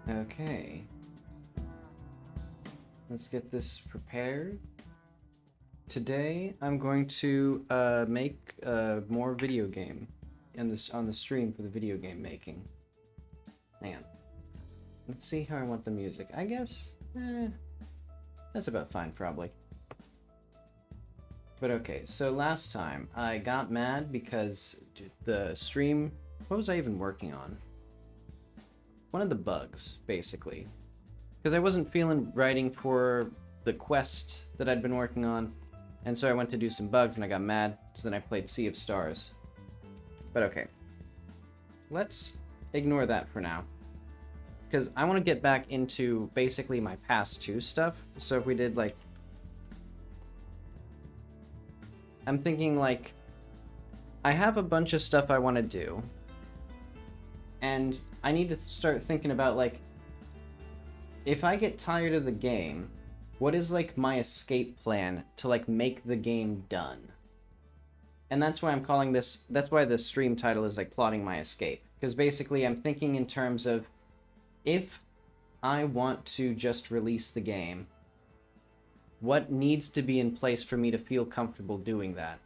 Okay. Let's get this prepared. Today, I'm going to make more video game on the stream for the video game making. Hang on. Let's see how I want the music. I guess, that's about fine, probably. But okay, so last time I got mad because the stream... What was I even working on? One of the bugs, basically. Because I wasn't feeling writing for the quest that I'd been working on, and so I went to do some bugs and I got mad, so then I played Sea of Stars. But okay. Let's ignore that for now. Because I want to get back into basically my past 2 stuff. So if we did like... I'm thinking like... I have a bunch of stuff I want to do. And I need to start thinking about like... If I get tired of the game, what is like my escape plan to like make the game done? And that's why I'm calling this... That's why the stream title is like Plotting My Escape. Because basically I'm thinking in terms of... If I want to just release the game, what needs to be in place for me to feel comfortable doing that?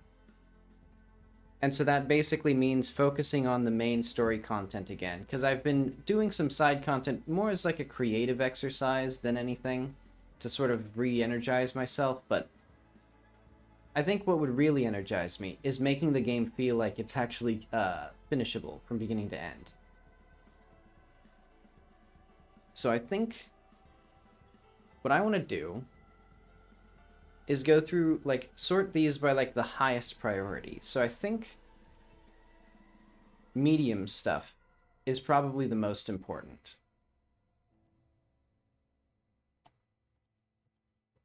And so that basically means focusing on the main story content again, because I've been doing some side content more as like a creative exercise than anything, to sort of re-energize myself, but I think what would really energize me is making the game feel like it's actually finishable from beginning to end. So I think what I want to do is go through, like, sort these by, like, the highest priority. So I think medium stuff is probably the most important.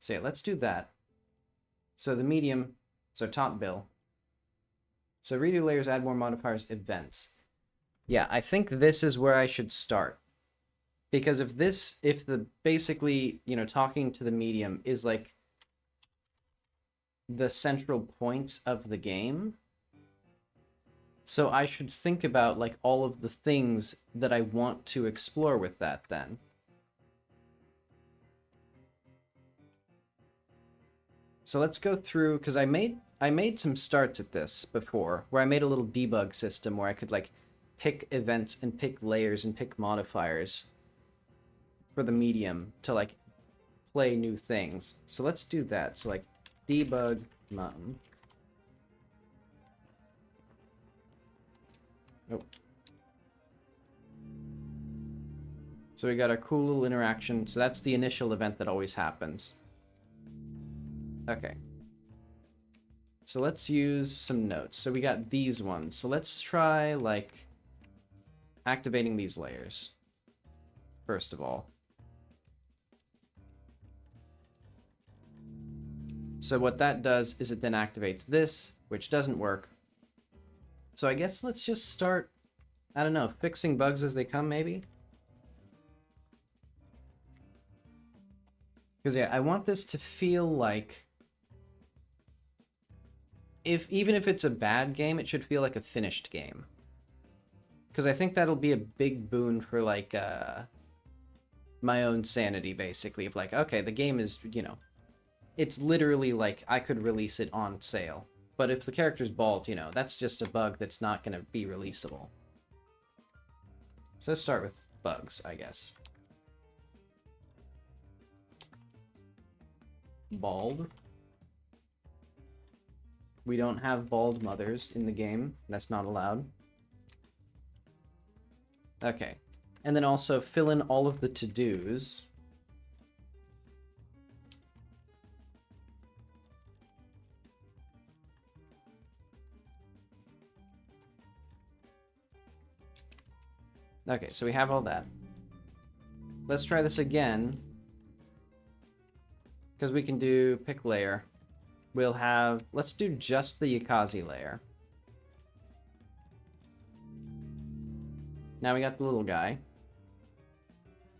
So yeah, let's do that. So the medium is our top bill. So redo layers, add more modifiers, events. Yeah, I think this is where I should start. Because if the basically, you know, talking to the medium is like the central point of the game, so I should think about like all of the things that I want to explore with that then. So let's go through, because I made some starts at this before, where I made a little debug system where I could like pick events and pick layers and pick modifiers for the medium to like play new things. So let's do that. So like debug mum. Oh. So we got our cool little interaction. So that's the initial event that always happens. Okay. So let's use some notes. So we got these ones. So let's try like activating these layers first of all. So what that does is it then activates this, which doesn't work. So I guess let's just start, I don't know, fixing bugs as they come, maybe? Because yeah, I want this to feel like, even if it's a bad game, it should feel like a finished game. Because I think that'll be a big boon for like my own sanity, basically, of like, okay, the game is, you know, it's literally like I could release it on sale. But if the character's bald, you know, that's just a bug that's not going to be releasable. So let's start with bugs, I guess. Bald. We don't have bald mothers in the game. That's not allowed. Okay. And then also fill in all of the to-dos. Okay, so we have all that. Let's try this again. Because we can do pick layer. We'll have... Let's do just the Yukazi layer. Now we got the little guy.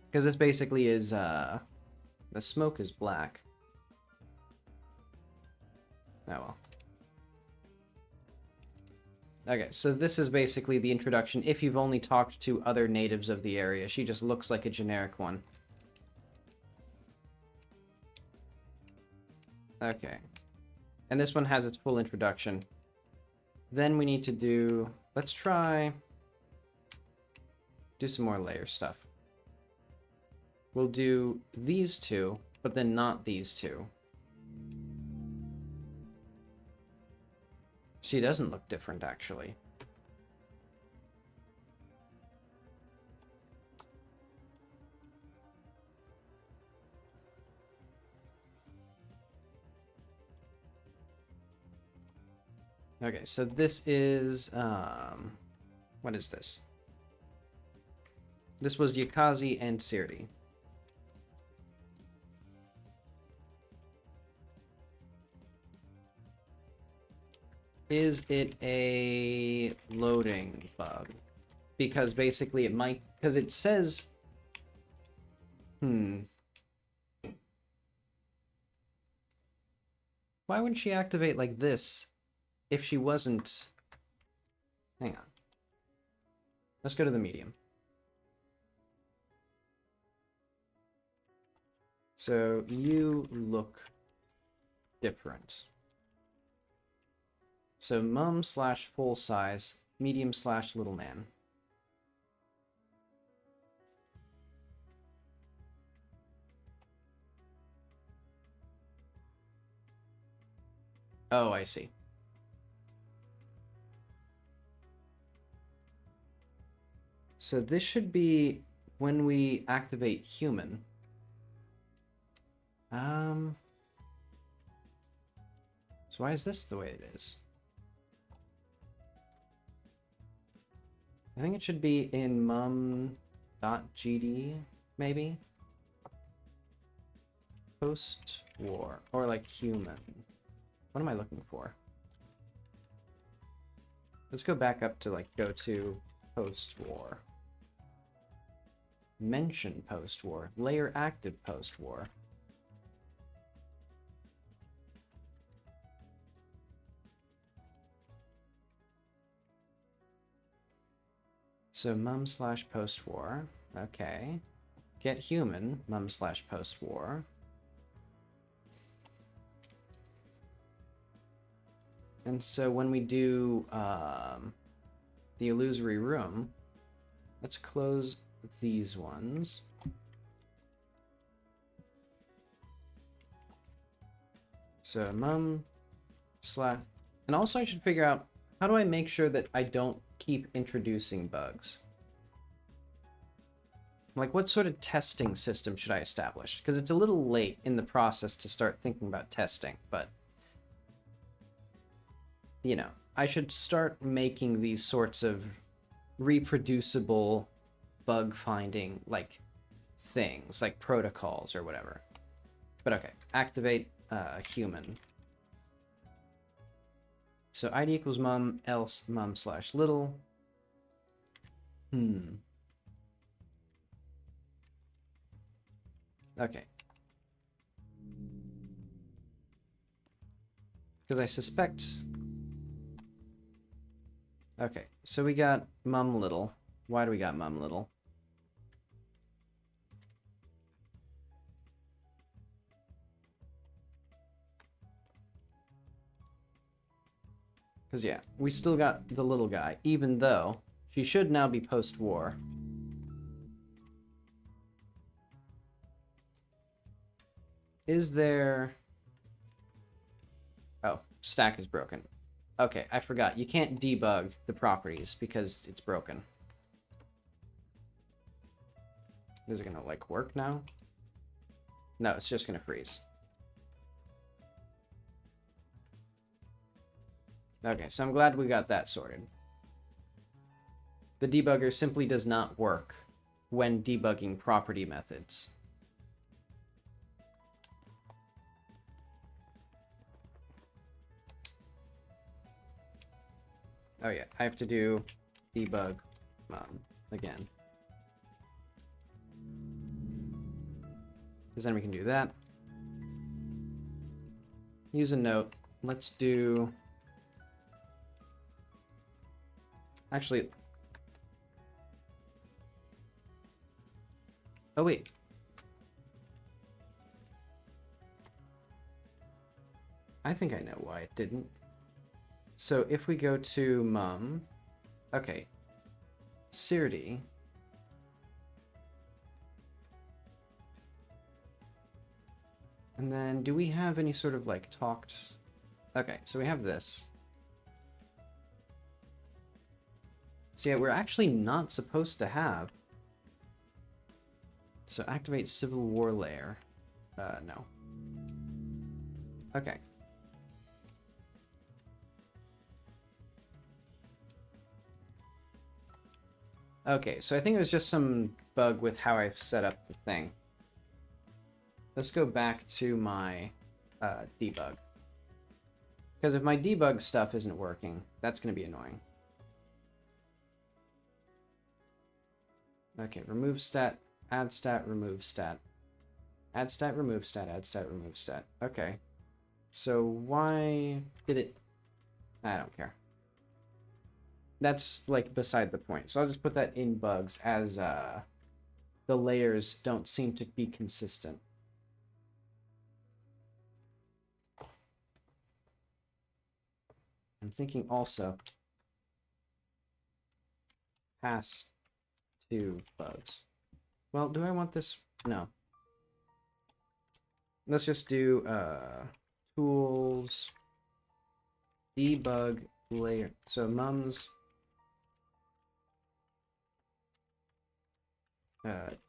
Because this basically is... the smoke is black. Oh well. Okay, so this is basically the introduction if you've only talked to other natives of the area. She just looks like a generic one. Okay. And this one has its full introduction. Then we need to do... Let's try... do some more layer stuff. We'll do these two, but then not these two. She doesn't look different, actually. Okay, so this is, what is this? This was Yakazi and Sirdi. Is it a loading bug? Because basically it might, because it says, why wouldn't she activate like this if she wasn't... Hang on. Let's go to the medium. So you look different. So mum slash full size, medium slash little man. Oh, I see. So this should be when we activate human. So why is this the way it is? I think it should be in mum.gd, maybe? Post-war, or like human. What am I looking for? Let's go back up to like go to post-war. Mention post-war. Layer active post-war. So mum slash post-war. Okay. Get human, mum slash post-war. And so when we do the illusory room, let's close these ones. So mum slash... And also I should figure out, how do I make sure that I don't keep introducing bugs? Like, what sort of testing system should I establish? Because it's a little late in the process to start thinking about testing, but... You know, I should start making these sorts of reproducible bug-finding, like, things, like protocols or whatever. But okay, activate human. So id equals mum, else mum slash little. Okay. Because I suspect... Okay, so we got mum little. Why do we got mum little? Because, yeah, we still got the little guy, even though she should now be post-war. Is there... Oh, stack is broken. Okay, I forgot. You can't debug the properties because it's broken. Is it gonna, like, work now? No, it's just gonna freeze. Okay, so I'm glad we got that sorted. The debugger simply does not work when debugging property methods. Oh yeah, I have to do debug again. Because then we can do that. Use a note. Let's do... Actually... Oh, wait. I think I know why it didn't. So if we go to mum... Okay. Sirdi. And then do we have any sort of like talked... Okay, so we have this. So yeah, we're actually not supposed to have... So activate Civil War layer. No. Okay. Okay, so I think it was just some bug with how I've set up the thing. Let's go back to my debug. Because if my debug stuff isn't working, that's going to be annoying. Okay, remove stat, add stat, remove stat. Add stat, remove stat, add stat, remove stat. Okay. So why did it... I don't care. That's, like, beside the point. So I'll just put that in bugs as the layers don't seem to be consistent. I'm thinking also pass to bugs. Well, do I want this? No. Let's just do tools debug layer. So mums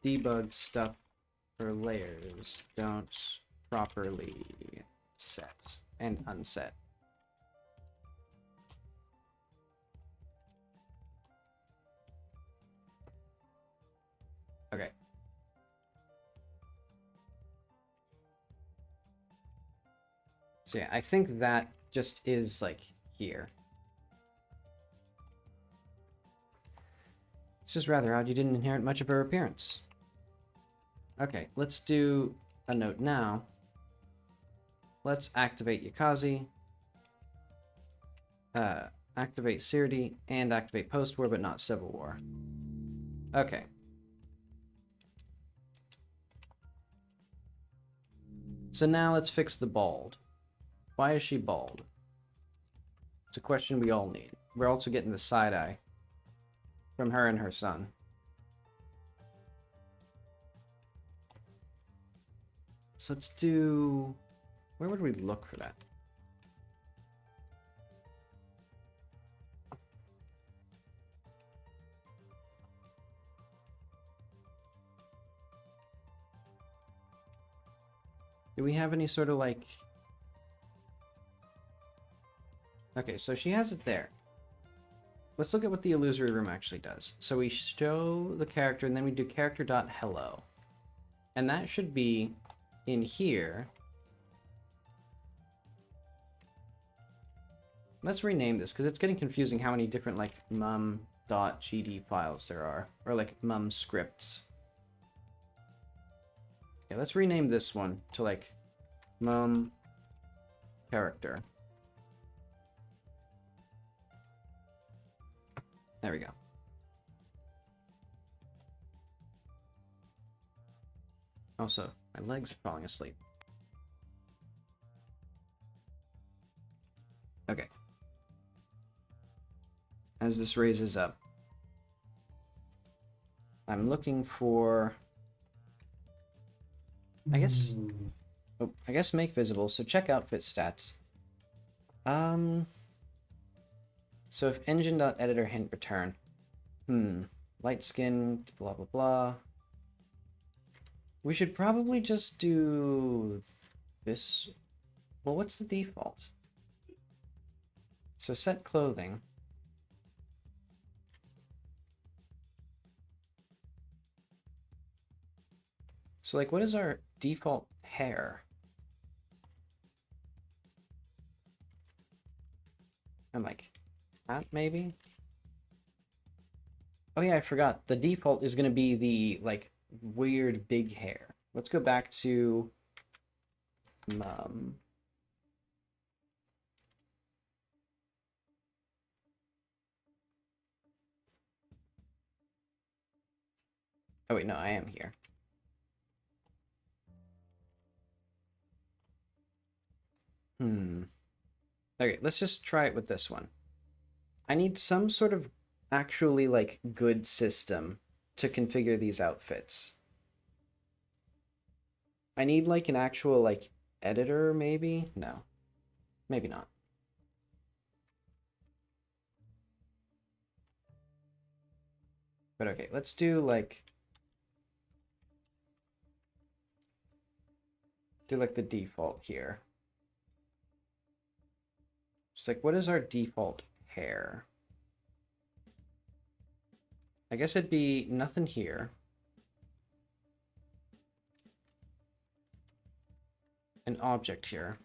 debug stuff for layers don't properly set and unset. Okay. So yeah, I think that just is like here. It's just rather odd you didn't inherit much of her appearance. Okay, let's do a note now. Let's activate Yakazi, activate Sirdi, and activate post-war, but not Civil War. Okay. So now let's fix the bald. Why is she bald? It's a question we all need. We're also getting the side-eye from her and her son. So let's do... Where would we look for that? Do we have any sort of like... Okay, so she has it there. Let's look at what the illusory room actually does. So we show the character, and then we do character.hello. And that should be in here. Let's rename this, because it's getting confusing how many different, like, mum.gd files there are. Or, like, mum scripts. Okay, let's rename this one to, like, mum character. There we go. Also, my legs are falling asleep. Okay. As this raises up, I'm looking for... I guess make visible, so check outfit stats. So if engine.editor hint return. Light skin, blah blah blah. We should probably just do this. Well, what's the default? So set clothing. So like, what is our default hair? I'm like, that maybe? Oh yeah, I forgot. The default is going to be the, like, weird big hair. Let's go back to mum. Oh wait, no, I am here. Okay, let's just try it with this one. I need some sort of actually, like, good system to configure these outfits. I need, like, an actual, like, editor, maybe? No. Maybe not. But okay, let's do, like... do, like, the default here. Just like, what is our default hair? I guess it'd be nothing here. An object here.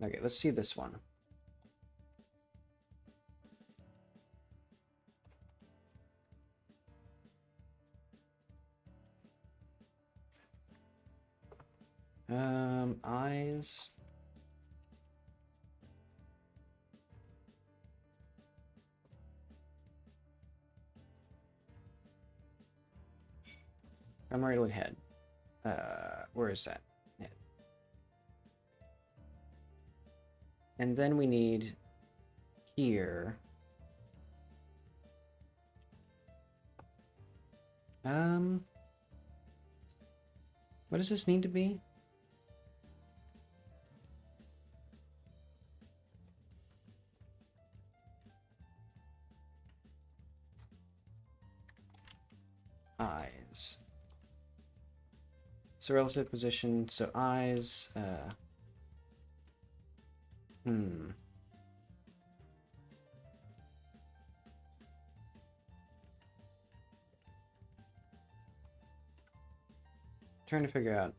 Okay, let's see this one. Eyes. Primary head. Where is that? Head. And then we need here. What does this need to be? Eyes. So relative position, so eyes, Trying to figure out.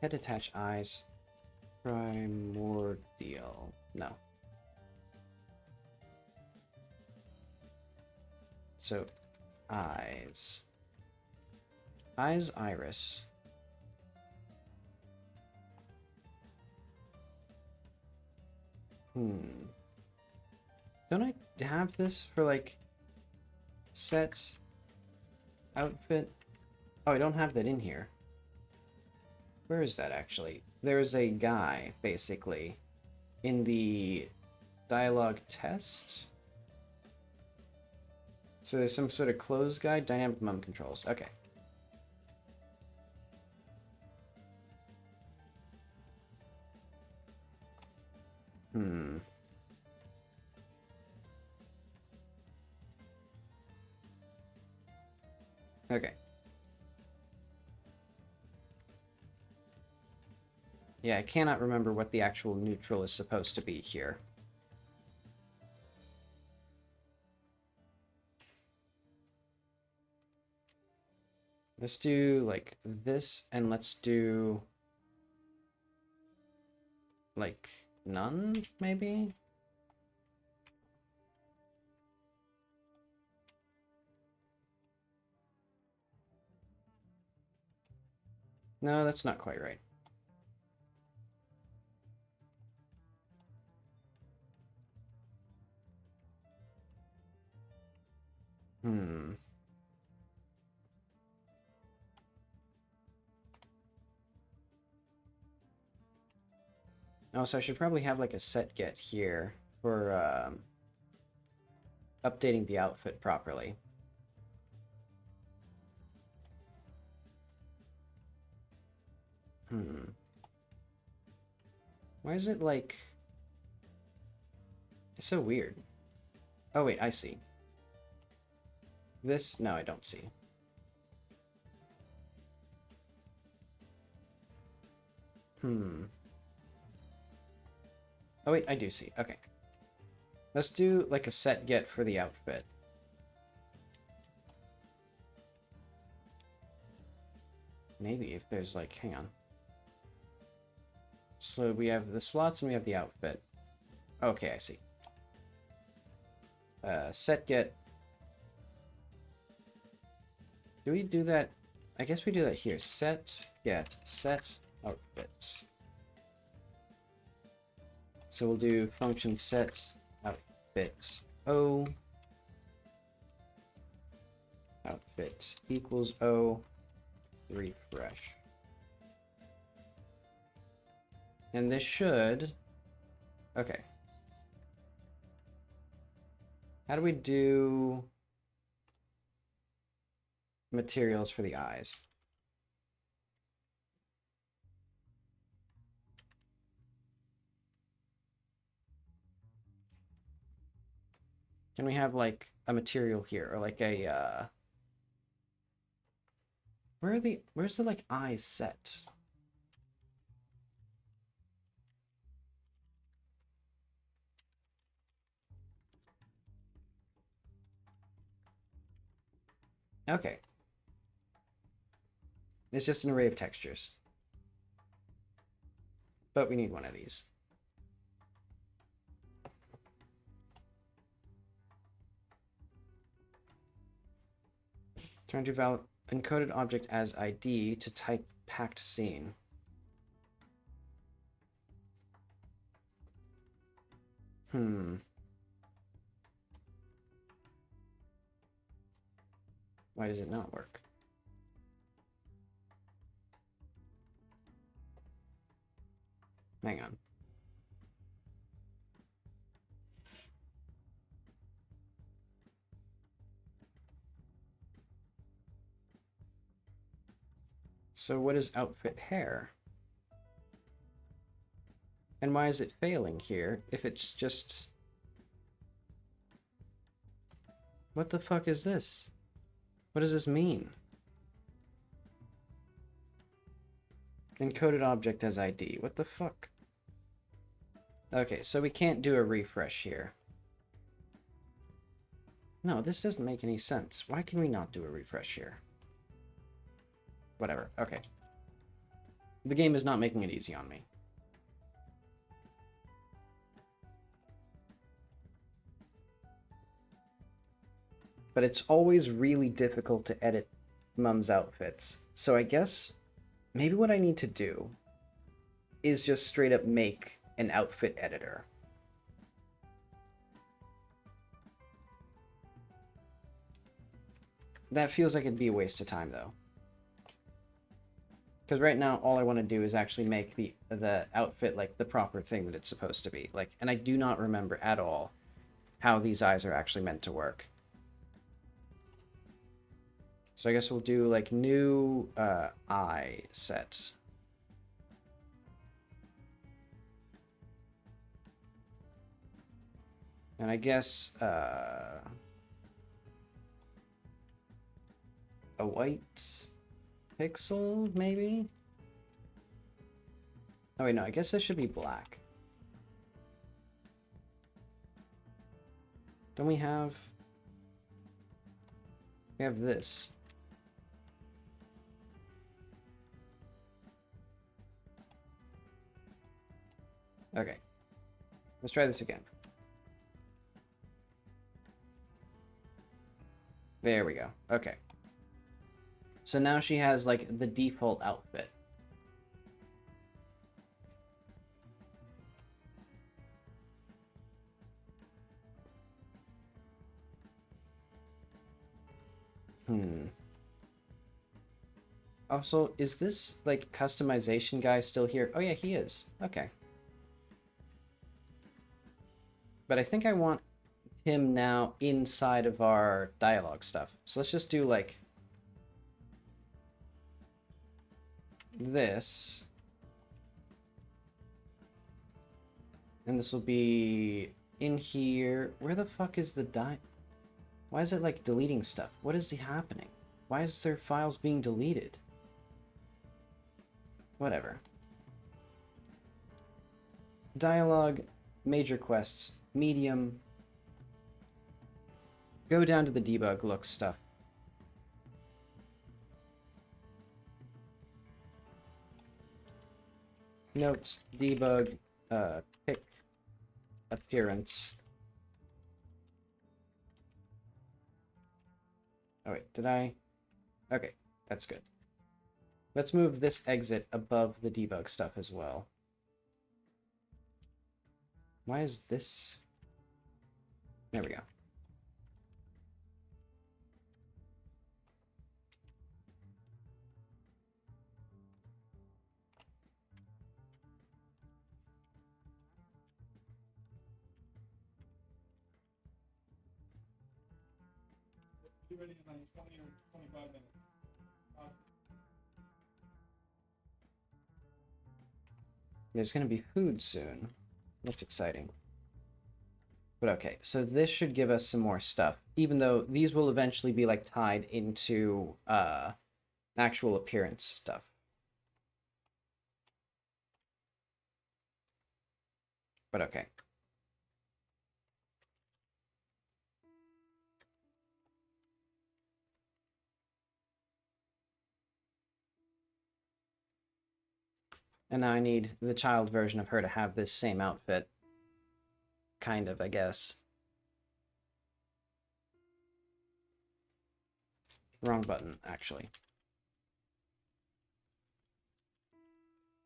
Head attach eyes. Primordial. No. So, eyes. Eyes, iris. Don't I have this for, like, sets? Outfit? Oh, I don't have that in here. Where is that, actually? There's a guy, basically, in the dialogue test. So there's some sort of clothes guide, dynamic mum controls. Okay. Okay. Yeah, I cannot remember what the actual neutral is supposed to be here. Let's do, like, this, and let's do, like, none, maybe? No, that's not quite right. Oh, so I should probably have, like, a set get here for updating the outfit properly. Why is it, like... It's so weird. Oh, wait, I see. This? No, I don't see. Oh, wait, I do see. Okay. Let's do, like, a set get for the outfit. Maybe if there's, like, hang on. So we have the slots and we have the outfit. Okay, I see. Set get. Do we do that? I guess we do that here. Set get set outfits. So we'll do function set outfit O. Outfit equals O. Refresh. And this should... Okay. How do we do materials for the eyes? Can we have like a material here or like a where's the like eyes set? Okay. It's just an array of textures. But we need one of these. Trying to validate encoded object as ID to type packed scene. Why does it not work? Hang on. So what is outfit hair? And why is it failing here if it's just... What the fuck is this? What does this mean? Encoded object as ID. What the fuck? Okay, so we can't do a refresh here. No, this doesn't make any sense. Why can we not do a refresh here? Whatever. Okay. The game is not making it easy on me. But it's always really difficult to edit Mum's outfits. So I guess maybe what I need to do is just straight up make an outfit editor. That feels like it'd be a waste of time, though. Because right now, all I want to do is actually make the outfit like the proper thing that it's supposed to be. Like, and I do not remember at all how these eyes are actually meant to work. So I guess we'll do like new eye set. And I guess a white pixel, maybe? Oh wait, no, I guess this should be black. Don't we have... We have this. Okay. Let's try this again. There we go. Okay. So now she has, like, the default outfit. Also, is this, like, customization guy still here? Oh, yeah, he is. Okay. But I think I want him now inside of our dialogue stuff. So let's just do, like, this. And this will be in here. Where the fuck is the Why is it, like, deleting stuff? What is happening? Why is there files being deleted? Whatever. Dialogue, major quests, medium. Go down to the debug look stuff. Notes, debug, pick, appearance. Oh wait, did I? Okay, that's good. Let's move this exit above the debug stuff as well. Why is this? There we go. There's going to be food soon. That's exciting. But okay, so this should give us some more stuff, even though these will eventually be like tied into actual appearance stuff. But okay. And now I need the child version of her to have this same outfit. Kind of, I guess. Wrong button, actually.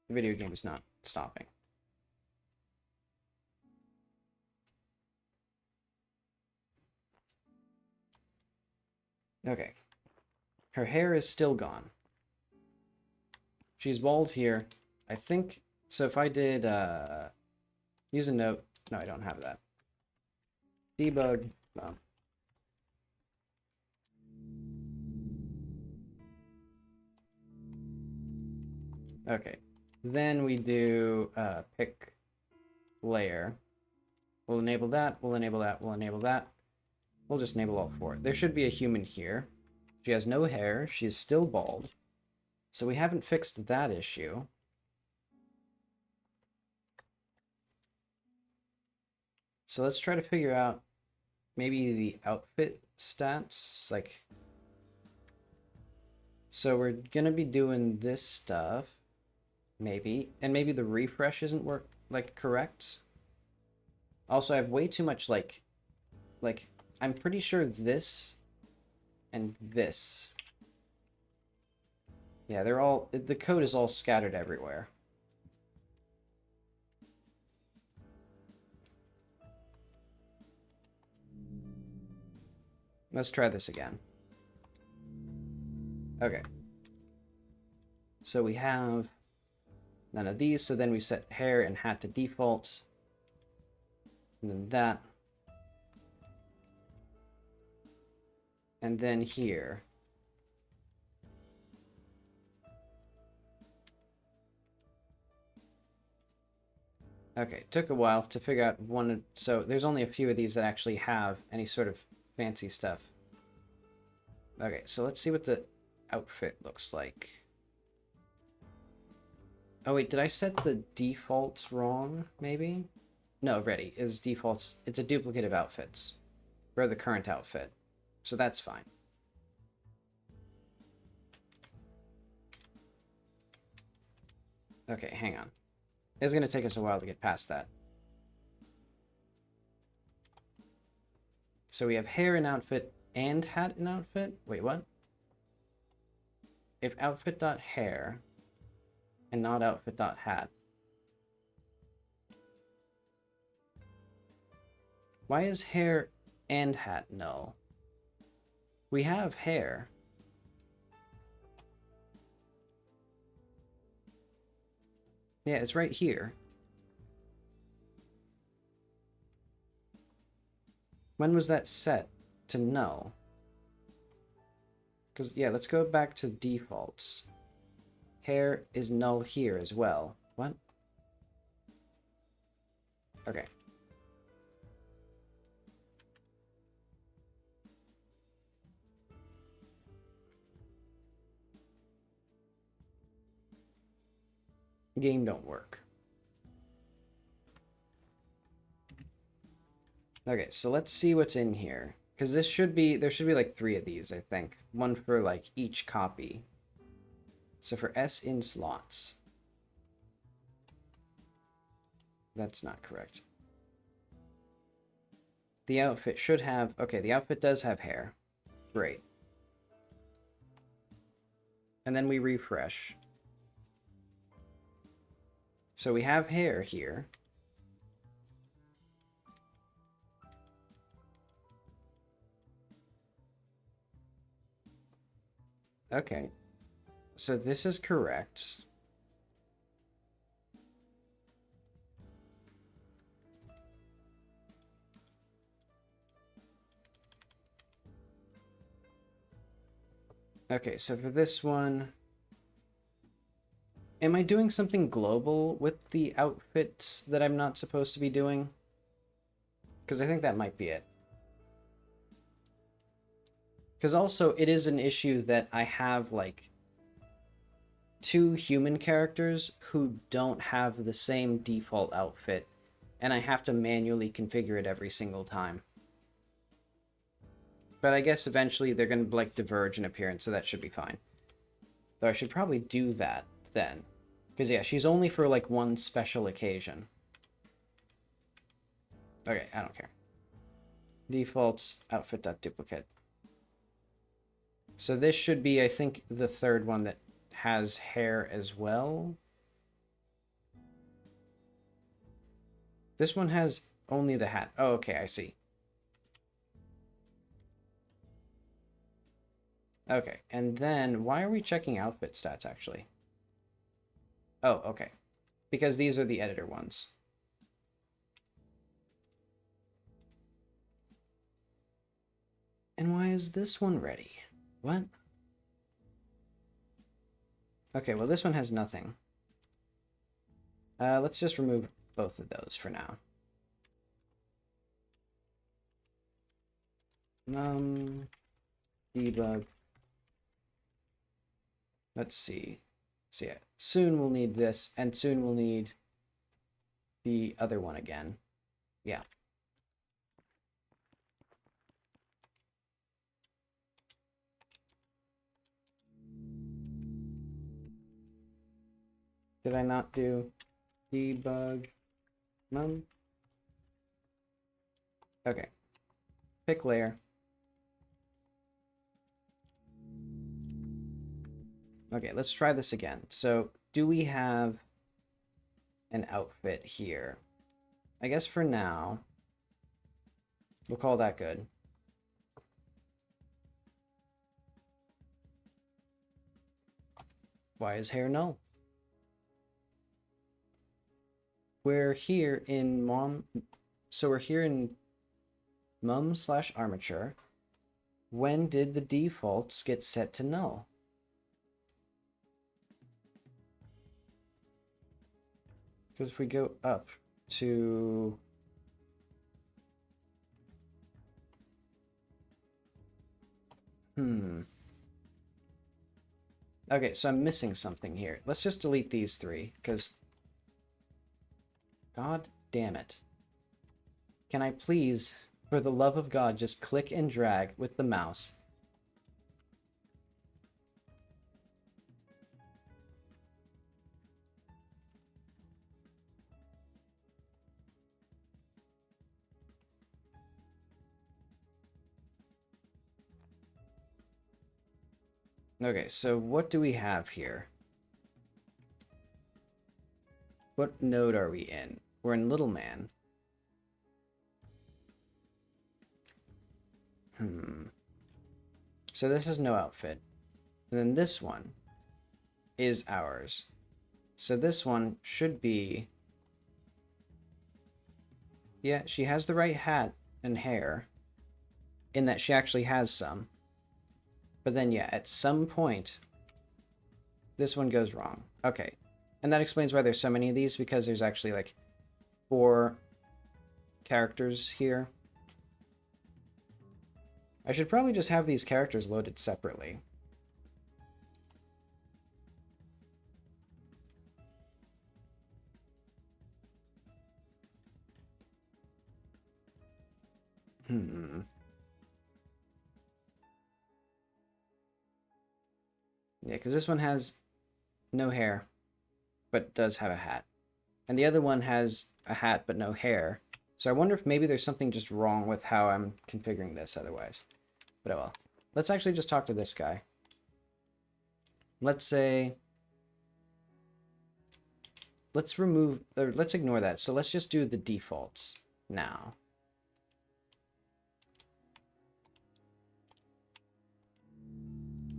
The video game is not stopping. Okay. Her hair is still gone. She's bald here. I think... So if I did... use a note... No, I don't have that. Debug... No. Okay. Then we do pick layer. We'll enable that, we'll enable that, we'll enable that. We'll just enable all four. There should be a human here. She has no hair, she's still bald. So we haven't fixed that issue. So let's try to figure out maybe the outfit stats, like... So we're gonna be doing this stuff, maybe, and maybe the refresh isn't correct. Also, I have way too much, like, I'm pretty sure this and this. Yeah, they're all, the code is all scattered everywhere. Let's try this again. Okay. So we have none of these, so then we set hair and hat to default. And then that. And then here. Okay, took a while to figure out one, so there's only a few of these that actually have any sort of fancy stuff. Okay, so let's see what the outfit looks like. Oh wait, did I set the defaults wrong, maybe? No, ready is defaults. It's a duplicate of outfits. For the current outfit. So that's fine. Okay, hang on. It's going to take us a while to get past that. So we have hair in outfit and hat in outfit? Wait, what? If outfit.hair and not outfit.hat. Why is hair and hat null? We have hair. Yeah, it's right here. When was that set to null? Because, yeah, let's go back to defaults. Hair is null here as well. What? Okay. Game don't work. Okay, so let's see what's in here. Because there should be like 3 of these, I think. One for like each copy. So for S in slots. That's not correct. The outfit should have, okay, the outfit does have hair. Great. And then we refresh. So we have hair here. Okay. So this is correct. Okay, so for this one, am I doing something global with the outfits that I'm not supposed to be doing? Because I think that might be it. Because also, it is an issue that I have, like, two human characters who don't have the same default outfit, and I have to manually configure it every single time. But I guess eventually they're going to, like, diverge in appearance, so that should be fine. Though I should probably do that then. Because, yeah, she's only for, like, one special occasion. Okay, I don't care. Defaults, outfit.duplicate. So this should be, I think, the third one that has hair as well. This one has only the hat. Oh, okay, I see. Okay, and then why are we checking outfit stats, actually? Oh, okay. Because these are the editor ones. And why is this one ready? What? Okay, well, this one has nothing. Let's just remove both of those for now. Debug. Let's see. So yeah, soon we'll need this, and soon we'll need the other one again. Yeah. Did I not do debug num? Okay. Pick layer. Okay, let's try this again. So, do we have an outfit here? I guess for now, we'll call that good. Why is hair null? We're here in so we're here in mum/armature. When did the defaults get set to null? Because if we go up to okay, so I'm missing something here. Let's just delete these three, because God damn it. Can I please, for the love of God, just click and drag with the mouse? Okay, so what do we have here? What node are we in? We're in Little Man. So this is no outfit. And then this one is ours. So this one should be... Yeah, she has the right hat and hair, in that she actually has some. But then, yeah, at some point, this one goes wrong. Okay. And that explains why there's so many of these, because there's actually, like, 4 characters here. I should probably just have these characters loaded separately. Yeah, because this one has no hair, but does have a hat. And the other one has a hat but no hair. So I wonder if maybe there's something just wrong with how I'm configuring this otherwise. But oh well. Let's actually just talk to this guy. Let's say... Let's remove... or let's ignore that. So let's just do the defaults now.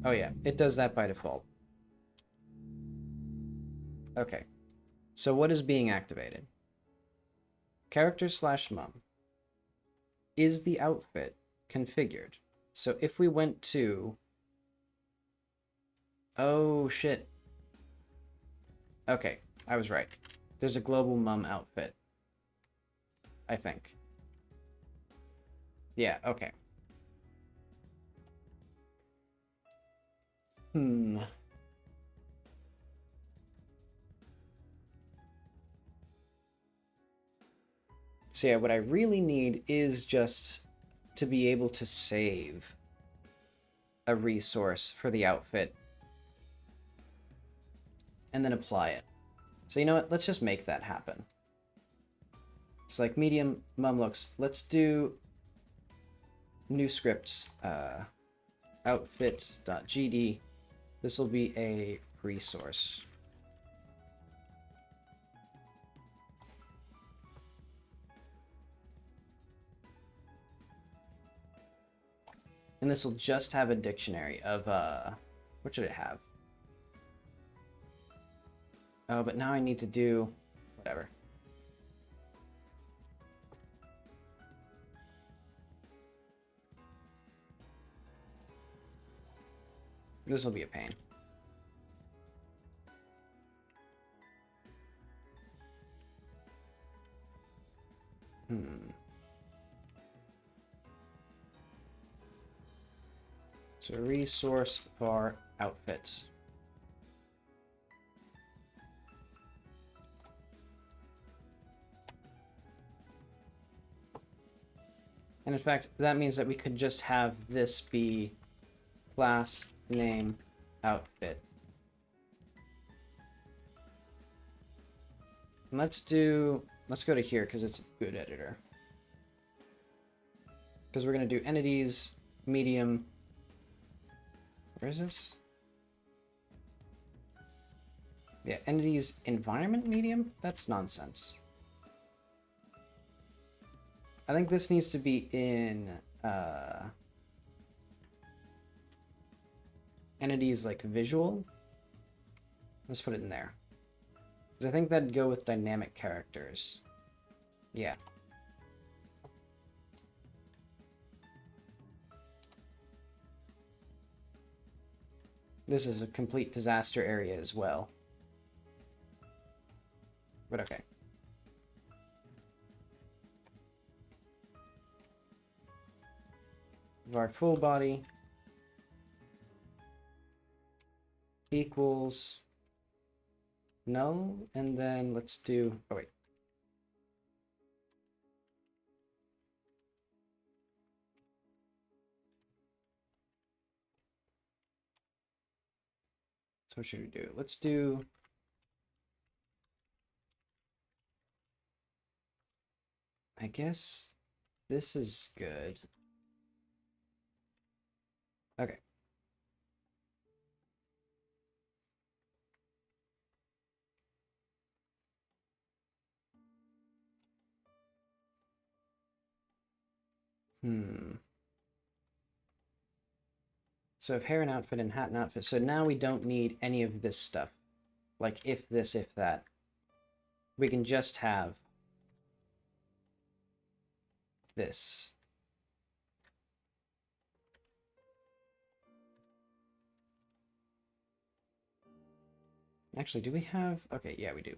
Oh yeah, it does that by default. Okay. So what is being activated? Character slash mum. Is the outfit configured? So if we went to... Oh, shit. Okay, I was right. There's a global mum outfit. I think. Yeah, okay. So yeah, what I really need is just to be able to save a resource for the outfit and then apply it. So you know what? Let's just make that happen. It's like medium mum looks. Let's do new scripts. Outfit.gd. This will be a resource. And this will just have a dictionary of, what should it have? Oh, but now I need to do, whatever. This will be a pain. So resource var outfits. And in fact, that means that we could just have this be class name outfit. And let's go to here because it's a good editor. Because we're going to do entities, medium. Where is this? Yeah, entities, environment medium? That's nonsense. I think this needs to be in entities like visual. Let's put it in there. Because I think that'd go with dynamic characters. Yeah. This is a complete disaster area as well. But okay. Var full body equals null, and then let's do, oh wait. So what should we do? Let's do, I guess this is good. Okay. So if hair and outfit and hat and outfit, so now we don't need any of this stuff. Like if this, if that. We can just have this. Actually, do we have... Okay, yeah, we do.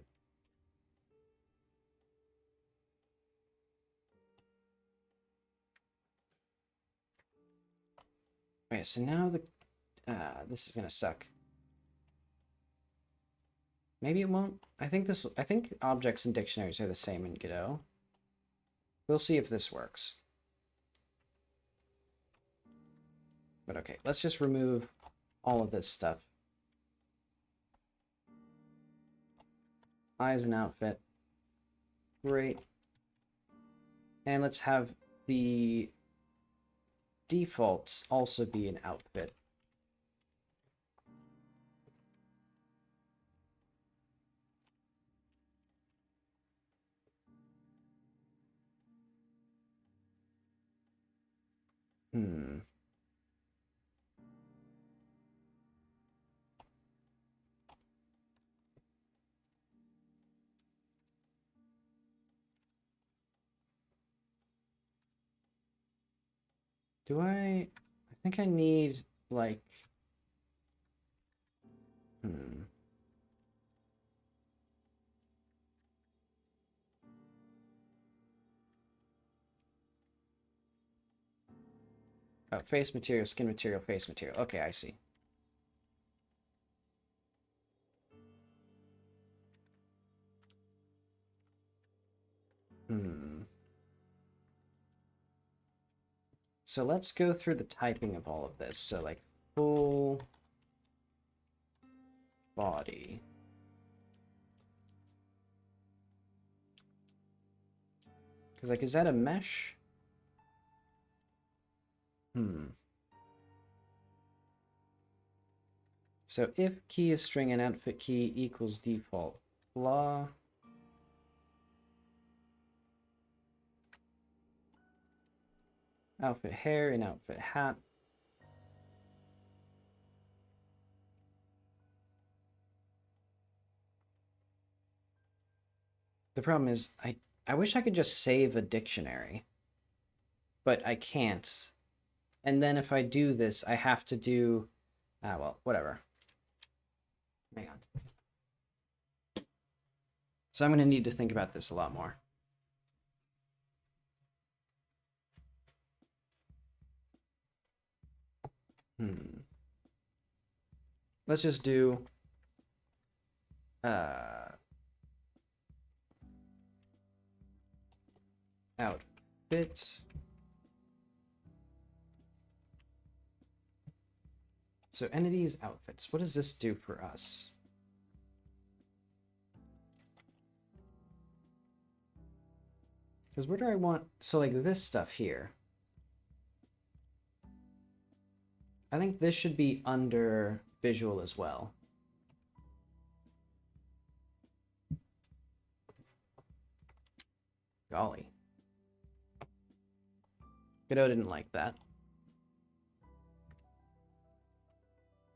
Okay, so now the... this is gonna suck. Maybe it won't. I think objects and dictionaries are the same in Godot. We'll see if this works. But okay, let's just remove all of this stuff. Eyes and outfit. Great. And let's have the defaults also be an outfit. Do I think I need, like... Oh, face material, skin material, face material. Okay, I see. So let's go through the typing of all of this. So, like, full body. Because, like, is that a mesh? So if key is string and outfit key equals default blah. Outfit hair and outfit hat. The problem is I wish I could just save a dictionary, but I can't. And then if I do this, I have to do, well, whatever. Hang on. So I'm going to need to think about this a lot more. Let's just do outfit. So entities, outfits. What does this do for us? Because where do I want... So, like, this stuff here. I think this should be under visual as well. Golly. Godot didn't like that.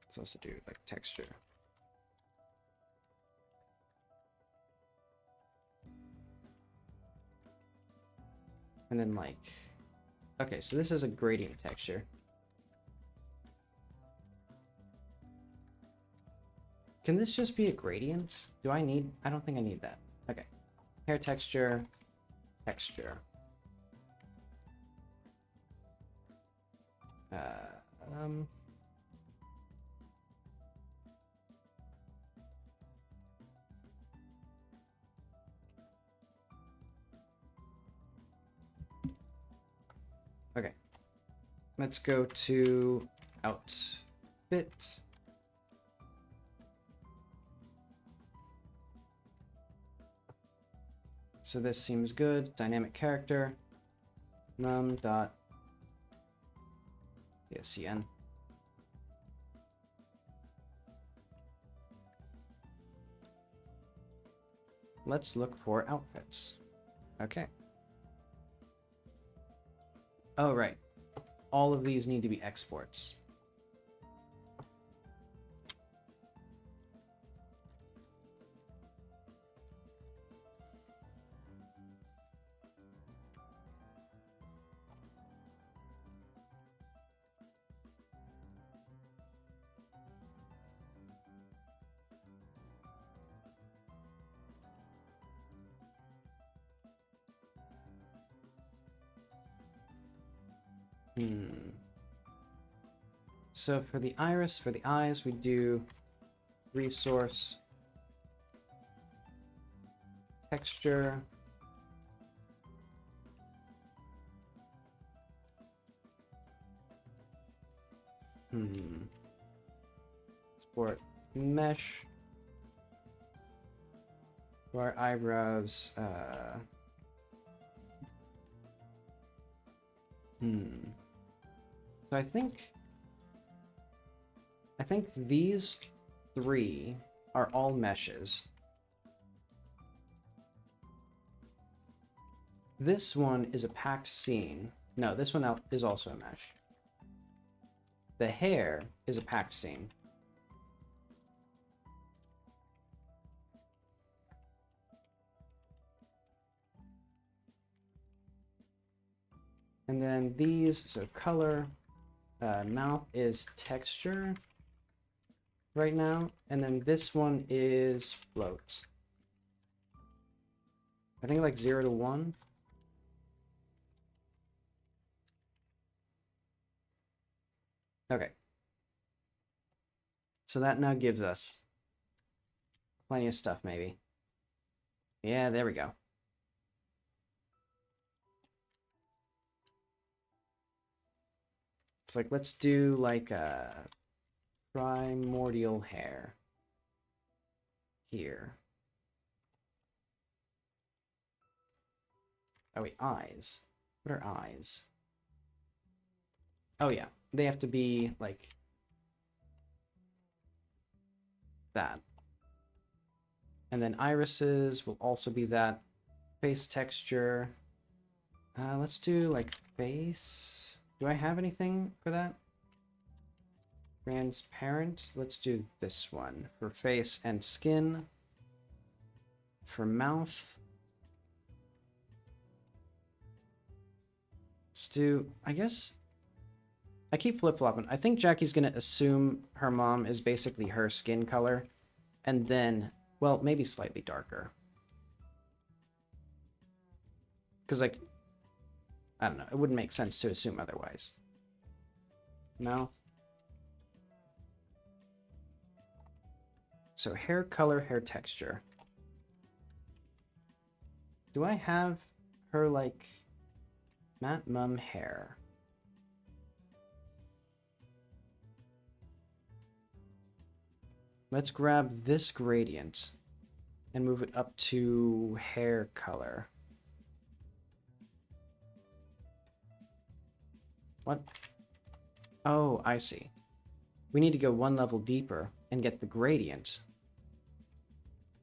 Let's also do, like, texture. And then, like... Okay, so this is a gradient texture. Can this just be a gradient? Do I need... I don't think I need that. Okay. Hair texture. Texture. Okay. Let's go to outfit. So this seems good. Dynamic character. Num dot CN. Let's look for outfits. Okay. Oh, right. All of these need to be exports. So for the iris, for the eyes, we do resource, texture, export mesh, for our eyebrows, So I think these three are all meshes. This one is a packed scene. No, this one is also a mesh. The hair is a packed scene. And then these, so color, mouth is texture right now. And then this one is float. I think like 0 to 1. Okay. So that now gives us plenty of stuff, maybe. Yeah, there we go. It's like, let's do like a primordial hair here. Oh wait, eyes. What are eyes? Oh yeah, they have to be like that. And then irises will also be that. Face texture. Let's do like face. Do I have anything for that? Transparent. Let's do this one for face and skin. For mouth. Let's do, I guess. I keep flip-flopping. I think Jackie's gonna assume her mom is basically her skin color. And then, well, maybe slightly darker. Because, like, I don't know. It wouldn't make sense to assume otherwise. Mouth. So hair color, hair texture. Do I have her, like, matte mum hair? Let's grab this gradient and move it up to hair color. What? Oh, I see. We need to go one level deeper and get the gradient.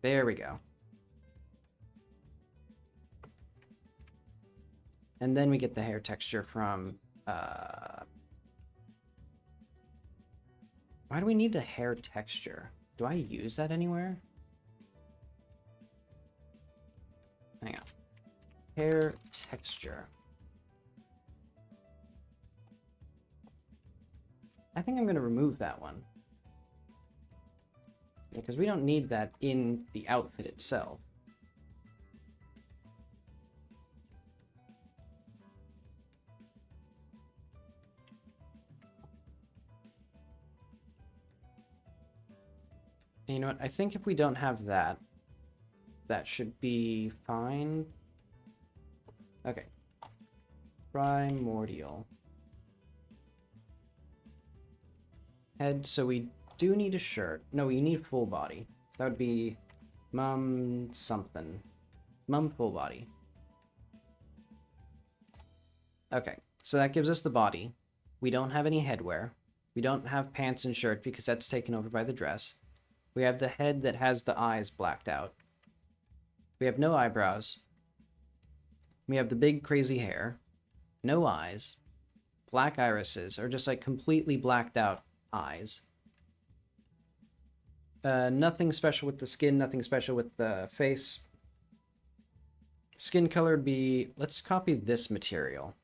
There we go. And then we get the hair texture from... Why do we need the hair texture? Do I use that anywhere? Hang on. Hair texture. I think I'm going to remove that one. Because we don't need that in the outfit itself. And you know what? I think if we don't have that, that should be fine. Okay. Primordial. Head, so we do need a shirt. No, we need full body. So that would be mum something. Mum full body. Okay, so that gives us the body. We don't have any headwear. We don't have pants and shirt because that's taken over by the dress. We have the head that has the eyes blacked out. We have no eyebrows. We have the big crazy hair. No eyes. Black irises, or just like completely blacked out eyes. Nothing special with the skin, nothing special with the face. Skin color would be... Let's copy this material.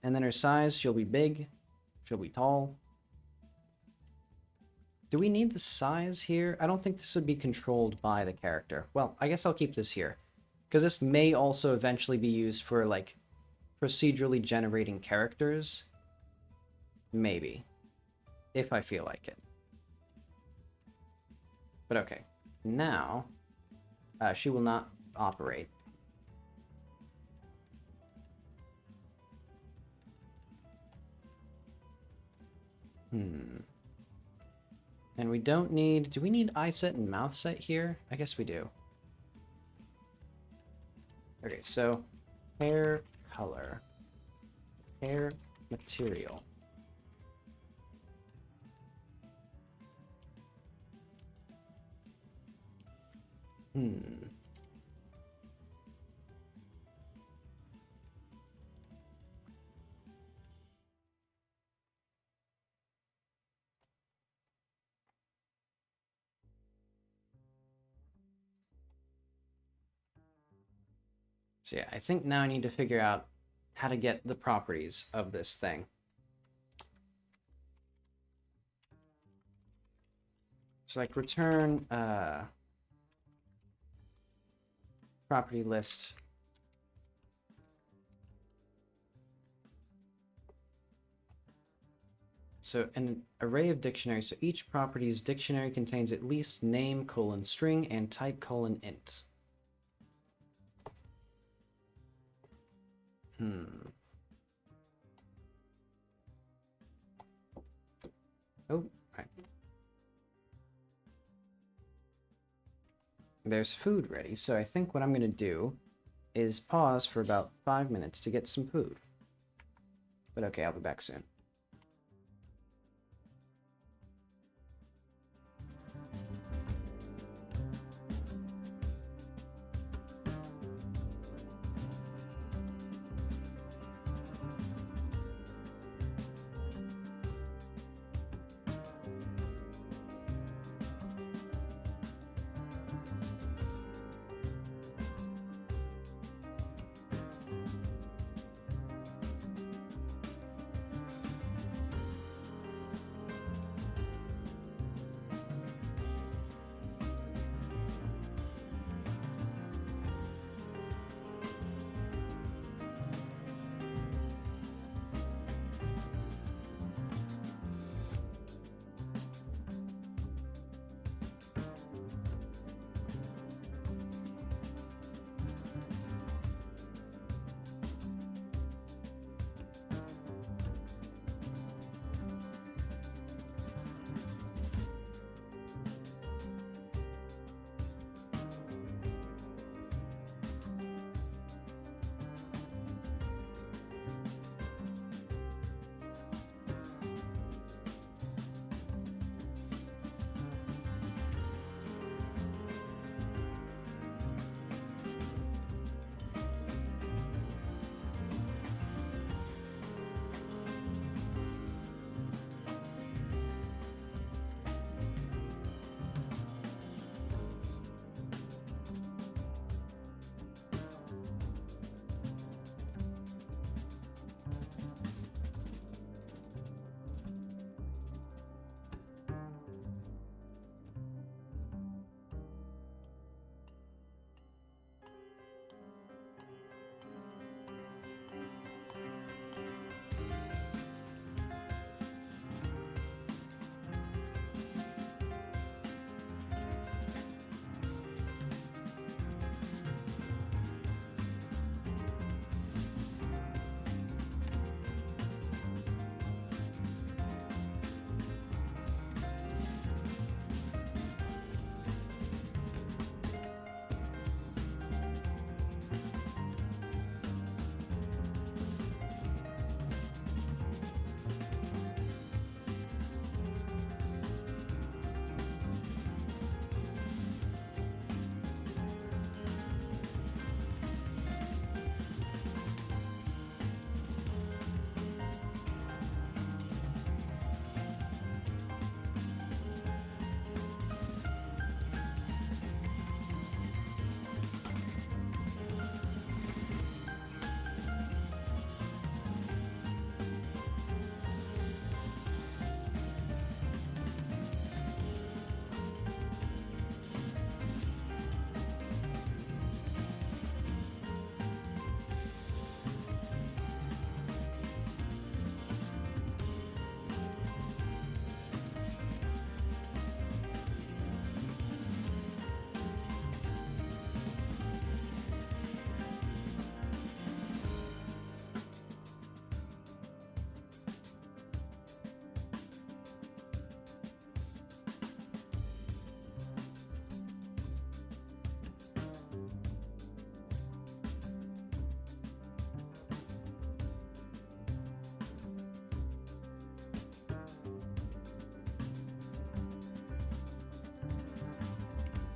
And then her size, she'll be big. She'll be tall. Do we need the size here? I don't think this would be controlled by the character. Well, I guess I'll keep this here. Because this may also eventually be used for, like, procedurally generating characters. Maybe. If I feel like it. But okay. Now, she will not operate. And we don't need... Do we need eye set and mouth set here? I guess we do. Okay, so hair color. Hair material. So yeah, I think now I need to figure out how to get the properties of this thing. So like return property list. So an array of dictionaries. So each property's dictionary contains at least name, string, and type, int. Oh, right. There's food ready, so I think what I'm going to do is pause for about 5 minutes to get some food. But okay, I'll be back soon.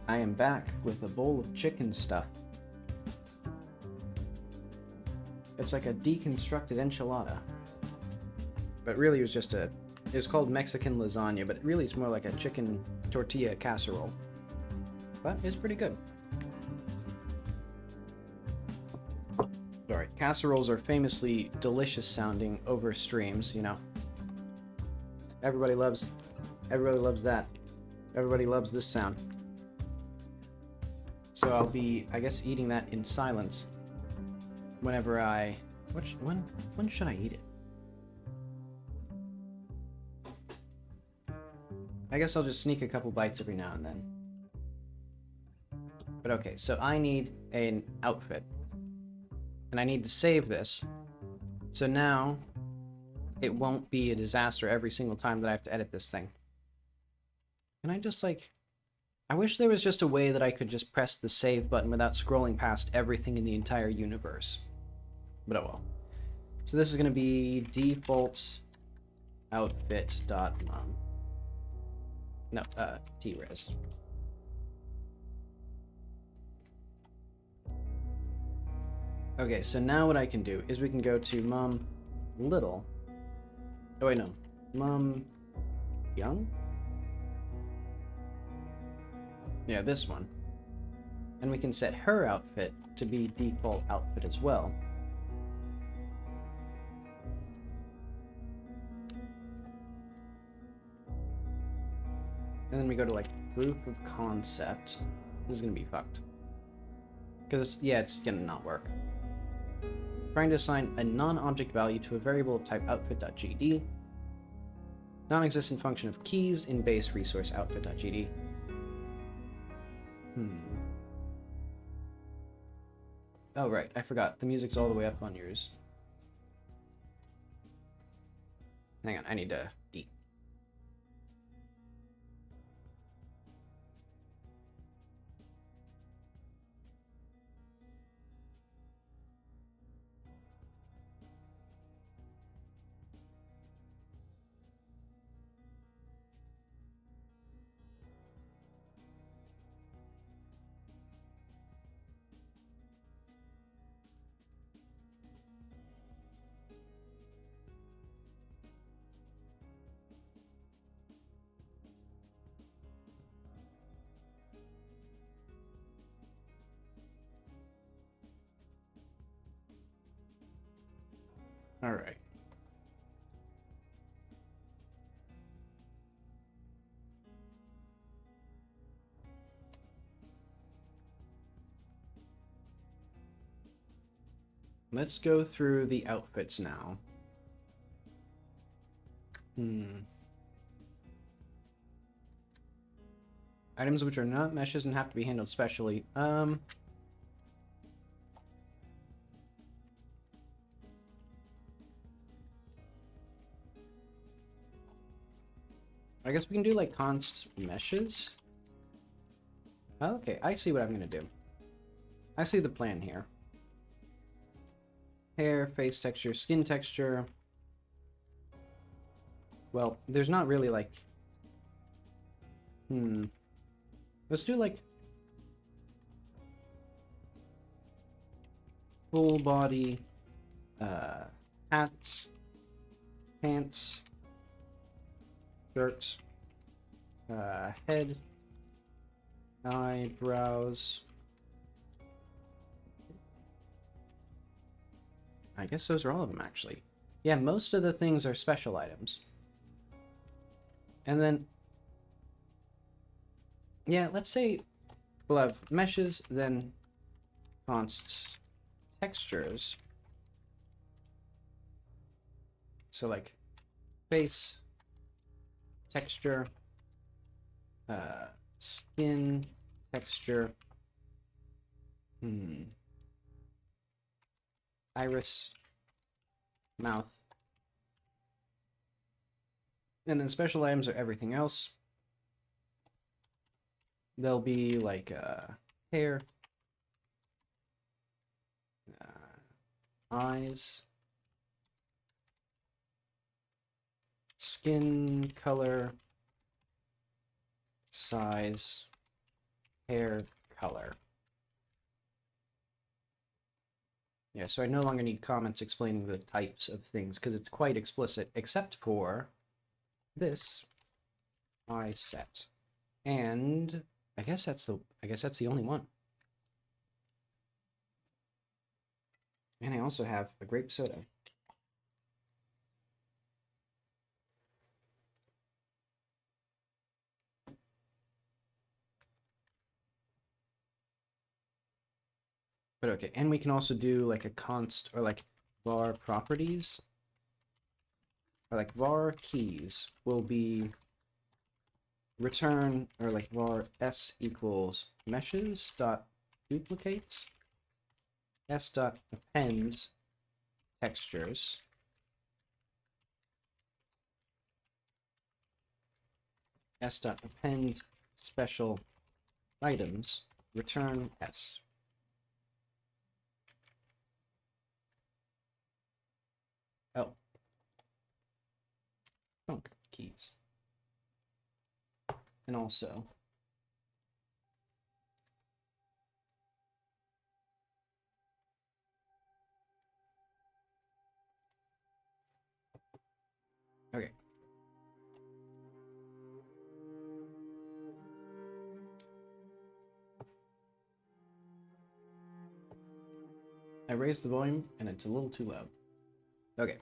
I am back with a bowl of chicken stuff. It's like a deconstructed enchilada. But really it was called Mexican lasagna, but really it's more like a chicken tortilla casserole. But it's pretty good. casseroles are famously delicious sounding over streams, you know. Everybody loves that. Everybody loves this sound. So I'll be, I guess, eating that in silence whenever I... when should I eat it? I guess I'll just sneak a couple bites every now and then. But okay, so I need an outfit. And I need to save this. So now it won't be a disaster every single time that I have to edit this thing. Can I just, like... I wish there was just a way that I could just press the save button without scrolling past everything in the entire universe. But oh well. So this is going to be default outfit.mum. No, tres. Okay, so now what I can do is we can go to mum little. Oh wait, no. Mum young? Yeah, this one. And we can set her outfit to be default outfit as well. And then we go to, like, proof of concept. This is gonna be fucked. Because, yeah, it's gonna not work. Trying to assign a non-object value to a variable of type outfit.gd. Non-existent function of keys in base resource outfit.gd. Oh, right, I forgot. The music's all the way up on yours. Hang on, I need to eat. Alright. Let's go through the outfits now. Items which are not meshes and have to be handled specially. I guess we can do, like, const meshes. Okay, I see what I'm gonna do. I see the plan here. Hair, face texture, skin texture. Well, there's not really, like... Let's do, like... full body, hats, pants, shirt, head, eyebrows. I guess those are all of them, actually. Yeah, most of the things are special items. And then... yeah, let's say we'll have meshes, then const textures. So, like, face, texture, skin, texture, iris, mouth, and then special items are everything else. They'll be like hair, eyes, skin color, size, hair color. Yeah, so I no longer need comments explaining the types of things because it's quite explicit, except for this eye set. And I guess that's the only one. And I also have a grape soda. But okay, and we can also do like a const or like var properties. Or like var keys will be return or like var s equals meshes dot duplicate s dot append textures s dot append special items return s. Oh, trunk keys. And also okay. I raised the volume and it's a little too loud. Okay.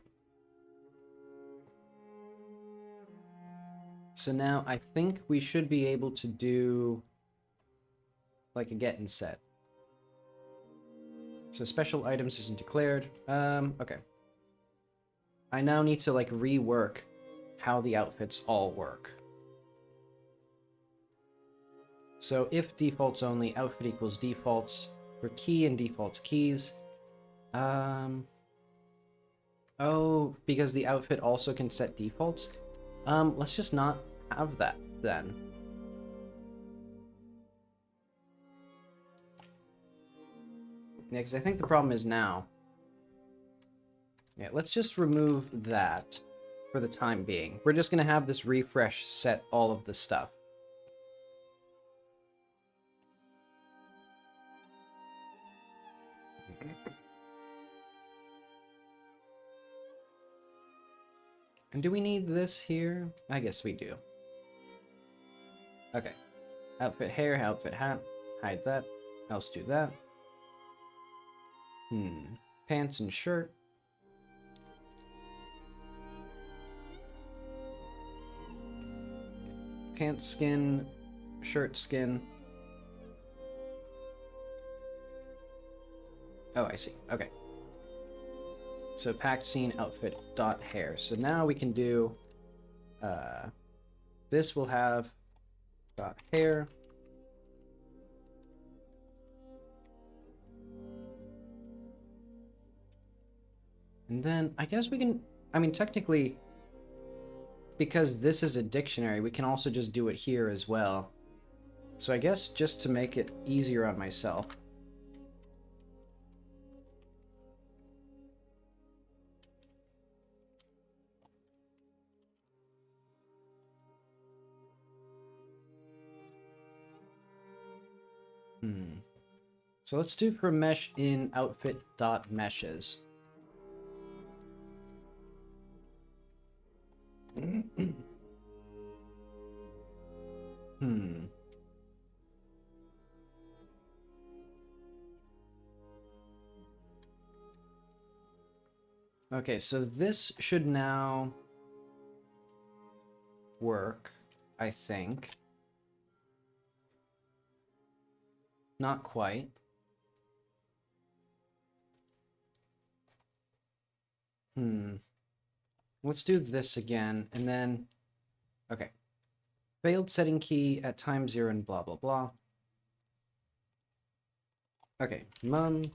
So now I think we should be able to do like a get and set. So special items isn't declared. Okay. I now need to like rework how the outfits all work. So if defaults only, outfit equals defaults for key and defaults keys. Oh, because the outfit also can set defaults. Let's just not have that then. Yeah, because I think the problem is now. Yeah, let's just remove that for the time being. We're just gonna have this refresh set all of the stuff. And do we need this here? I guess we do. Okay. Outfit hair, outfit hat. Hide that. Else do that. Pants and shirt. Pants skin, shirt skin. Oh, I see. Okay. So packed scene outfit dot hair. So now we can do this will have dot hair. And then I guess we can, I mean, technically, because this is a dictionary, we can also just do it here as well. So I guess just to make it easier on myself. So let's do for mesh in outfit dot meshes. Okay, so this should now work, I think. Not quite. Let's do this again, and then... Okay. Failed setting key at time 0 and blah, blah, blah. Okay, mum.tscn.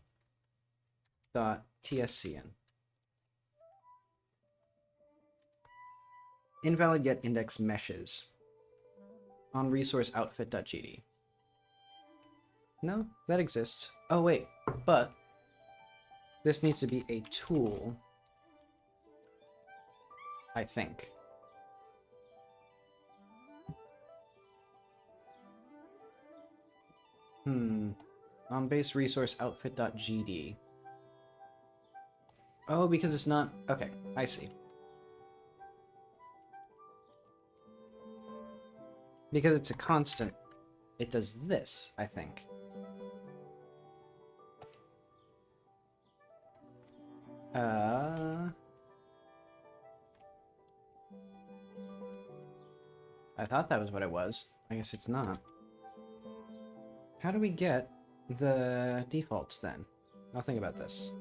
Invalid get index meshes. On resource outfit.gd. No, that exists. Oh, wait, but this needs to be a tool, I think. On base resource outfit.gd. Oh, because it's not... Okay, I see. Because it's a constant, it does this, I think. I thought that was what it was. I guess it's not. How do we get the defaults then? I'll think about this.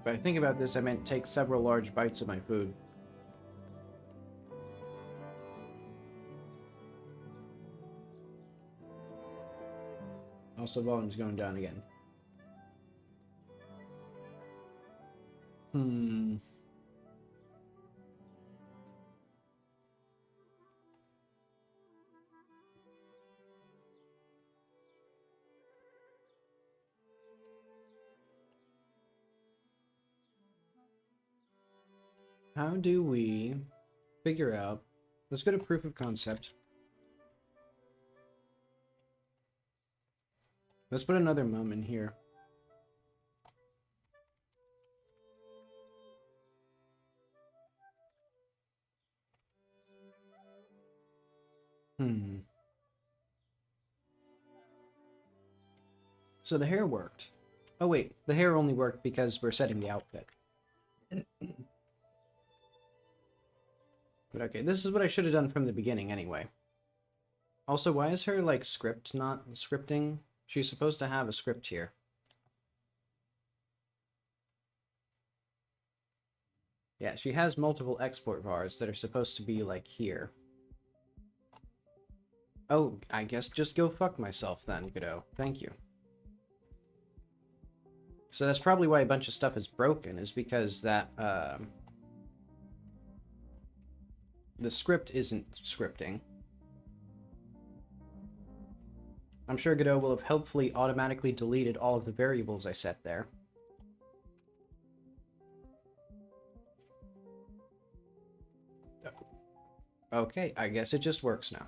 If I think about this, I meant take several large bites of my food. Also, volume's going down again. How do we figure out... Let's go to proof of concept. Let's put another mum in here. So the hair worked. Oh wait, the hair only worked because we're setting the outfit. But okay, this is what I should have done from the beginning anyway. Also, why is her, like, script not scripting? She's supposed to have a script here. Yeah, she has multiple export vars that are supposed to be, like, here. Oh, I guess just go fuck myself then, Godot. Thank you. So that's probably why a bunch of stuff is broken, is because that, the script isn't scripting. I'm sure Godot will have helpfully automatically deleted all of the variables I set there. Okay, I guess it just works now.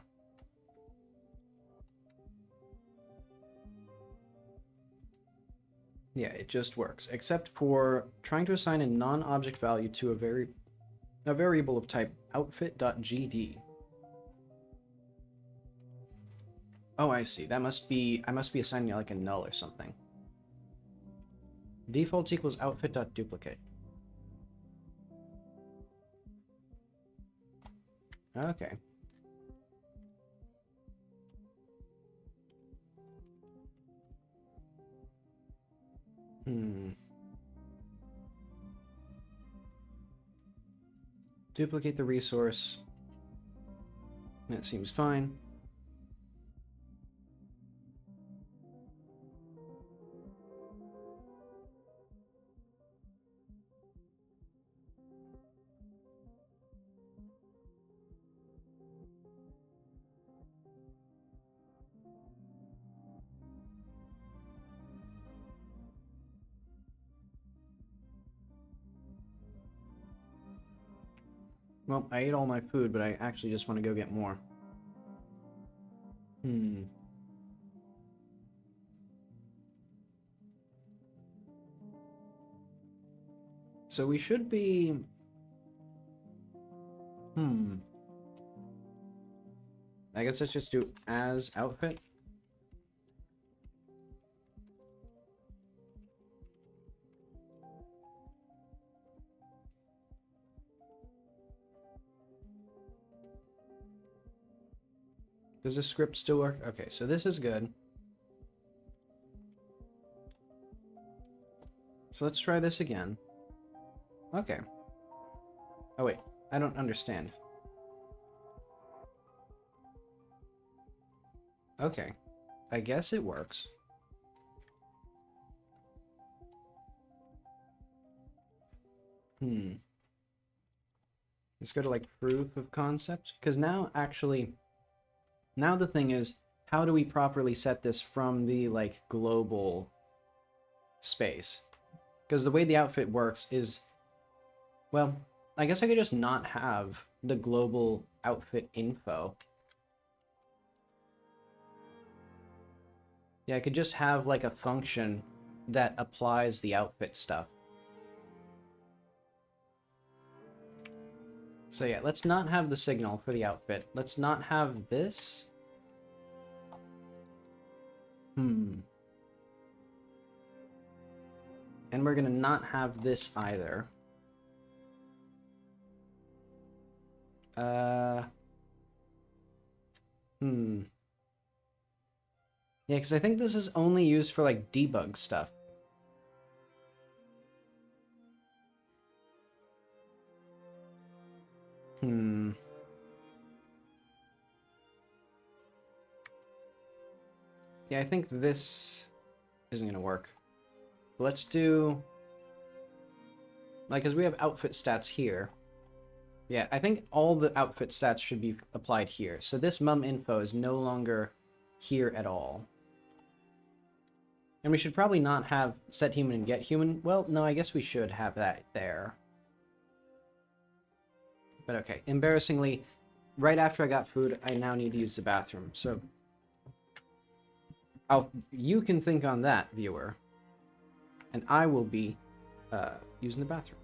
Yeah, it just works, except for trying to assign a non-object value to a variable of type outfit.gd. Oh, I see. I must be assigning it like a null or something. Default equals outfit.duplicate. Okay. Duplicate the resource. That seems fine. Well, I ate all my food, but I actually just want to go get more. So we should be... I guess let's just do as outfit. Does this script still work? Okay, so this is good. So let's try this again. Okay. Oh wait, I don't understand. Okay. I guess it works. Let's go to like proof of concept, because now actually Now the thing is, how do we properly set this from the, like, global space? Because the way the outfit works is, well, I guess I could just not have the global outfit info. Yeah, I could just have, like, a function that applies the outfit stuff. So yeah, let's not have the signal for the outfit. Let's not have this. And we're gonna not have this either. Yeah, because I think this is only used for, like, debug stuff. Yeah, I think this isn't gonna work. Let's do... like, because we have outfit stats here. Yeah, I think all the outfit stats should be applied here. So this mum info is no longer here at all. And we should probably not have set human and get human. Well, no, I guess we should have that there. But okay, embarrassingly, right after I got food, I now need to use the bathroom. So you can think on that, viewer. And I will be using the bathroom.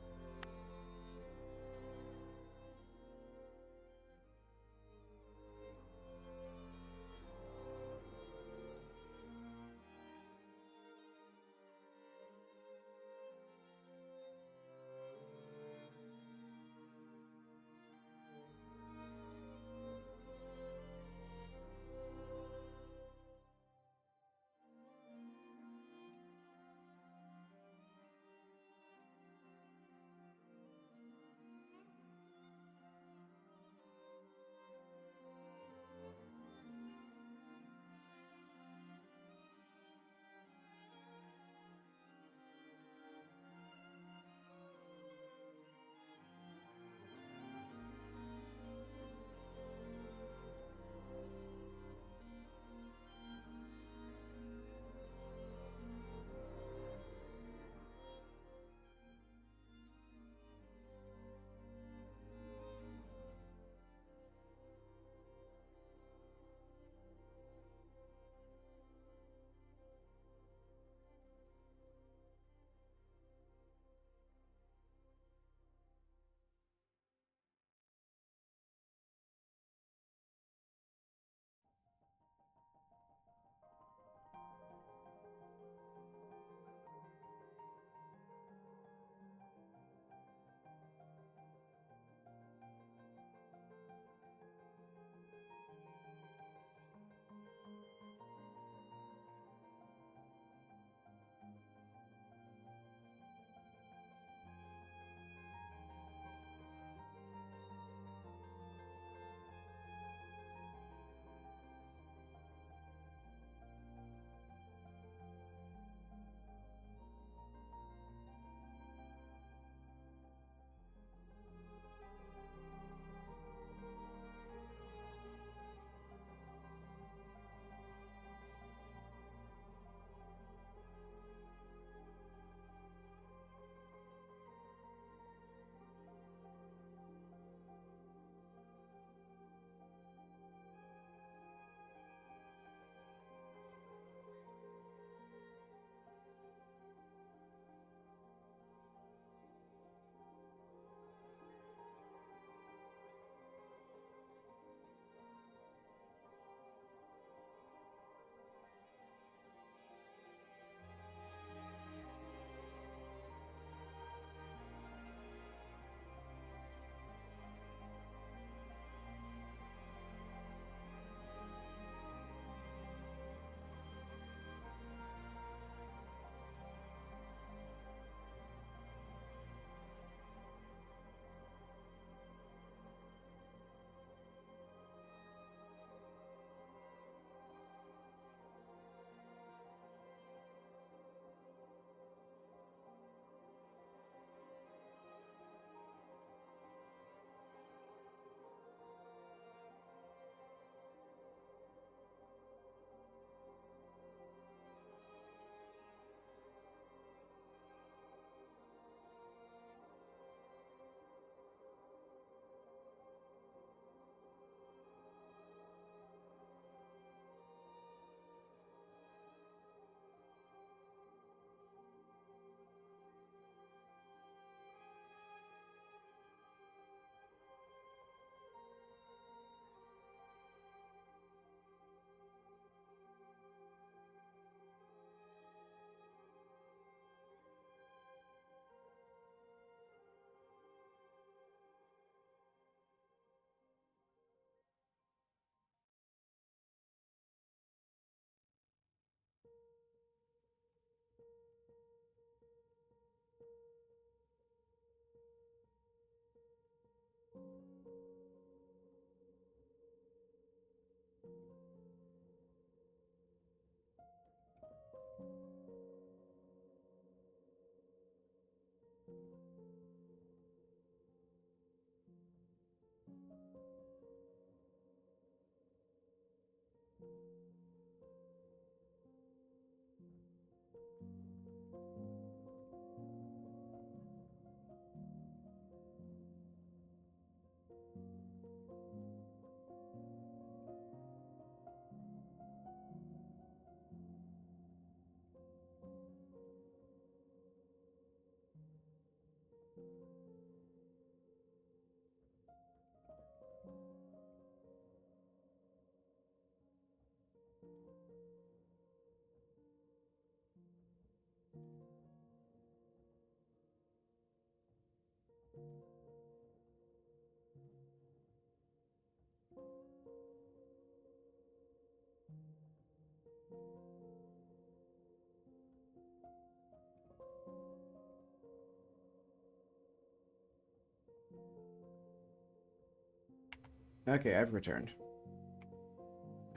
Okay, I've returned.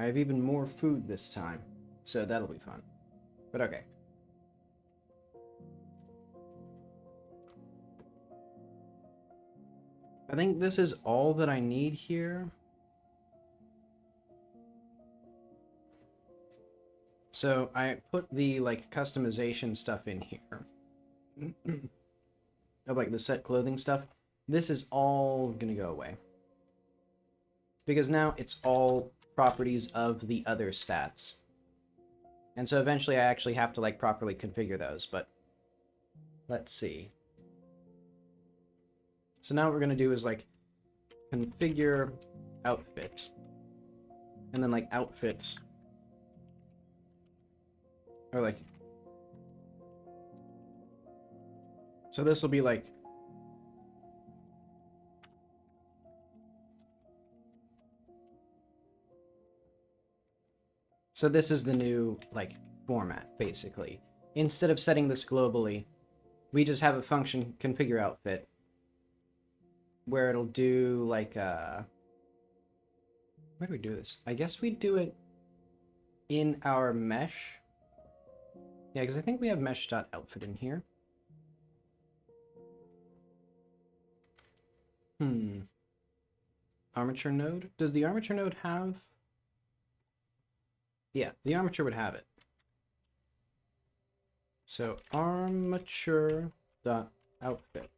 I have even more food this time, so that'll be fun. But okay. I think this is all that I need here. So I put the like customization stuff in here. Of like the set clothing stuff. This is all gonna go away. Because now it's all properties of the other stats. And so eventually I actually have to like properly configure those, but let's see. So now what we're gonna do is like configure outfit. And then like outfits. Or like, so this will be like, so this is the new like format basically. Instead of setting this globally, we just have a function configure outfit where it'll do like where do we do this? I guess we do it in our mesh. Yeah, because I think we have mesh.outfit in here. Armature node? Does the armature node have... Yeah, the armature would have it. So armature.outfit.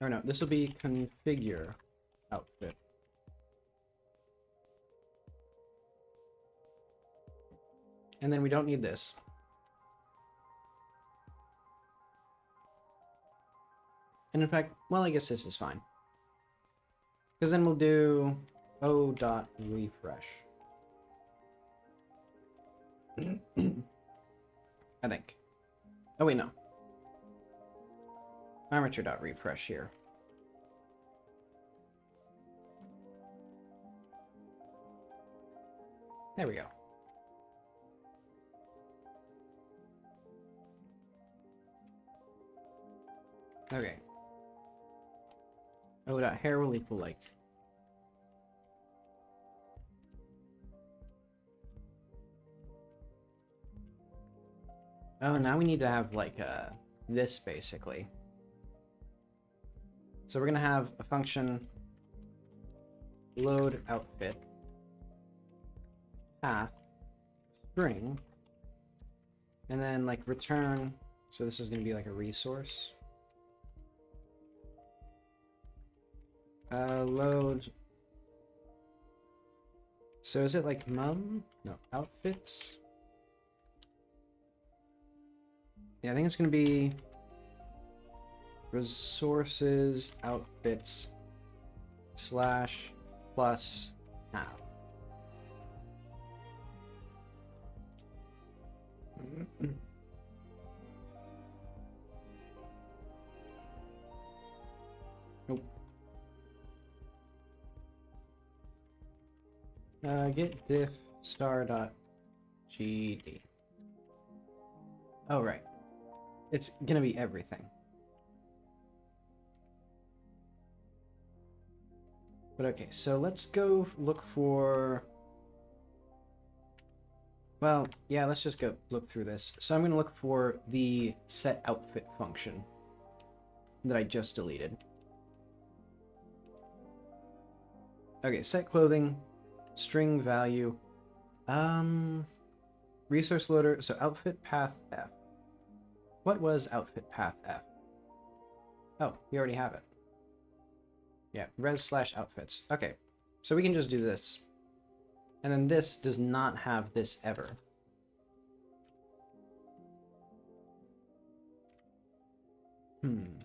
Or no, this will be configure outfit. And then we don't need this. And in fact, well, I guess this is fine. Because then we'll do o.refresh. I think. Oh wait, no. Armature.refresh here. There we go. Okay. O.hair will equal like... Oh, now we need to have like this basically. So we're gonna have a function load outfit path string and then like return. So this is gonna be like a resource. Load. So is it like mum? No, outfits. Yeah, I think it's gonna be resources outfits slash plus now. Nope. Get diff star dot gd. Oh, right. It's gonna be everything. But okay, so let's go look for... Well, yeah, let's just go look through this. So I'm going to look for the set outfit function that I just deleted. Okay, set clothing, string value, resource loader, so outfit path F. What was outfit path F? Oh, we already have it. Yeah, res/outfits. Okay, so we can just do this. And then this does not have this ever. And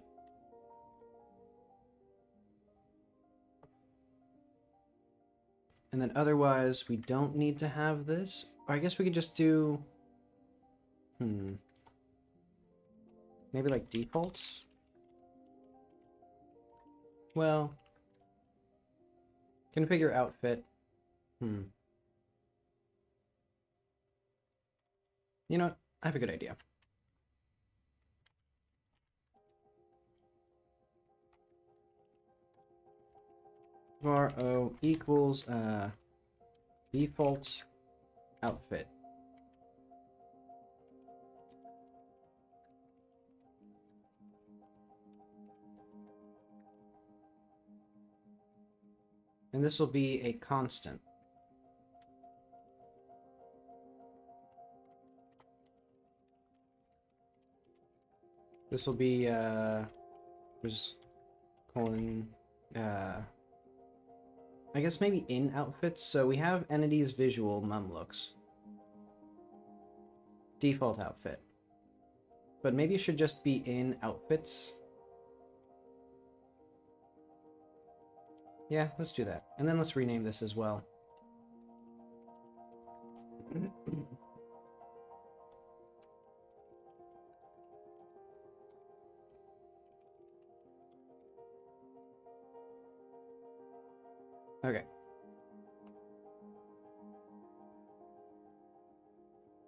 then otherwise, we don't need to have this. Or I guess we could just do... Maybe like defaults? Well... Configure outfit. You know what? I have a good idea. var o equals default outfit. And this will be a constant. This will be just colon I guess maybe in outfits. So we have entities visual mum looks. Default outfit. But maybe it should just be in outfits. Yeah, let's do that. And then let's rename this as well. Okay.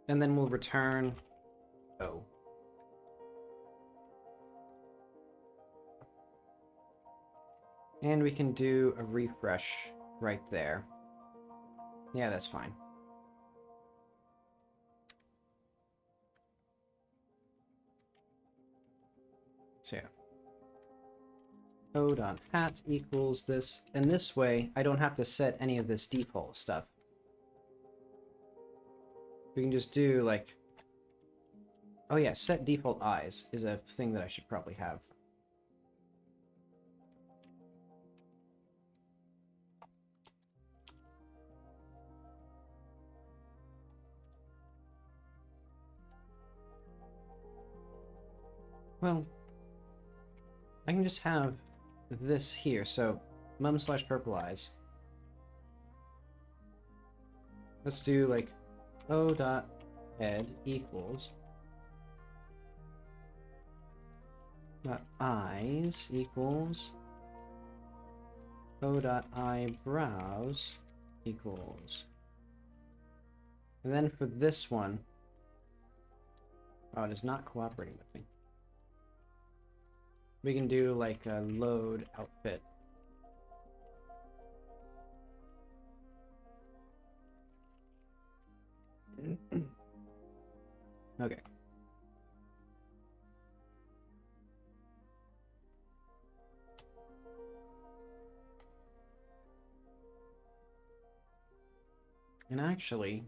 And then we'll return O. And we can do a refresh right there. Yeah, that's fine. So yeah. O.hat equals this, and this way I don't have to set any of this default stuff. We can just do like, oh yeah, set default eyes is a thing that I should probably have. Well, I can just have this here, so mum/purple eyes. Let's do like O.head equals .eyes equals O.eyebrows equals. And then for this one, oh, it is not cooperating with me. We can do like a load outfit. Okay. And actually,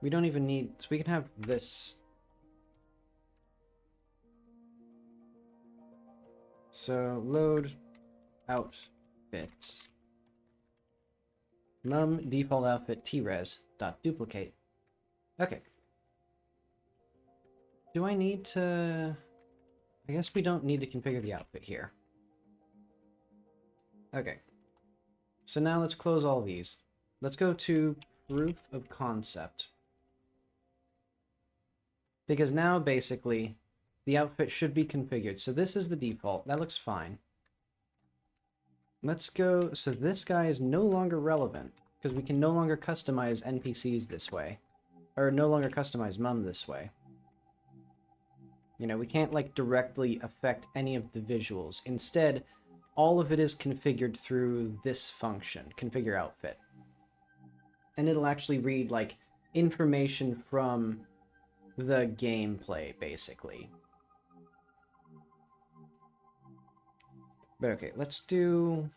we don't even need, so we can have this. So load outfit mum default outfit tres dot duplicate. Okay. Do I need to? I guess we don't need to configure the outfit here. Okay. So now let's close all these. Let's go to proof of concept. Because now basically the outfit should be configured. So this is the default. That looks fine. Let's go. So this guy is no longer relevant because we can no longer customize NPCs this way. Or no longer customize mum this way. You know, we can't like directly affect any of the visuals. Instead, all of it is configured through this function, configure outfit. and it'll actually read, like, information from the gameplay, basically. But okay, let's do...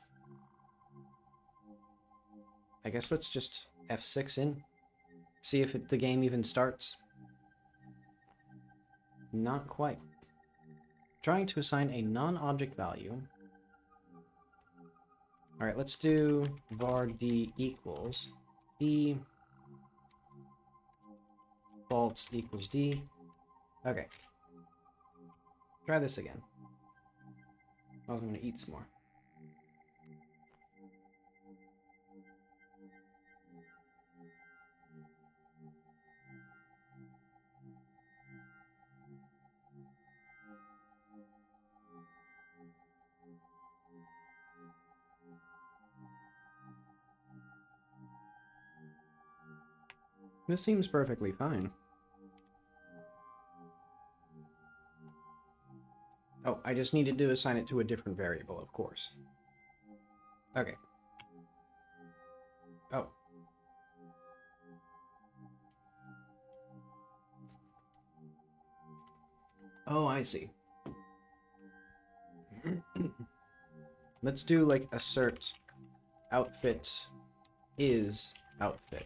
I guess let's just F6 in. See if the game even starts. Not quite. Trying to assign a non-object value. Alright, let's do var d equals d false equals d. Okay. Try this again. I was going to eat some more. This seems perfectly fine. Oh, I just needed to assign it to a different variable, of course. Okay. Oh. Oh, I see. Let's do, like, assert outfit is outfit.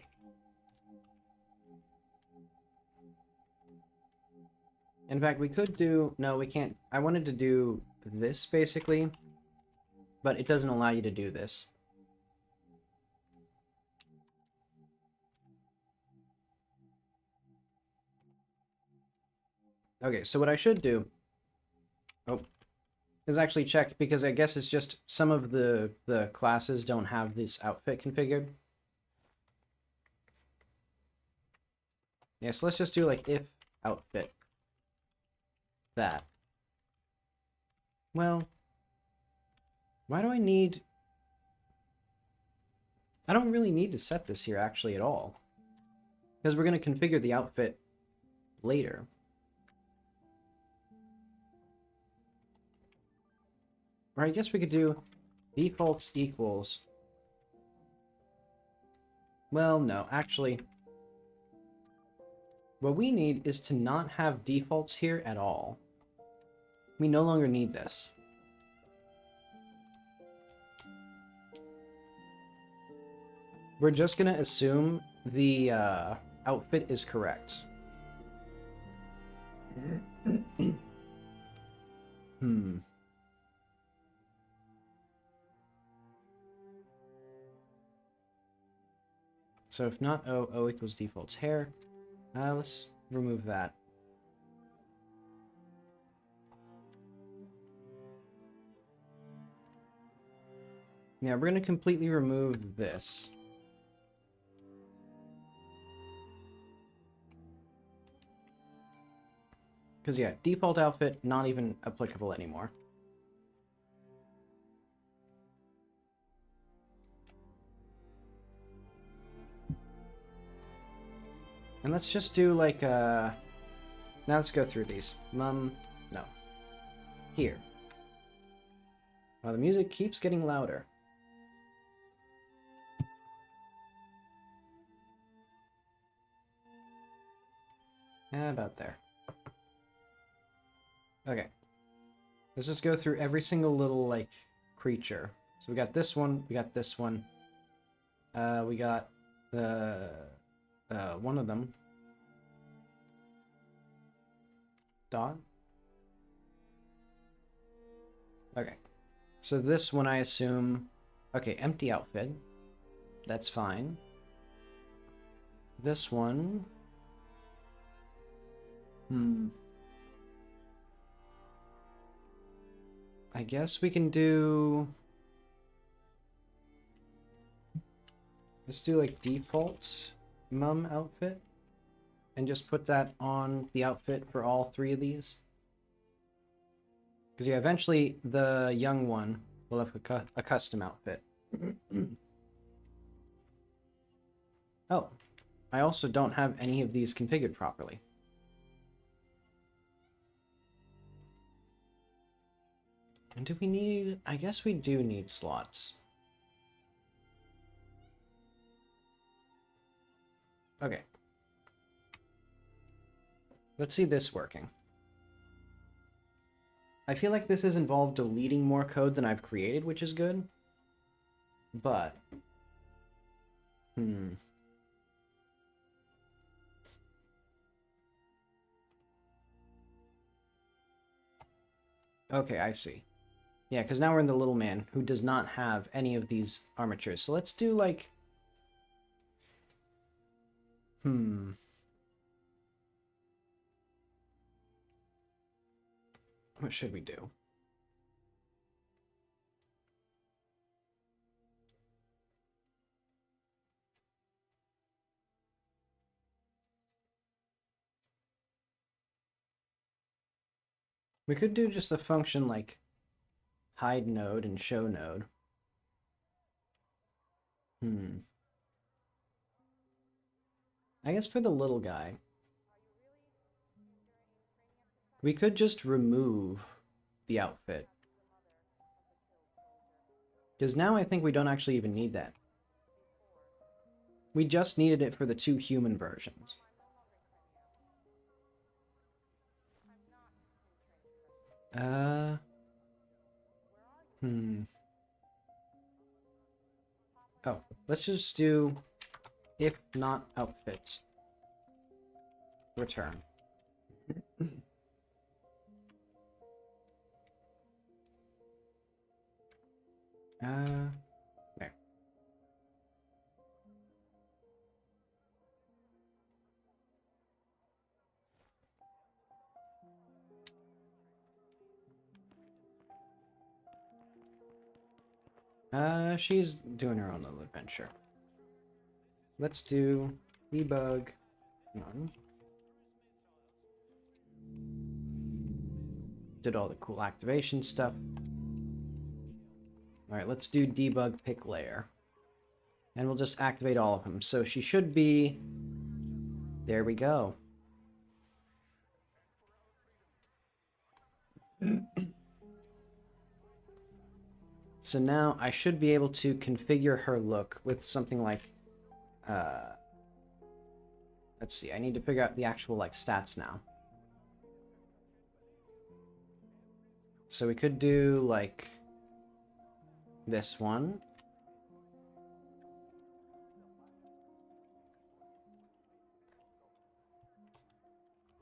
In fact, we could do... No, we can't. I wanted to do this, basically, but it doesn't allow you to do this. Okay, so what I should do... Oh. Is actually check, because I guess it's just some of the classes don't have this outfit configured. Yeah, so let's just do, like, if outfit that. Well, why do I need... I don't really need to set this here, actually, at all. Because we're going to configure the outfit later. Or I guess we could do defaults equals... Well, no, actually... What we need is to not have defaults here at all. We no longer need this. We're just going to assume the outfit is correct. So if not O, O equals defaults hair. Let's remove that. Yeah, we're going to completely remove this. Because, yeah, default outfit, not even applicable anymore. And let's just do, like, now let's go through these. No. Here. Wow, the music keeps getting louder. About there. Okay. Let's just go through every single little, like, creature. So we got this one, we got this one. We got the... one of them. Dot. Okay. So this one I assume... Okay, empty outfit. That's fine. This one... I guess we can do... Let's do, like, default mum outfit. And just put that on the outfit for all three of these. Because, yeah, eventually the young one will have a custom outfit. Oh, I also don't have any of these configured properly. And do we need... I guess we do need slots. Okay. Let's see this working. I feel like this has involved deleting more code than I've created, which is good. But... Okay, I see. Yeah, because now we're in the little man, who does not have any of these armatures. So let's do, like... What should we do? We could do just a function like hide node and show node. I guess for the little guy, we could just remove the outfit. Because now I think we don't actually even need that. We just needed it for the 2 human versions. Oh, let's just do if not outfits. Return. There. She's doing her own little adventure. Let's do debug none. Did all the cool activation stuff. Alright, let's do debug pick layer. And we'll just activate all of them. So she should be... There we go. So now I should be able to configure her look with something like... let's see, I need to figure out the actual like stats now. So we could do like this one.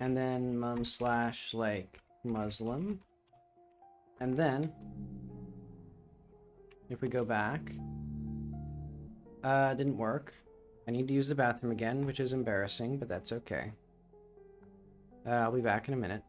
And then mum slash like Muslim. And then if we go back, didn't work. I need to use the bathroom again, which is embarrassing, but that's okay. I'll be back in a minute.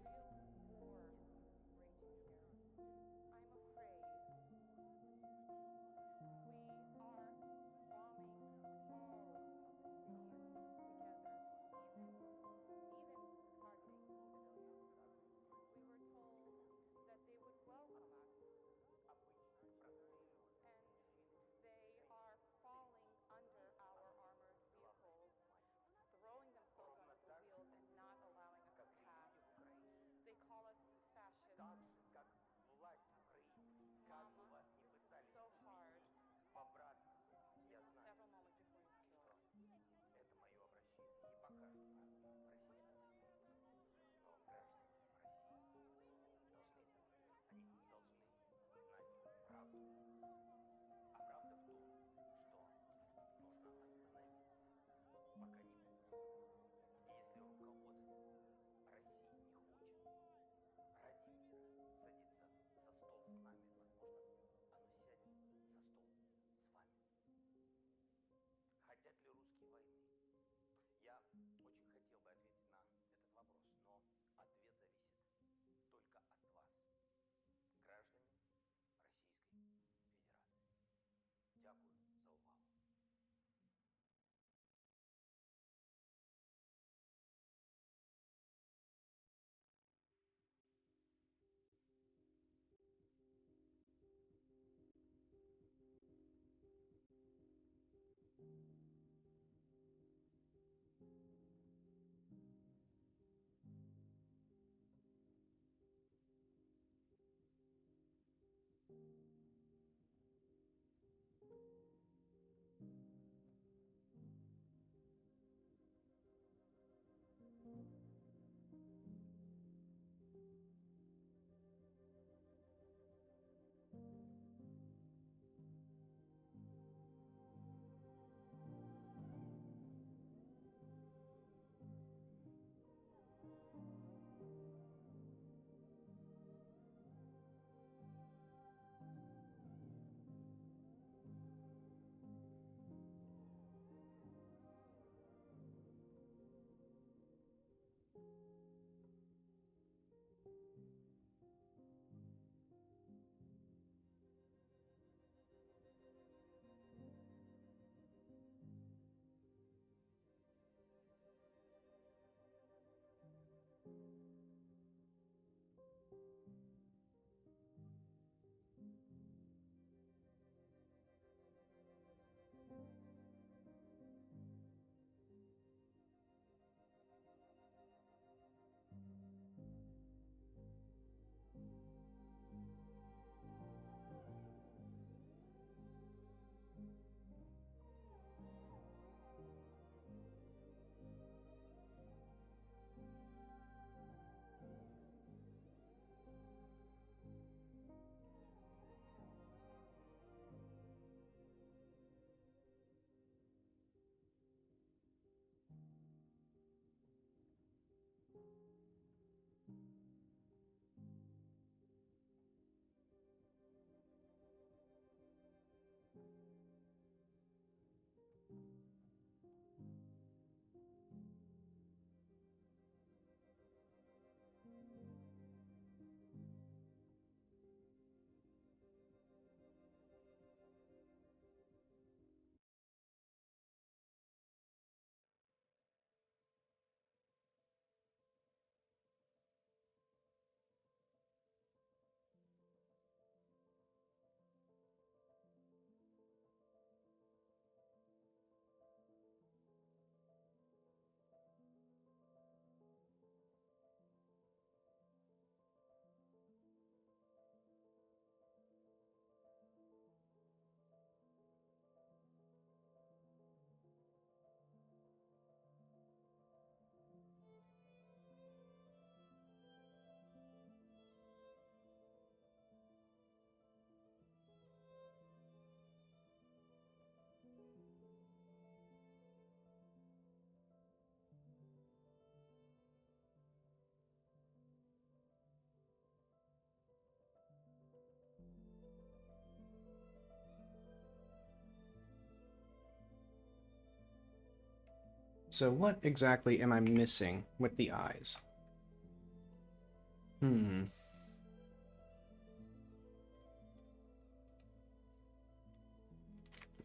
So what exactly am I missing with the eyes?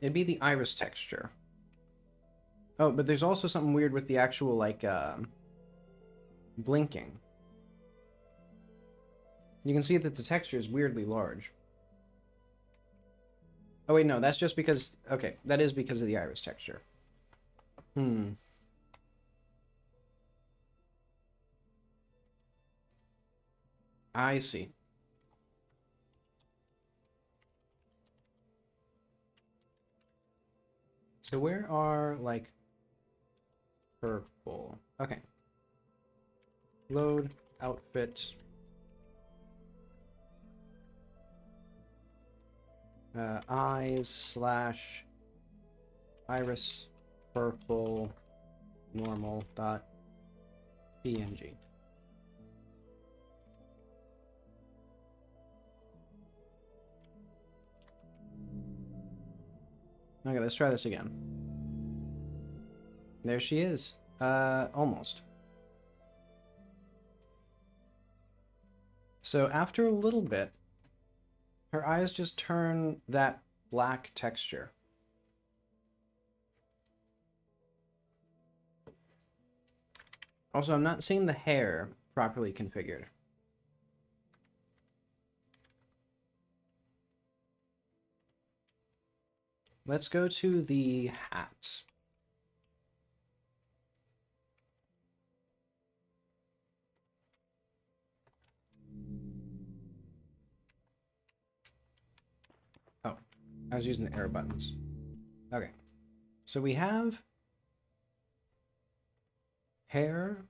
It'd be the iris texture. Oh, but there's also something weird with the actual, like, blinking. You can see that the texture is weirdly large. Oh, wait, no, that's just because... Okay, that is because of the iris texture. I see. So where are, like, purple? Okay. Load, outfit. Eyes / iris purple normal dot png. Okay, let's try this again. There she is. Almost. So after a little bit, her eyes just turn that black texture. Also, I'm not seeing the hair properly configured. Let's go to the hat. Oh, I was using the arrow buttons. Okay, so we have hair,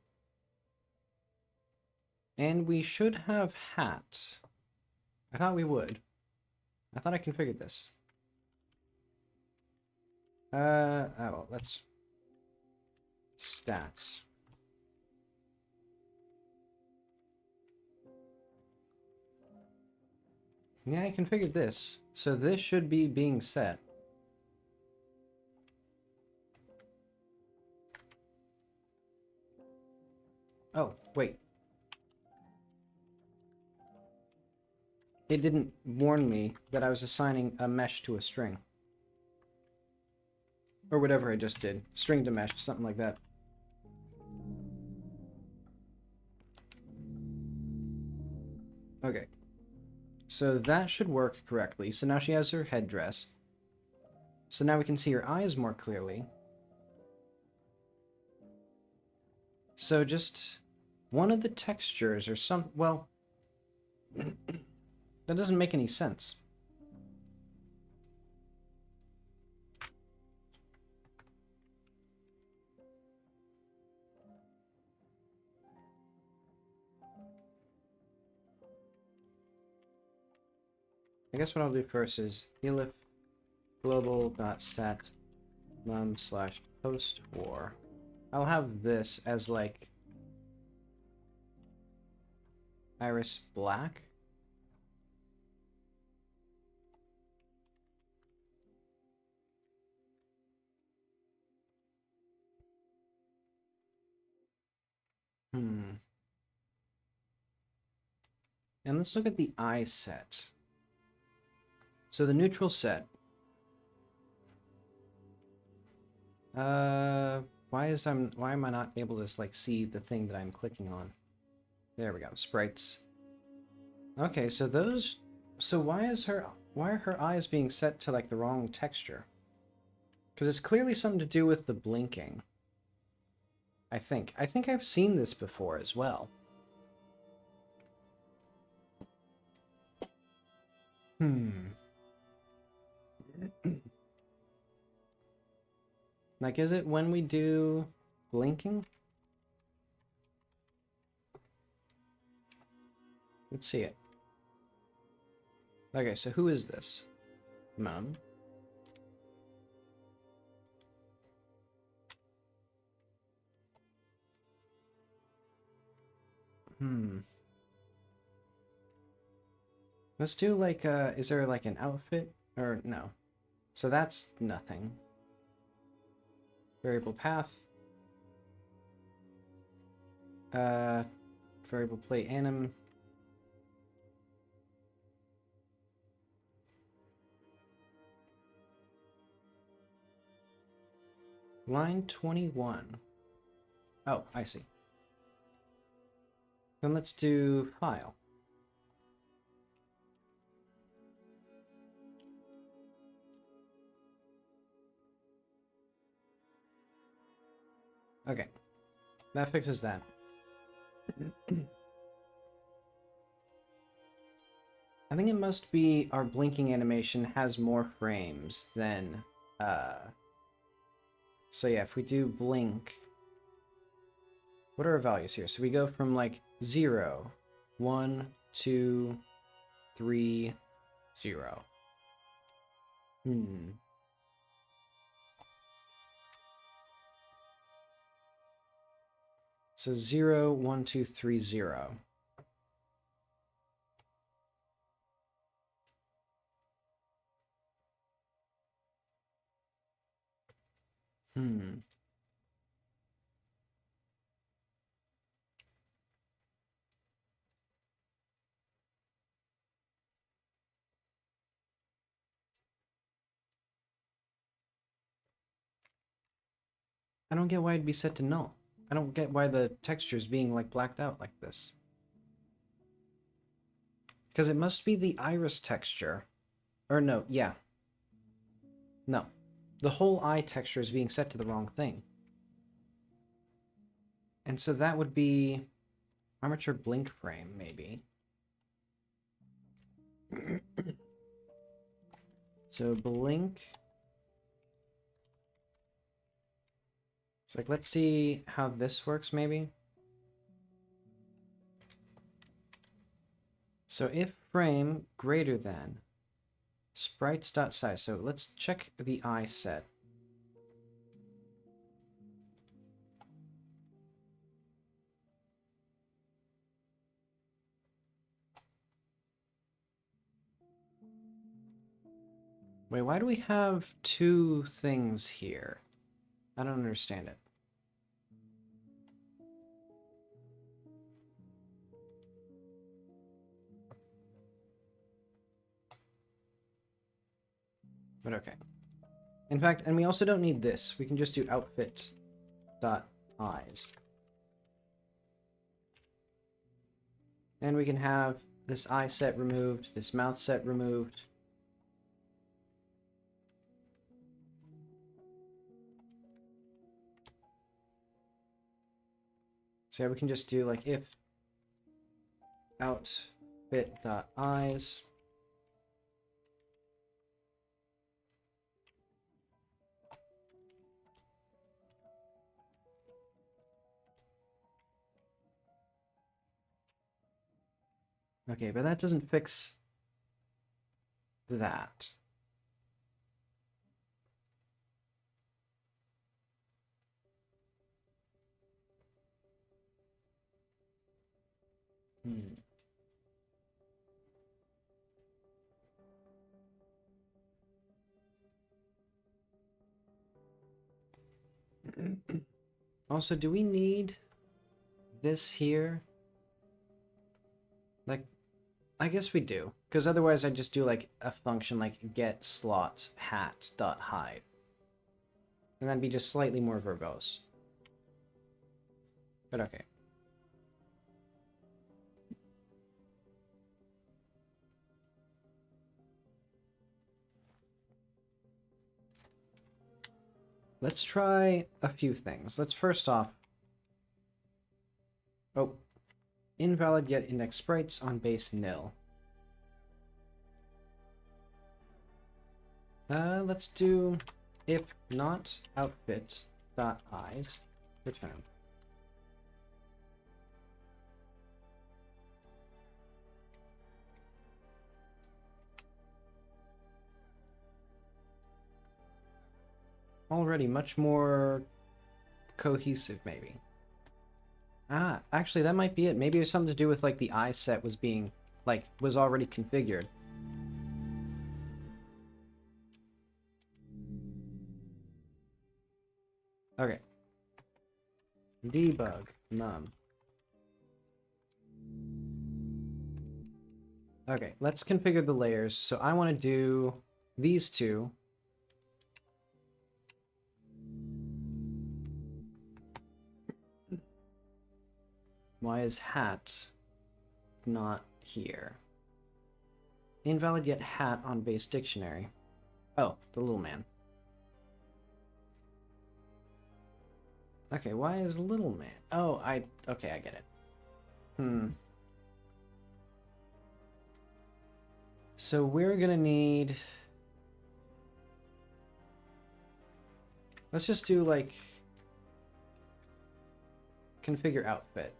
and we should have hat. I thought we would. I thought I configured this. Well, let's... Stats. Yeah, I configured this. So this should be being set. Oh, wait. It didn't warn me that I was assigning a mesh to a string. Or whatever I just did. String to mesh, something like that. Okay. So that should work correctly. So now she has her headdress. So now we can see her eyes more clearly. So just one of the textures or some... Well, that doesn't make any sense. I guess what I'll do first is elif global.stat num / post war. I'll have this as like iris black. And let's look at the eye set. So the neutral set. Why am I not able to like see the thing that I'm clicking on? There we go, sprites. Okay, so those, so why are her eyes being set to like the wrong texture? Because it's clearly something to do with the blinking. I think I've seen this before as well. Like, is it when we do blinking? Let's see it. Okay, so who is this? Mom. Let's do like, is there like an outfit? Or no. So that's nothing. Variable path. Variable play anim. Line 21. Oh, I see. Then let's do file. Okay, that fixes that. I think it must be our blinking animation has more frames than, so yeah, if we do blink, what are our values here? So we go from like 0, 1, 2, 3, 0. So 0, 1, 2, 3, 0. I don't get why it'd be set to null. I don't get why the texture is being like blacked out like this. Because it must be the iris texture. Or no, yeah. No. The whole eye texture is being set to the wrong thing. And so that would be armature blink frame, maybe. So blink. It's like, let's see how this works, maybe. So if frame greater than sprites.size. So let's check the eye set. Wait, why do we have two things here? I don't understand it. But okay. In fact, and we also don't need this. We can just do outfit.eyes. And we can have this eye set removed, this mouth set removed. So yeah, we can just do like if outfit.eyes. Okay, but that doesn't fix that. Also, do we need this here? Like, I guess we do, because otherwise I just do like a function like get slot hat dot hide, and that'd be just slightly more verbose. But okay. Let's try a few things. Let's first off... Oh. Invalid get index sprites on base nil. Let's do if not outfit dot eyes return. Already much more cohesive, maybe. Ah, actually, that might be it. Maybe it was something to do with, like, the eye set was being, like, was already configured. Okay. Debug num. Okay, let's configure the layers. So I want to do these two. Why is hat not here? Invalid yet hat on base dictionary. Oh, the little man. Okay, why is little man? Oh, okay, I get it. So we're gonna need... Let's just do, like... configure outfit.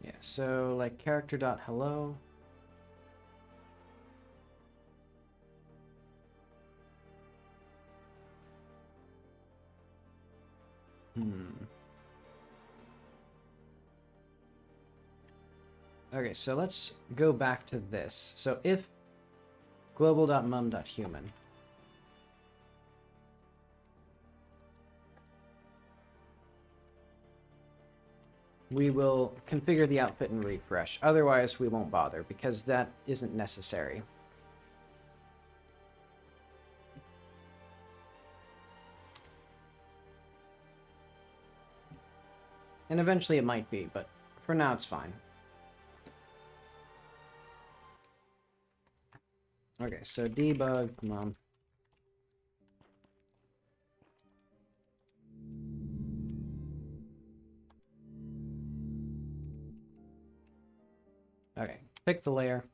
Yeah, so, like, character.hello. Okay, so let's go back to this. So if global.mum.human, we will configure the outfit and refresh. Otherwise, we won't bother, because that isn't necessary. And eventually it might be, but for now it's fine. Okay, so debug mum. Okay, pick the layer.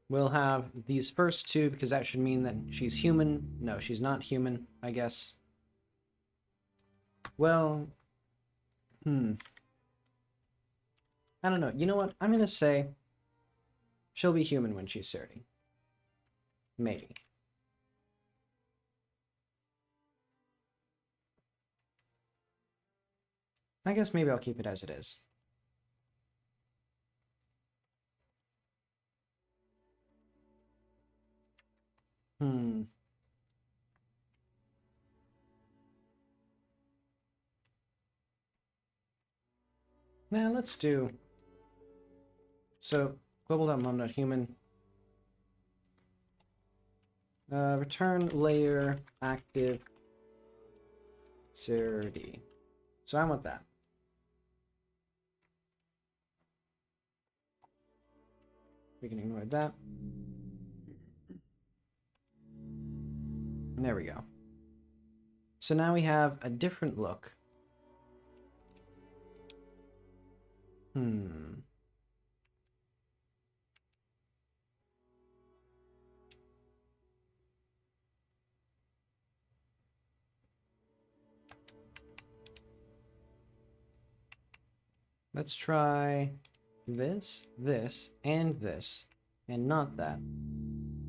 We'll have these first two, because that should mean that she's human. No, she's not human, I guess. Well, I don't know. You know what? I'm gonna say she'll be human when she's 30. Maybe. I guess maybe I'll keep it as it is. Now let's do... So, global.mum.human. Return layer active 30. So I want that. We can ignore that. And there we go. So now we have a different look. Let's try this, this, and this, and not that.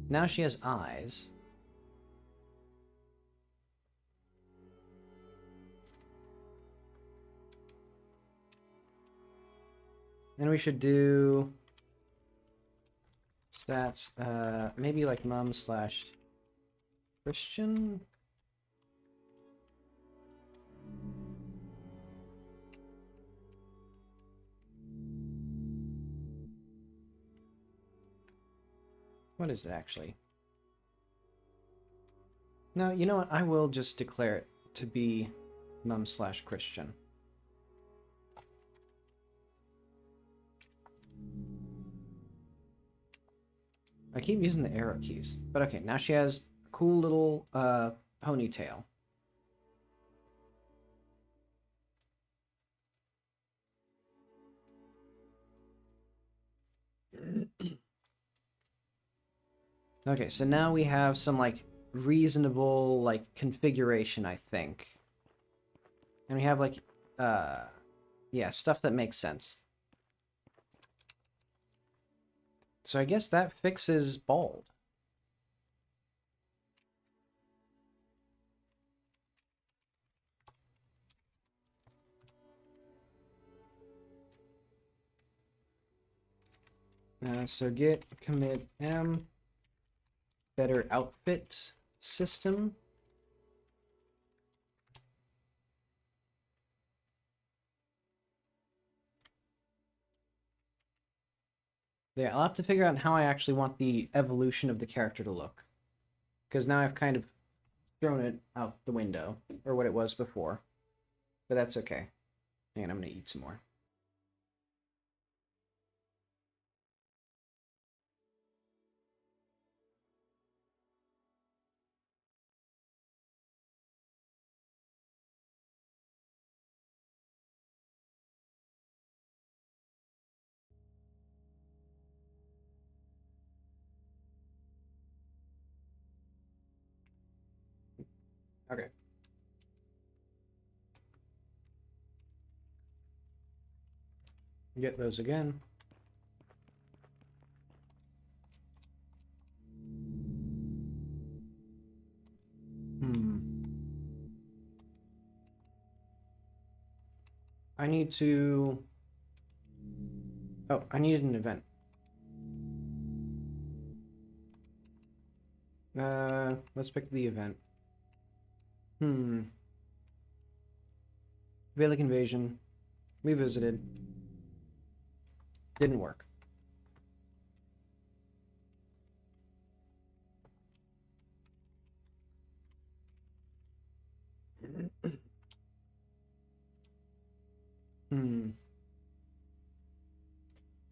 Now she has eyes. And we should do stats, maybe like mum/Christian. What is it actually? No, you know what? I will just declare it to be mum/Christian. I keep using the arrow keys. But okay, now she has a cool little ponytail. Okay, so now we have some, like, reasonable, like, configuration, I think. And we have, like, yeah, stuff that makes sense. So I guess that fixes bald. So git commit m. better outfit system. Yeah, I'll have to figure out how I actually want the evolution of the character to look. Because now I've kind of thrown it out the window, or what it was before. But that's okay. And I'm going to eat some more. Okay. Get those again. I need to... Oh, I needed an event. Let's pick the event. Velic Invasion. We visited. Didn't work.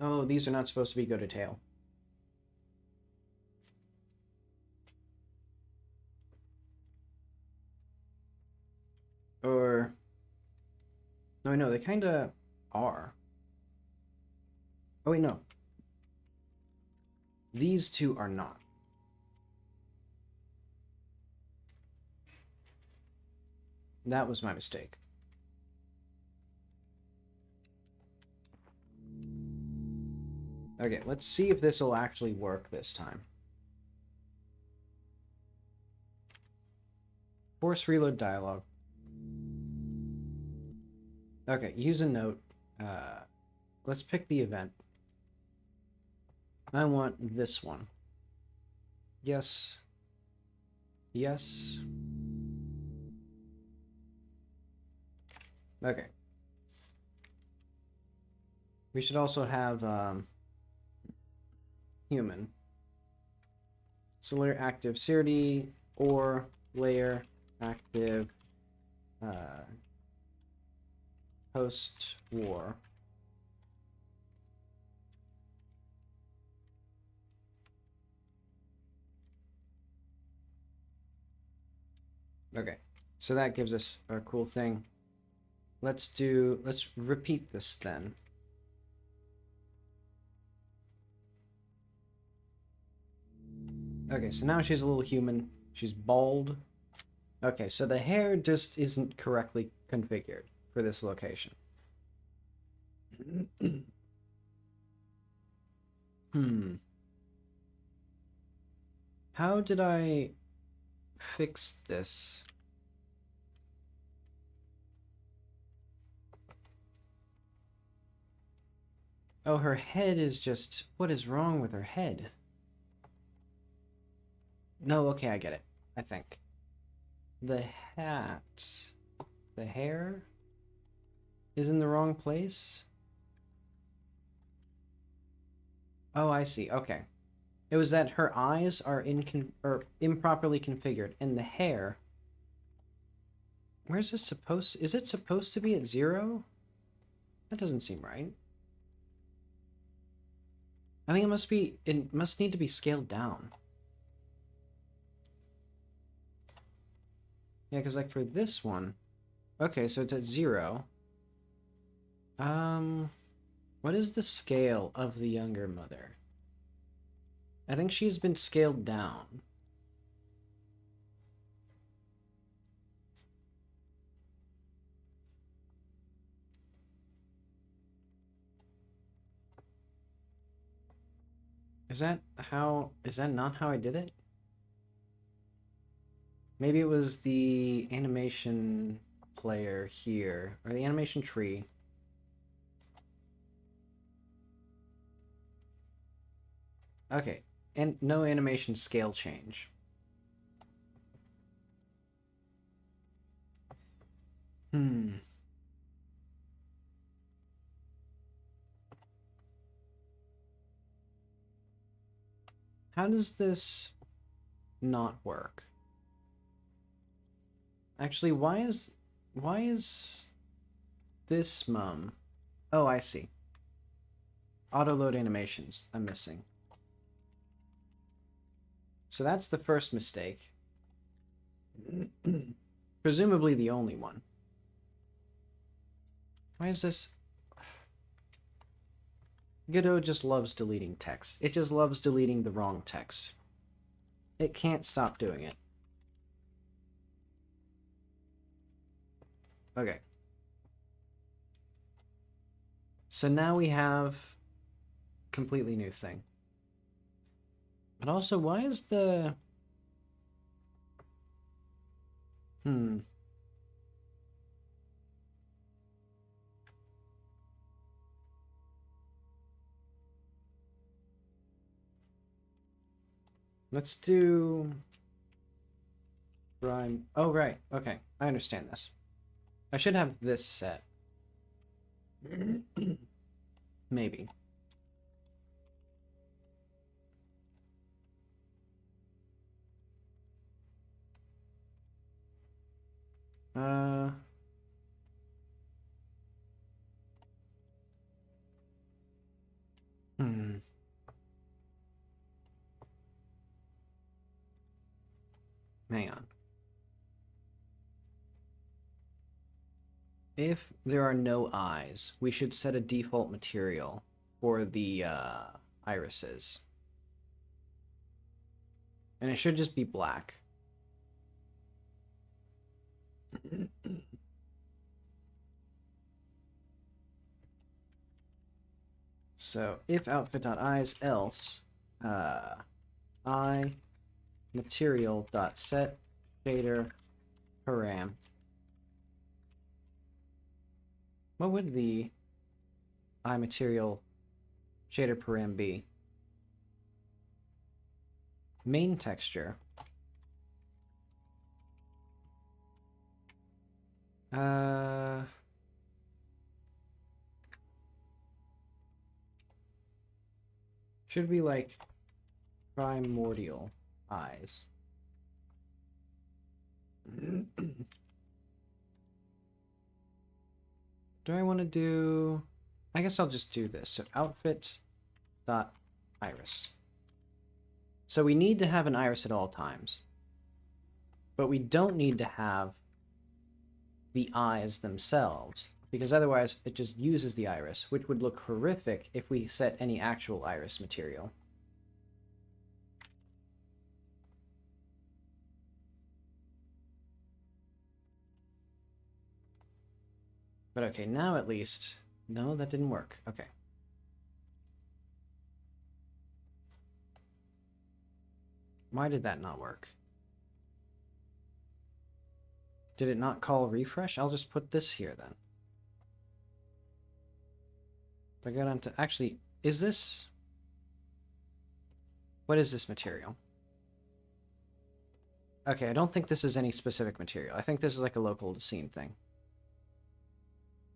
Oh, these are not supposed to be go to tail. Or... No, I know, they kinda are. Oh, wait, no. These two are not. That was my mistake. Okay, let's see if this will actually work this time. Force reload dialogue. Okay, use a note. Let's pick the event. I want this one. Yes. Yes. Okay. We should also have human. So layer active Sirdi or layer active post-war. Okay, so that gives us a cool thing. Let's repeat this then. Okay, so now she's a little human. She's bald. Okay, so the hair just isn't correctly configured for this location. How did I fix this? Oh, her head is just... What is wrong with her head? No, okay, I get it. I think. The hat... The hair... is in the wrong place? Oh, I see. Okay. It was that her eyes are improperly configured, and the hair... Where's this supposed... Is it supposed to be at 0? That doesn't seem right. I think it must need to be scaled down. Yeah, because like for this one... Okay, so it's at 0. What is the scale of the younger mother? I think she's been scaled down. Is that not how I did it? Maybe it was the animation player here, or the animation tree. Okay, and no animation scale change. How does this not work? Actually, why is this mum? Oh, I see. Auto load animations I'm missing. So that's the first mistake. Presumably the only one. Why is this? Godot just loves deleting text. It just loves deleting the wrong text. It can't stop doing it. Okay. So now we have completely new thing. But also, why is the... Let's do... Rhyme. Oh, right. Okay. I understand this. I should have this set. Maybe. Hang on. If there are no eyes, we should set a default material for the irises. And it should just be black. So if outfit.eyes, else eye material.set shader param. What would the eye material shader param be? Main texture. Should be like primordial eyes. Do I want to do... I guess I'll just do this. So outfit dot iris. So we need to have an iris at all times. But we don't need to have the eyes themselves, because otherwise it just uses the iris, which would look horrific if we set any actual iris material. But okay, now at least... No, that didn't work. Okay. Why did that not work? Did it not call refresh? I'll just put this here then. I go down to... Actually, is this... What is this material? Okay, I don't think this is any specific material. I think this is like a local scene thing.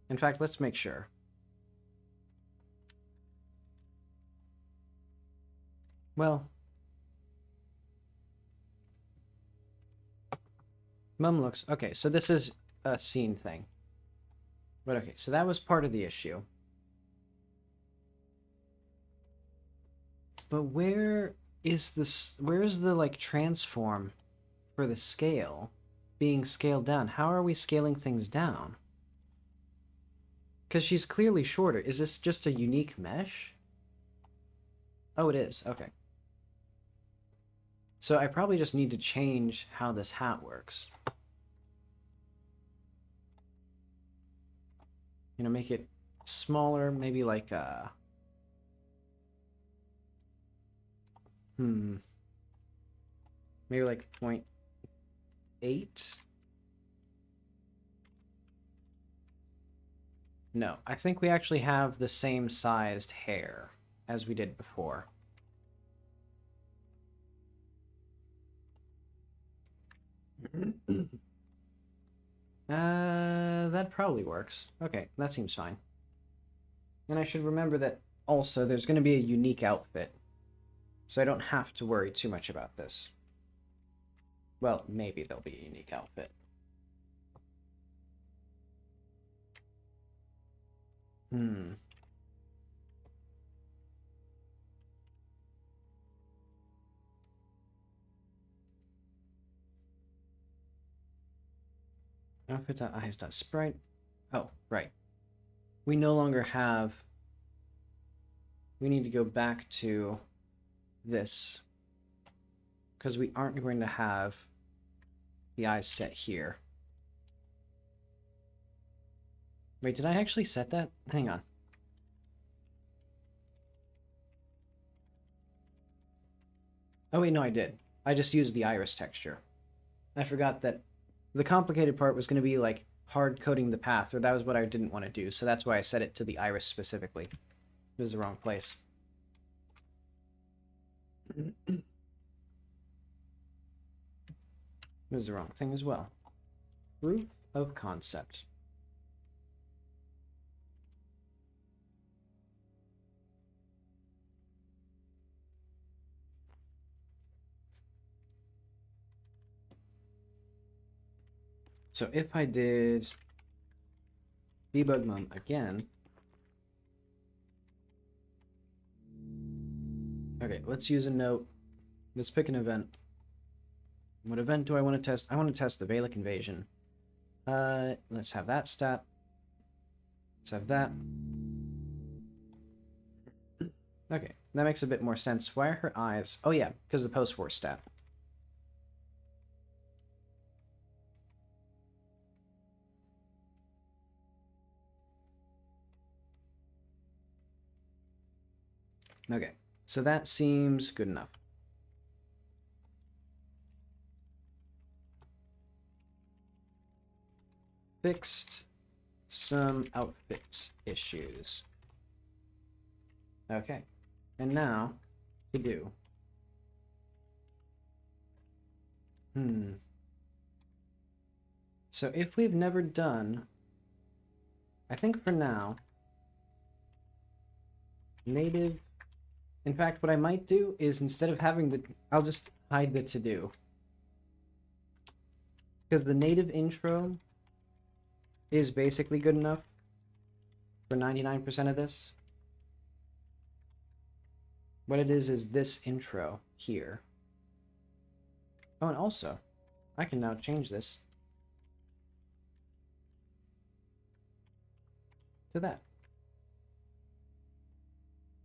In fact, let's make sure. Well... Mum looks... Okay, so this is a scene thing. But okay, so that was part of the issue. But where is this... Where is the, like, transform for the scale being scaled down? How are we scaling things down? Because she's clearly shorter. Is this just a unique mesh? Oh, it is. Okay. So I probably just need to change how this hat works. You know, make it smaller, maybe like maybe like 0.8. No, I think we actually have the same sized hair as we did before. That probably works. Okay, that seems fine. And I should remember that also there's going to be a unique outfit, so I don't have to worry too much about this. Well, maybe there'll be a unique outfit. Outfit.eyes.sprite. Oh, right. We no longer have... We need to go back to this, because we aren't going to have the eyes set here. Wait, did I actually set that? Hang on. Oh wait, no, I did. I just used the iris texture. I forgot that the complicated part was going to be like hard coding the path, or that was what I didn't want to do, so that's why I set it to the iris specifically. This is the wrong place. This is the wrong thing as well. Proof of concept. So if I did debug mum again. Okay, let's use a note. Let's pick an event. What event do I want to test? I want to test the Valak invasion. Let's have that stat. Let's have that. Okay, that makes a bit more sense. Why are her eyes? Oh yeah, because the post-war stat. Okay, so that seems good enough. Fixed some outfit issues. Okay, and now to do. So if we've never done, I think for now, native. In fact, what I might do is instead of having the, I'll just hide the to-do. Because the native intro is basically good enough for 99% of this. What it is this intro here. Oh, and also, I can now change this to that.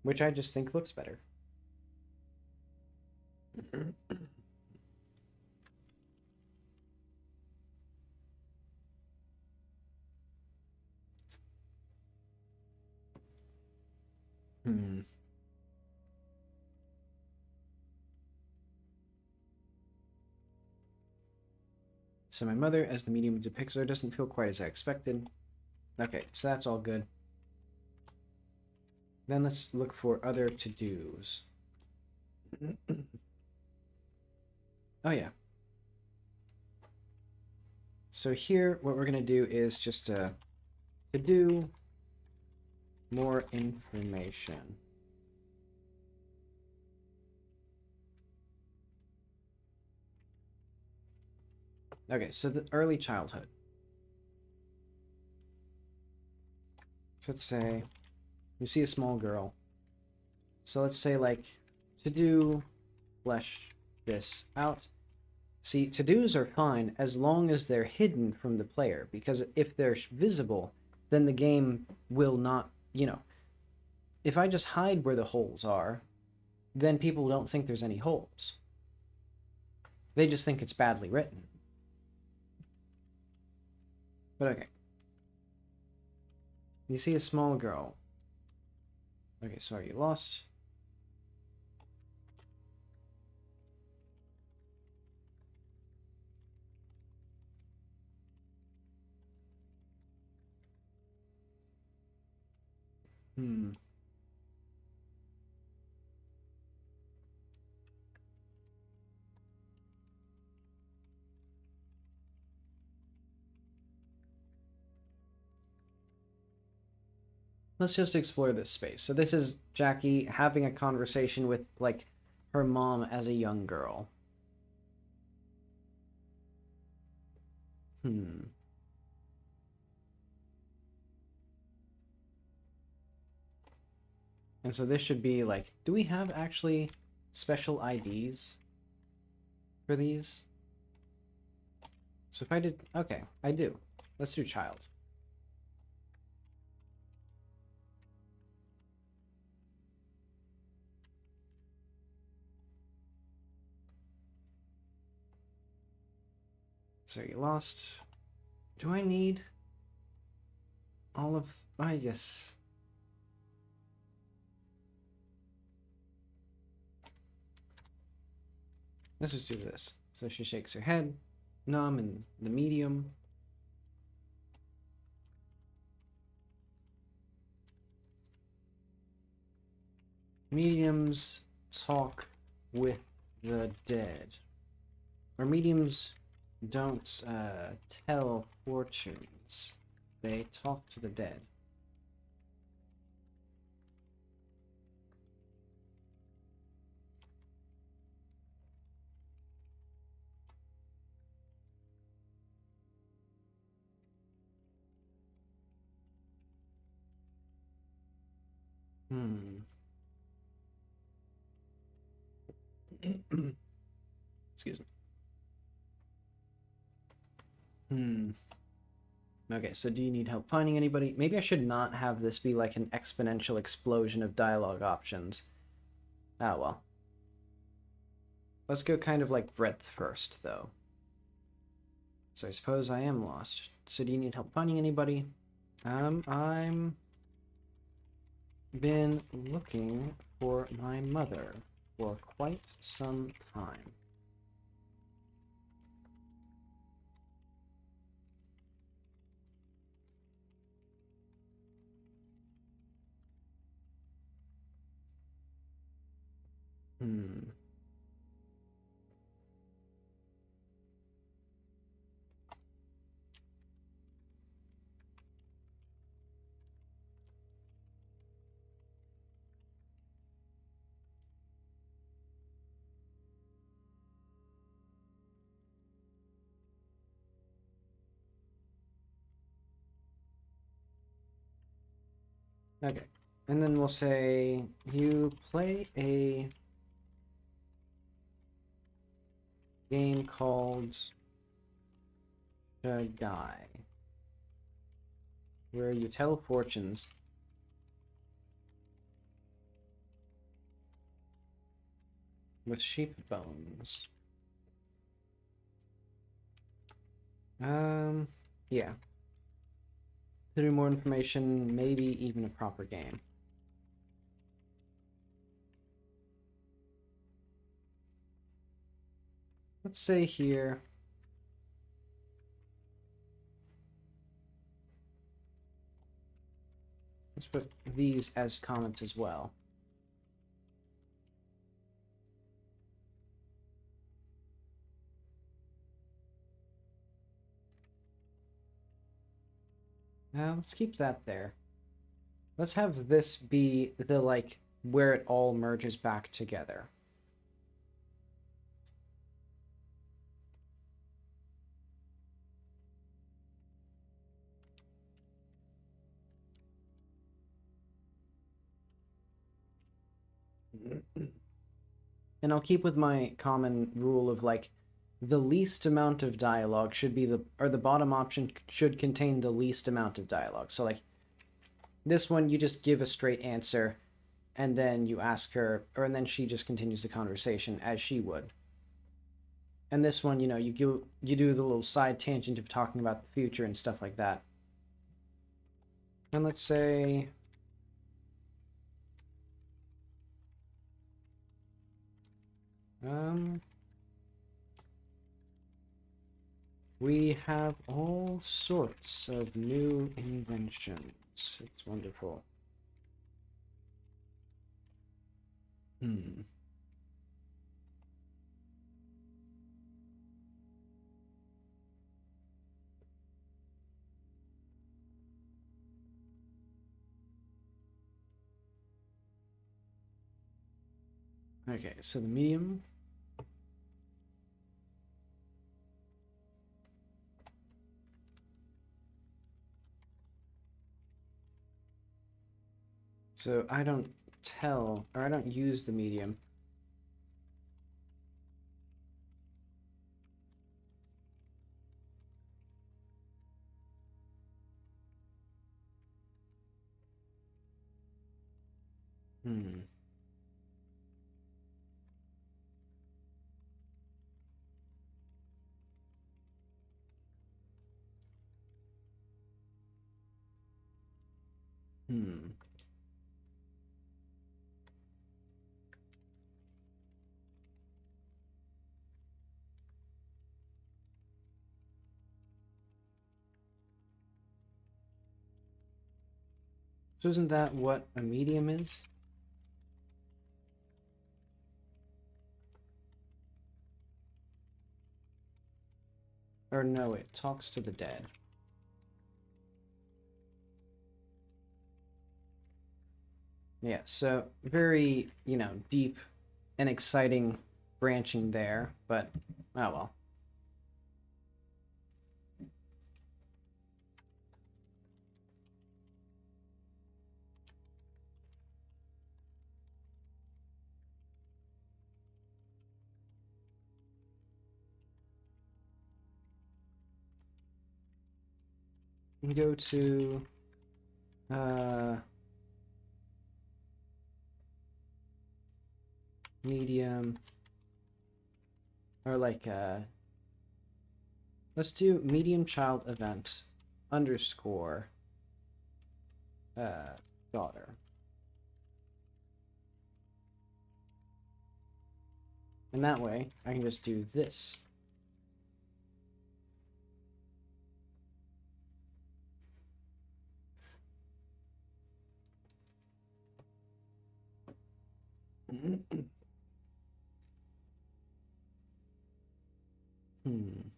Which I just think looks better. So my mother, as the medium depicts her, doesn't feel quite as I expected. Okay, so that's all good. Then let's look for other to-dos. Oh yeah. So here, what we're gonna do is just to do more information. Okay, so the early childhood. So let's say you see a small girl. So let's say like to do flesh this out. See, to-dos are fine as long as they're hidden from the player, because if they're visible, then the game will not, you know, if I just hide where the holes are, then people don't think there's any holes. They just think it's badly written. But okay. You see a small girl. Okay, sorry, you lost. let's just explore this space. So this is Jackie having a conversation with, like, her mom as a young girl. And so this should be, like, do we have actually special IDs for these? So if I did, okay, I do. Let's do child. So you lost. Do I need all of, I guess. Let's just do this. So she shakes her head. No, I'm in the medium. Mediums talk with the dead. Or mediums don't tell fortunes. They talk to the dead. Excuse me. Okay, so do you need help finding anybody? Maybe I should not have this be like an exponential explosion of dialogue options. Ah, well. Let's go kind of like breadth first, though. So I suppose I am lost. So do you need help finding anybody? I'm been looking for my mother for quite some time. Okay, and then we'll say you play a game called Guy, where you tell fortunes with sheep bones. Yeah. Through more information, maybe even a proper game. Let's say here. Let's put these as comments as well. Let's keep that there. Let's have this be the, like, where it all merges back together. And I'll keep with my common rule of, like, the least amount of dialogue should be the bottom option should contain the least amount of dialogue. So, like, this one, you just give a straight answer, and then you ask her, and then she just continues the conversation as she would. And this one, you know, you do the little side tangent of talking about the future and stuff like that. And let's say we have all sorts of new inventions. It's wonderful. Okay, so the medium. So I don't tell, or I don't use the medium. Hmm. Hmm. So isn't that what a medium is? Or no, it talks to the dead. Yeah, so very, deep and exciting branching there, but oh well. Go to uh medium, or like let's do medium child event underscore uh daughter. And that way I can just do this. Hmm.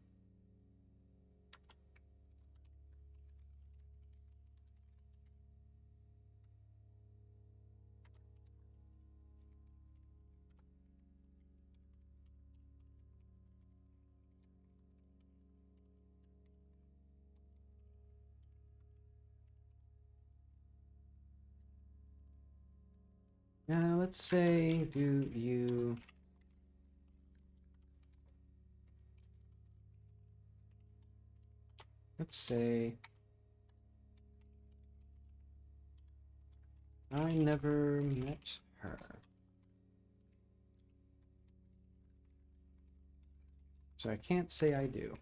Let's say do you let's say I never met her. So I can't say I do.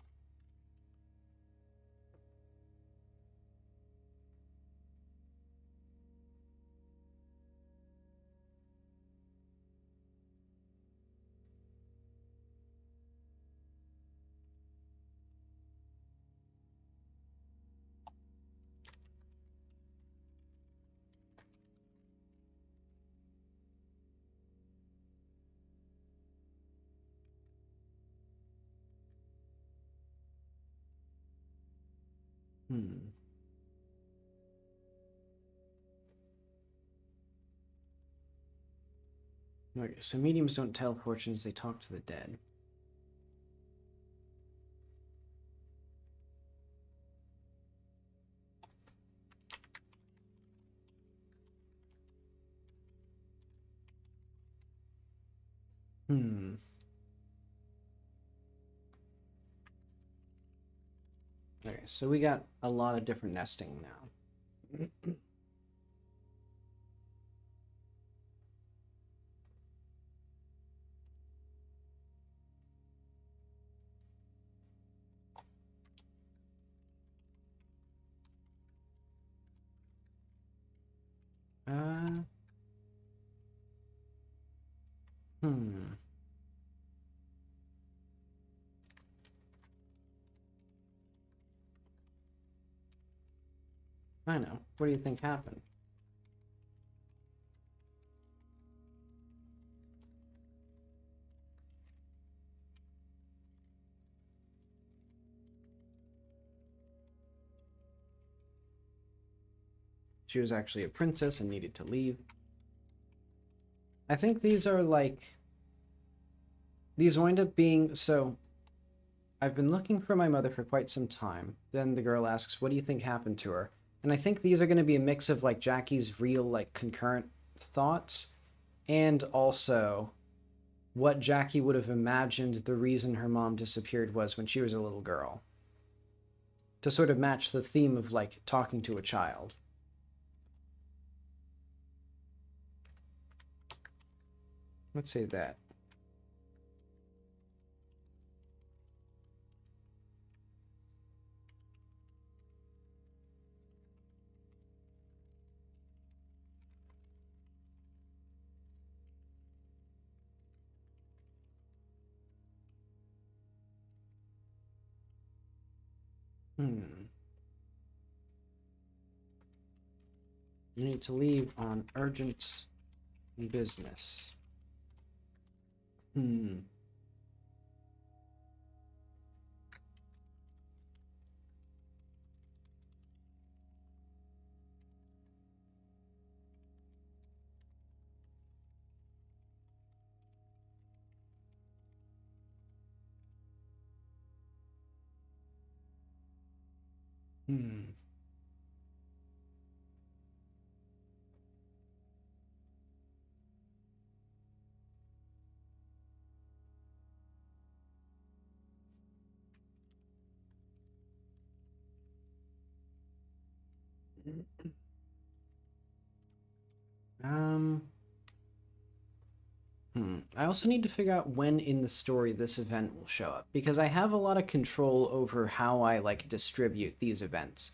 Hmm. Okay, so mediums don't tell fortunes, they talk to the dead. Hmm. Okay, so we got a lot of different nesting now. Uh, hmm. I know. What do you think happened? She was actually a princess and needed to leave. I think these are like, these wind up being, so I've been looking for my mother for quite some time. Then the girl asks, what do you think happened to her? And I think these are going to be a mix of like Jackie's real like concurrent thoughts and also what Jackie would have imagined the reason her mom disappeared was when she was a little girl. To sort of match the theme of like talking to a child. Let's say that. Hmm. You need to leave on urgent business. Hmm. Hmm. Um. I also need to figure out when in the story this event will show up because I have a lot of control over how I like distribute these events.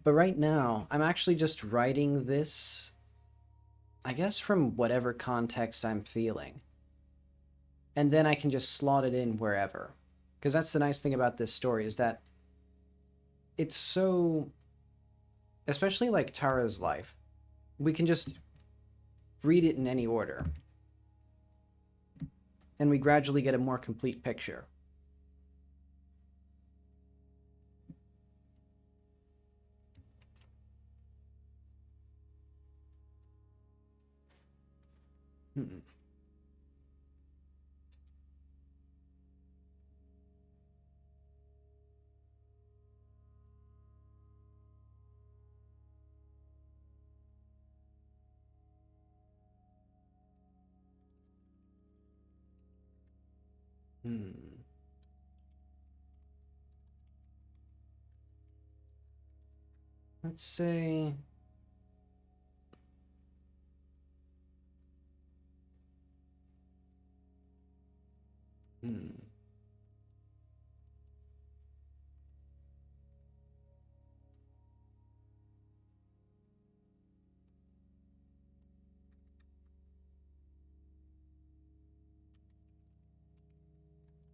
But right now, I'm actually just writing this, I guess, from whatever context I'm feeling. And then I can just slot it in wherever. Because that's the nice thing about this story is that it's so, especially like Tara's life, we can just read it in any order. And we gradually get a more complete picture. Hmm. Hmm. Let's say. Hmm.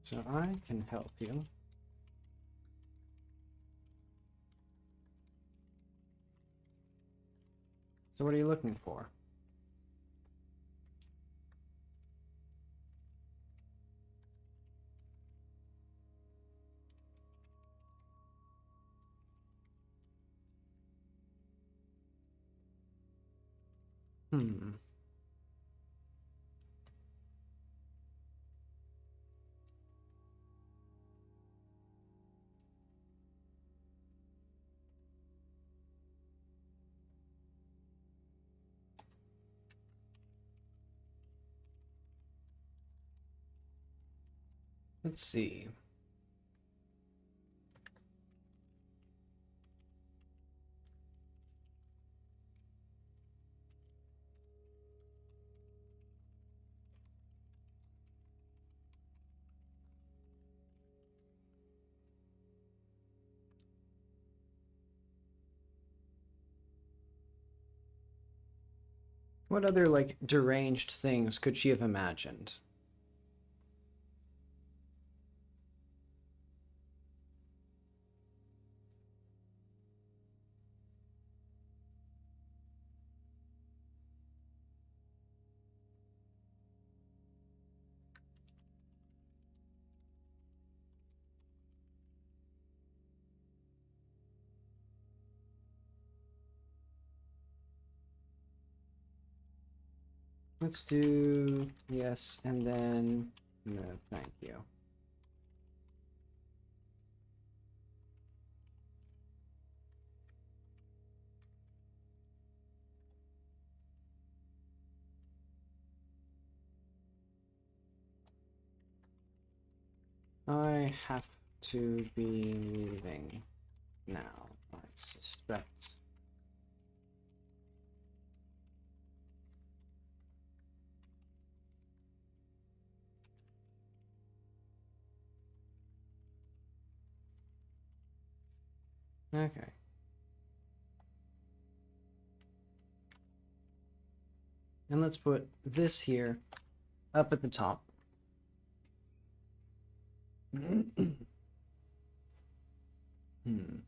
So I can help you. So what are you looking for? Hmm. Let's see. What other, like, deranged things could she have imagined? Let's do yes, and then no, thank you. I have to be leaving now, I suspect. Okay. And let's put this here up at the top. Hmm. Hmm.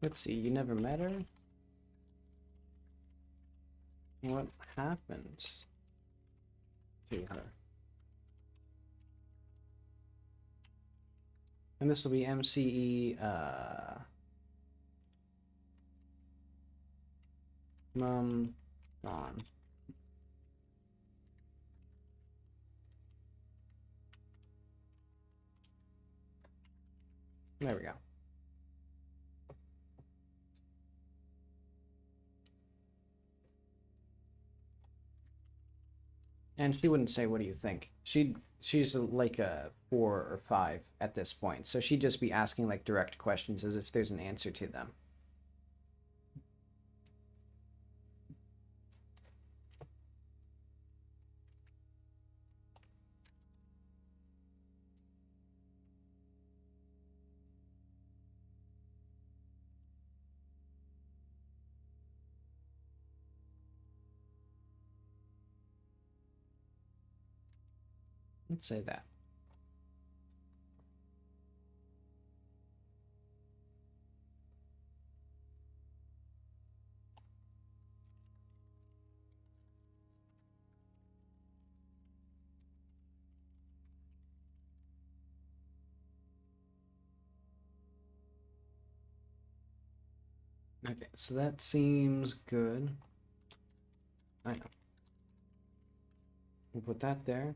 Let's see, you never met her? What happened to her? And this will be MCE, Mum gone. There we go. And she wouldn't say, "What do you think?" She's like a 4 or 5 at this point, so she'd just be asking like direct questions as if there's an answer to them. Let's say that. Okay, so that seems good. I know. We'll put that there.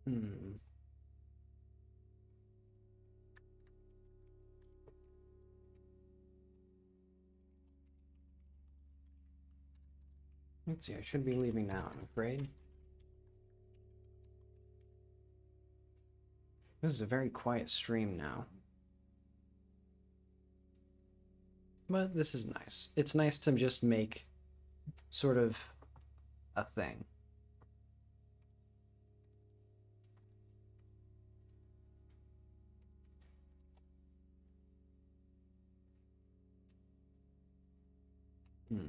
Hmm. Let's see, I should be leaving now, I'm afraid. This is a very quiet stream now. But this is nice. It's nice to just make sort of a thing. Hmm.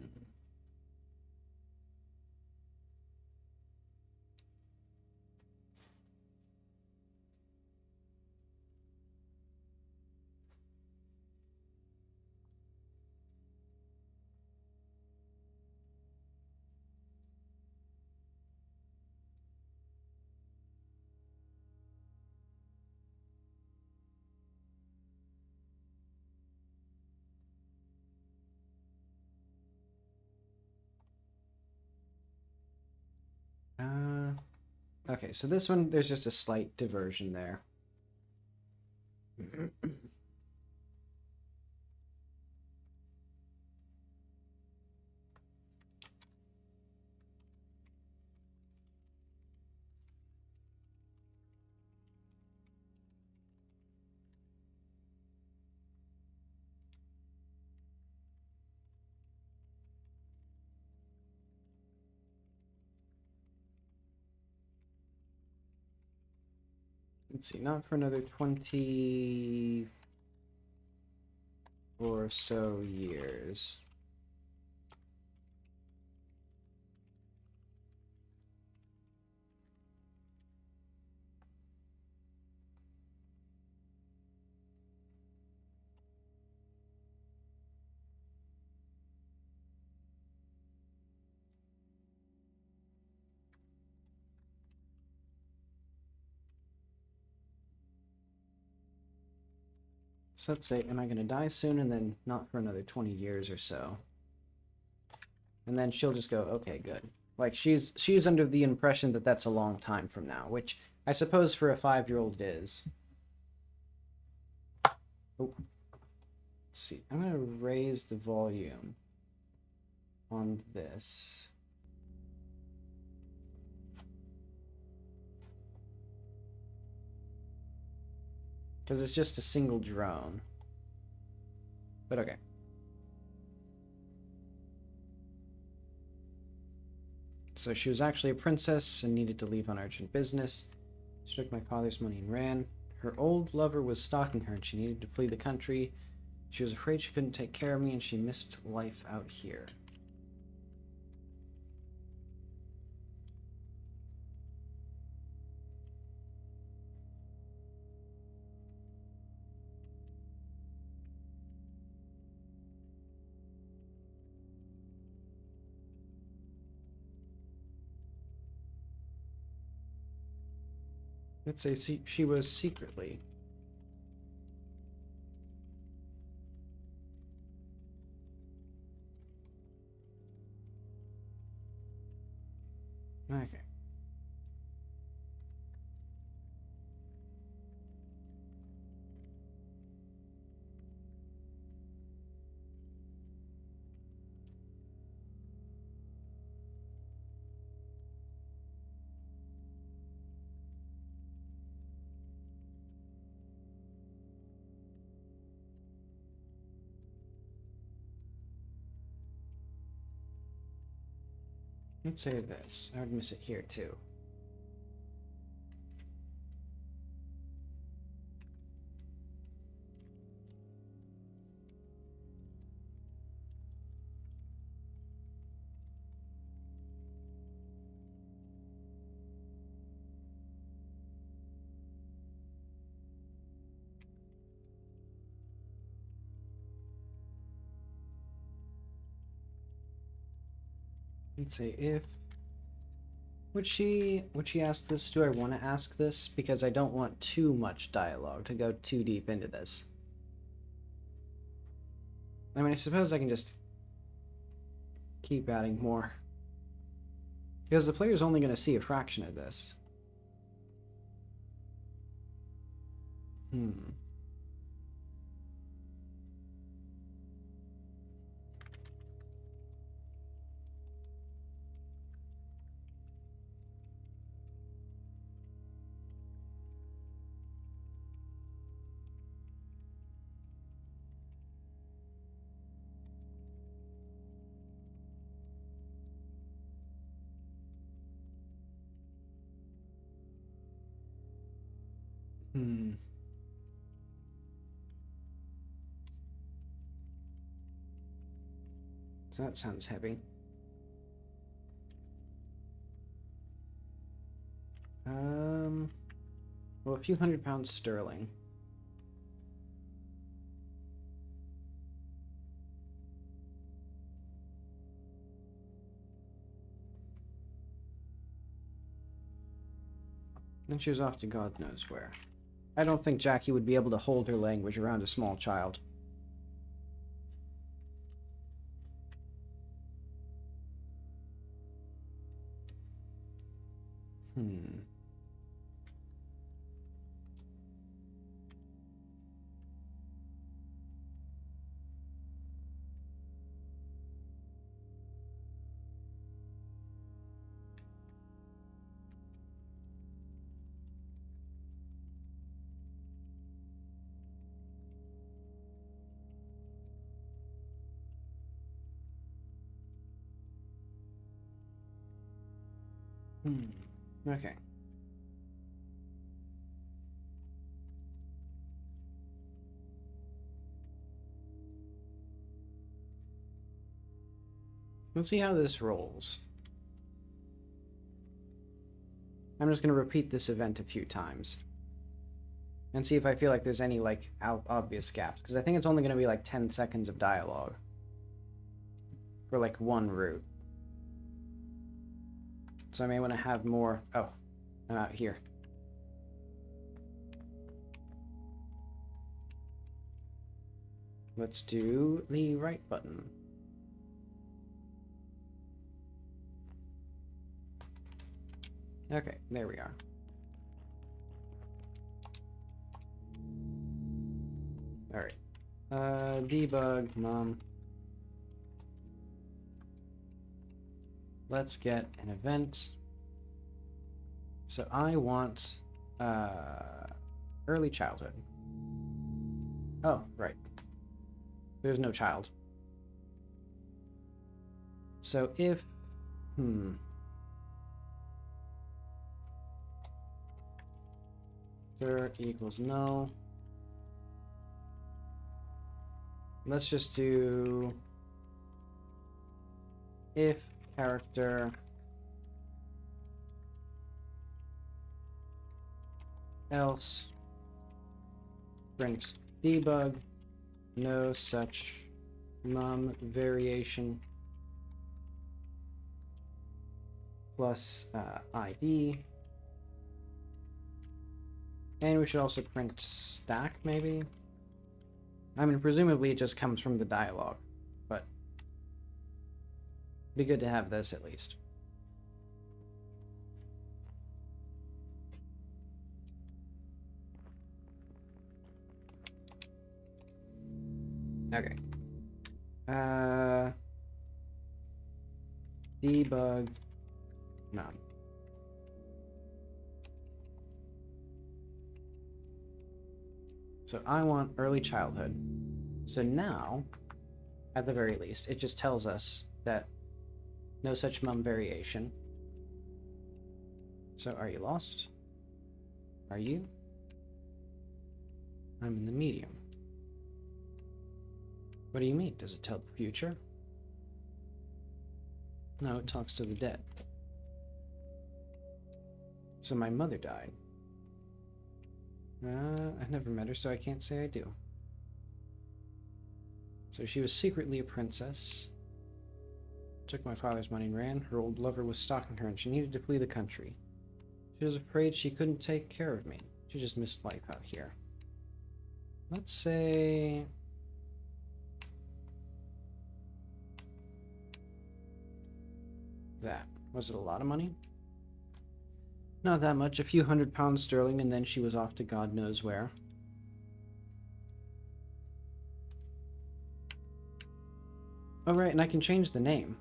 Okay, so this one, there's just a slight diversion there. Let's see, not for another 20 or so years. So let's say, am I going to die soon and then not for another 20 years or so? And then she'll just go, okay, good. Like, she's under the impression that that's a long time from now, which I suppose for a 5-year-old it is. Oh. Let's see, I'm going to raise the volume on this. Because it's just a single drone. But okay. So she was actually a princess and needed to leave on urgent business. She took my father's money and ran. Her old lover was stalking her and she needed to flee the country. She was afraid she couldn't take care of me and she missed life out here. Let's say she was secretly. Okay. Let's say this. I would miss it here too. Let's say if would she ask this? Do I want to ask this? Because I don't want too much dialogue to go too deep into this. I mean, I suppose I can just keep adding more. Because the player's only going to see a fraction of this. Hmm. Hmm. So that sounds heavy. Well, a few £100 sterling. Then she was off to God knows where. I don't think Jackie would be able to hold her language around a small child. Hmm. Okay. Let's see how this rolls. I'm just going to repeat this event a few times. And see if I feel like there's any, like, obvious gaps. Because I think it's only going to be, like, 10 seconds of dialogue. For, like, one route. So I may want to have more... Oh, I'm out here. Let's do the right button. Okay, there we are. Alright. Debug, mom. Let's get an event. So I want early childhood. Oh, right. There's no child. So if there equals no. Let's just do if character else print debug no such mum variation plus ID, and we should also print stack maybe. I mean, presumably it just comes from the dialogue, but it'd be good to have this at least. Okay. Debug none. So I want early childhood. So now, at the very least, it just tells us that no such mum variation. So are you lost? Are you? I'm in the medium. What do you mean? Does it tell the future? No, it talks to the dead. So my mother died. I never met her, so I can't say I do. So she was secretly a princess. Took my father's money and ran. Her old lover was stalking her, and she needed to flee the country. She was afraid she couldn't take care of me. She just missed life out here. Let's say... that. Was it a lot of money? Not that much, a few £100 sterling, and then she was off to God knows where. Oh right, and I can change the name.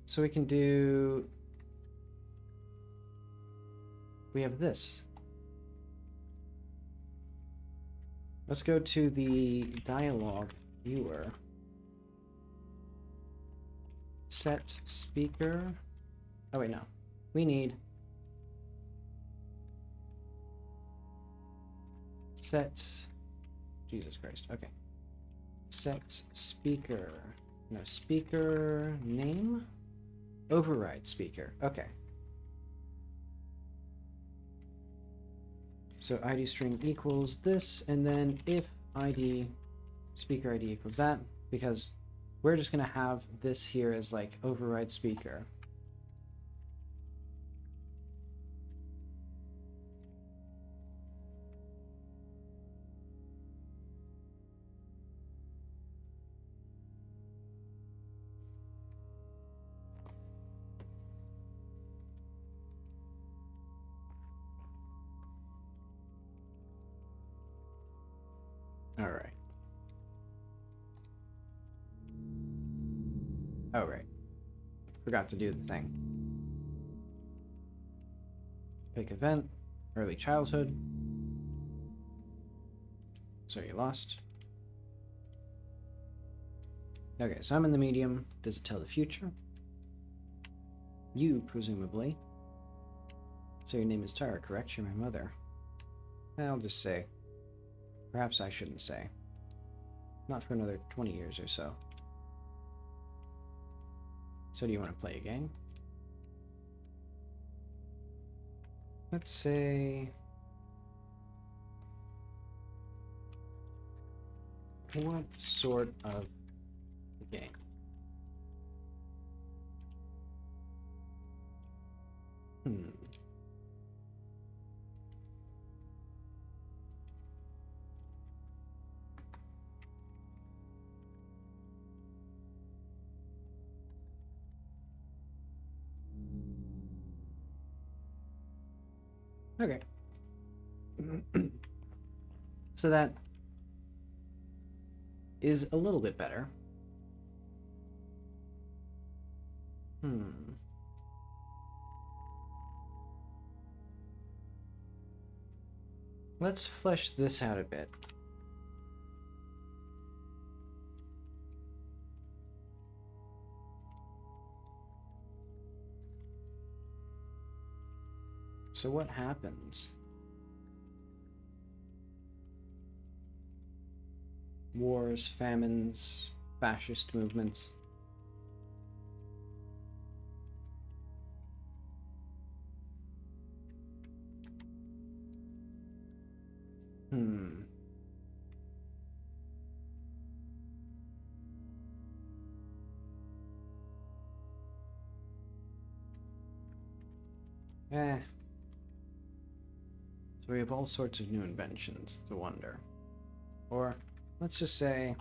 So we can do... we have this. Let's go to the dialogue viewer. Set speaker. Oh wait, no. We need set. Jesus Christ. Okay. Set speaker. No, speaker name. Override speaker. Okay. So ID string equals this, and then if ID speaker ID equals that, because we're just going to have this here as like override speaker. All right. Oh, right. Forgot to do the thing. Pick event, early childhood. So you lost. Okay, so I'm in the medium. Does it tell the future? You, presumably. So your name is Tara, correct? You're my mother. I'll just say. Perhaps I shouldn't say. Not for another 20 years or so. So do you want to play a game? Let's say... What sort of game? Okay. So that is a little bit better. Let's flesh this out a bit. So what happens? Wars, famines, fascist movements. So we have all sorts of new inventions. It's a wonder. Or, let's just say...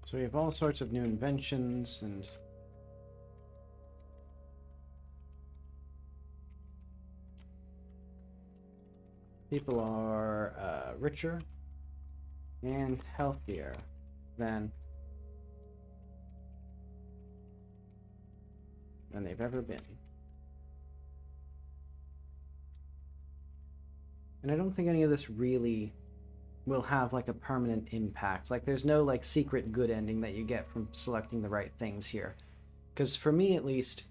So we have all sorts of new inventions and... People are richer and healthier than they've ever been. And I don't think any of this really will have like a permanent impact. Like there's no like secret good ending that you get from selecting the right things here. Because for me at least,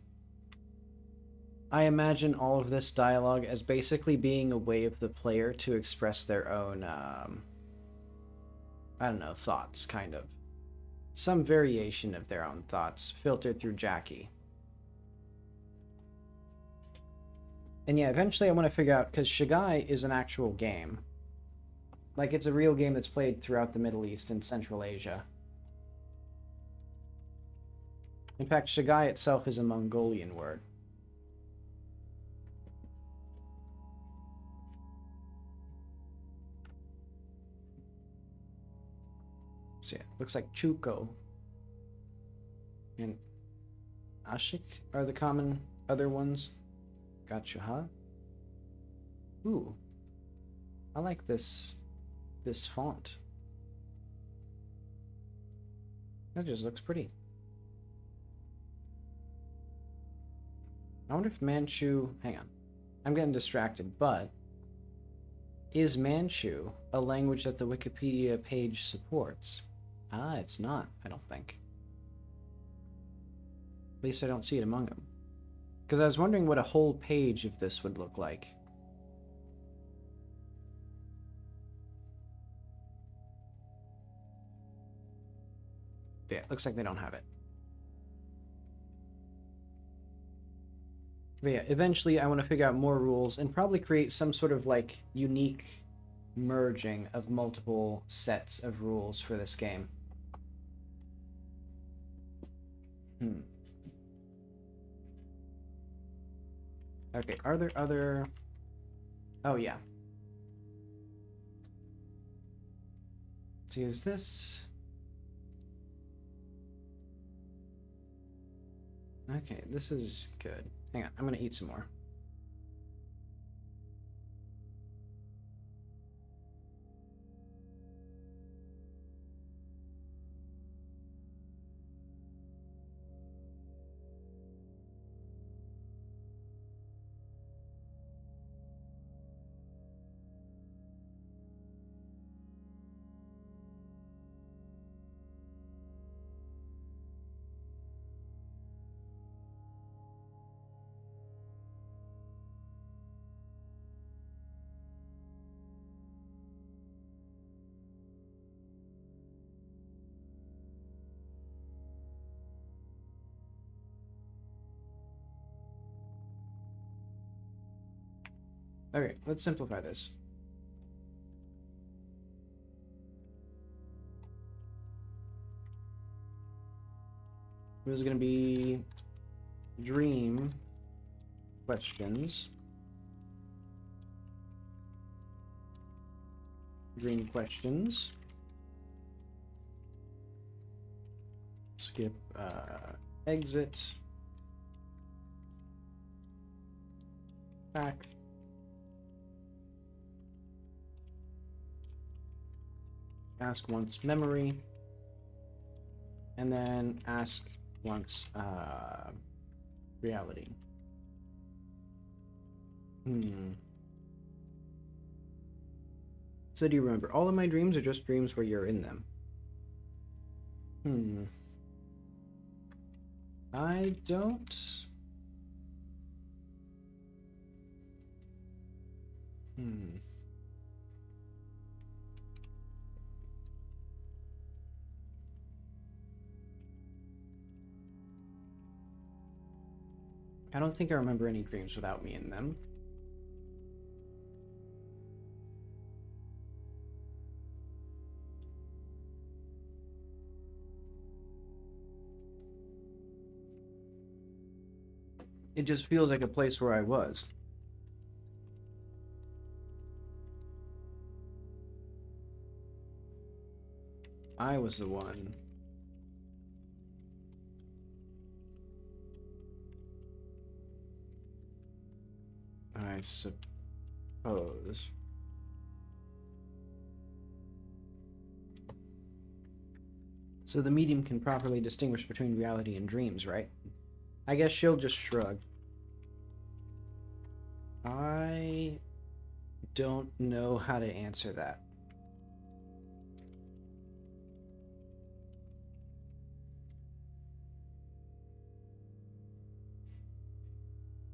I imagine all of this dialogue as basically being a way of the player to express their own, I don't know, thoughts, kind of. Some variation of their own thoughts, filtered through Jackie. And yeah, eventually I want to figure out, because Shagai is an actual game. Like, it's a real game that's played throughout the Middle East and Central Asia. In fact, Shagai itself is a Mongolian word. So yeah, looks like Chuko and Ashik are the common other ones. Gotcha, huh? Ooh. I like this font. That just looks pretty. I wonder if Manchu... Hang on. I'm getting distracted, but... Is Manchu a language that the Wikipedia page supports? Ah, it's not, I don't think. At least I don't see it among them. Because I was wondering what a whole page of this would look like. But yeah, looks like they don't have it. But yeah, eventually I want to figure out more rules and probably create some sort of like unique merging of multiple sets of rules for this game. Okay, are there other... Oh, yeah. Let's see, is this... Okay, this is good. Hang on, I'm gonna eat some more. Okay, let's simplify this. This is going to be dream questions. Dream questions. Skip exit. Back. Ask once memory. And then ask once reality. So do you remember all of my dreams or just dreams where you're in them? I don't. I don't think I remember any dreams without me in them. It just feels like a place where I was. I was the one. I suppose. So the medium can properly distinguish between reality and dreams, right? I guess she'll just shrug. I don't know how to answer that.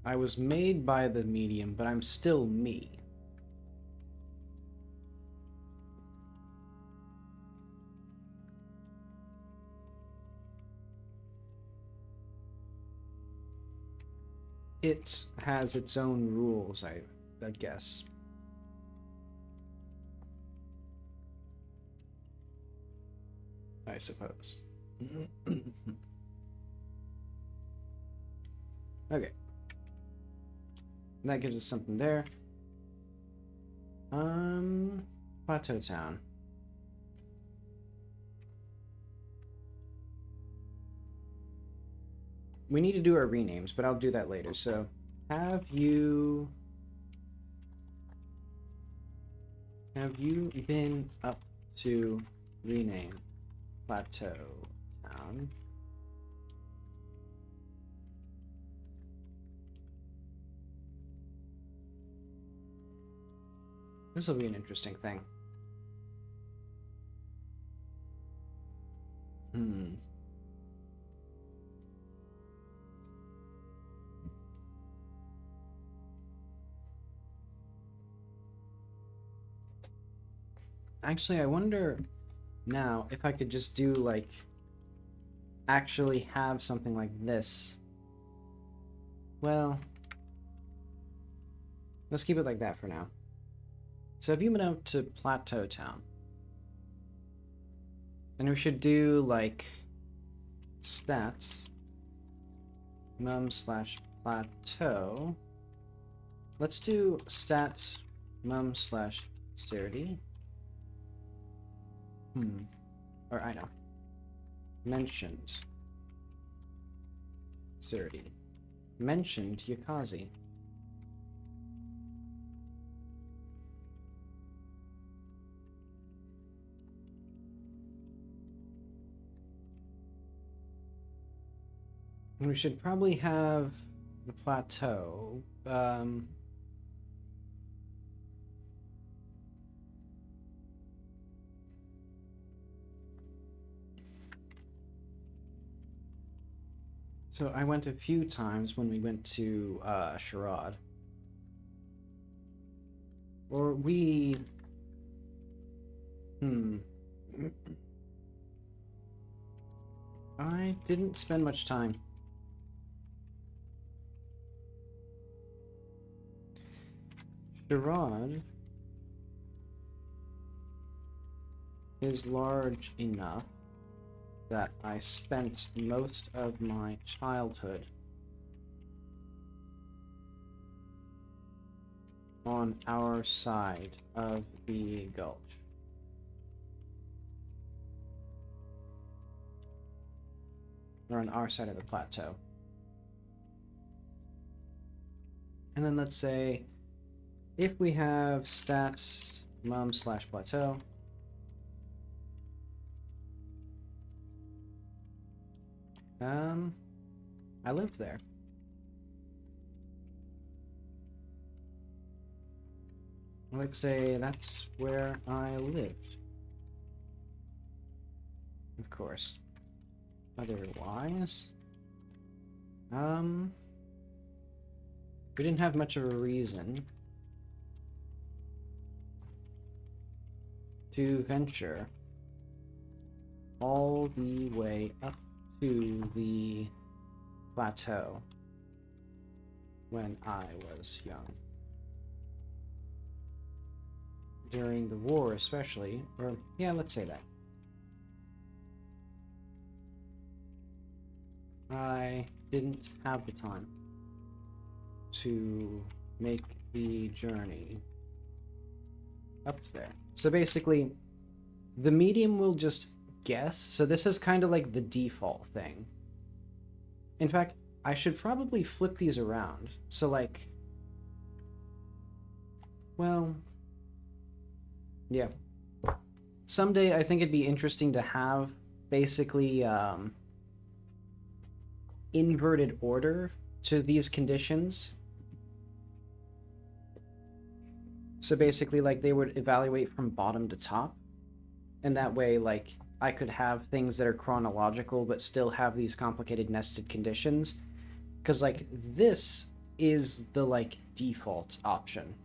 I was made by the medium, but I'm still me. It has its own rules, I guess. I suppose. Okay. That gives us something there. Plateau Town. We need to do our renames, but I'll do that later. So, have you been up to rename Plateau Town? This will be an interesting thing. Actually, I wonder now if I could just do like actually have something like this. Well, let's keep it like that for now. So have you been out to Plateau Town? And we should do like stats mum/plateau. Let's do stats mum/dexterity. Or I know. Mentioned 30. Mentioned Yakazi. We should probably have the plateau. So I went a few times when we went to Sherrod. Or we... I didn't spend much time. Sherrod is large enough that I spent most of my childhood on our side of the gulch. Or on our side of the plateau. And then let's say if we have stats mum/plateau, I lived there. Let's say that's where I lived. Of course. Otherwise, we didn't have much of a reason to venture all the way up to the plateau when I was young. During the war especially, or yeah, let's say that. I didn't have the time to make the journey up there. So basically, the medium will just guess. So this is kind of like the default thing. In fact, I should probably flip these around. So like, well, yeah. Someday I think it'd be interesting to have basically inverted order to these conditions. So basically, like, they would evaluate from bottom to top, and that way, like, I could have things that are chronological but still have these complicated nested conditions, because like this is the like default option.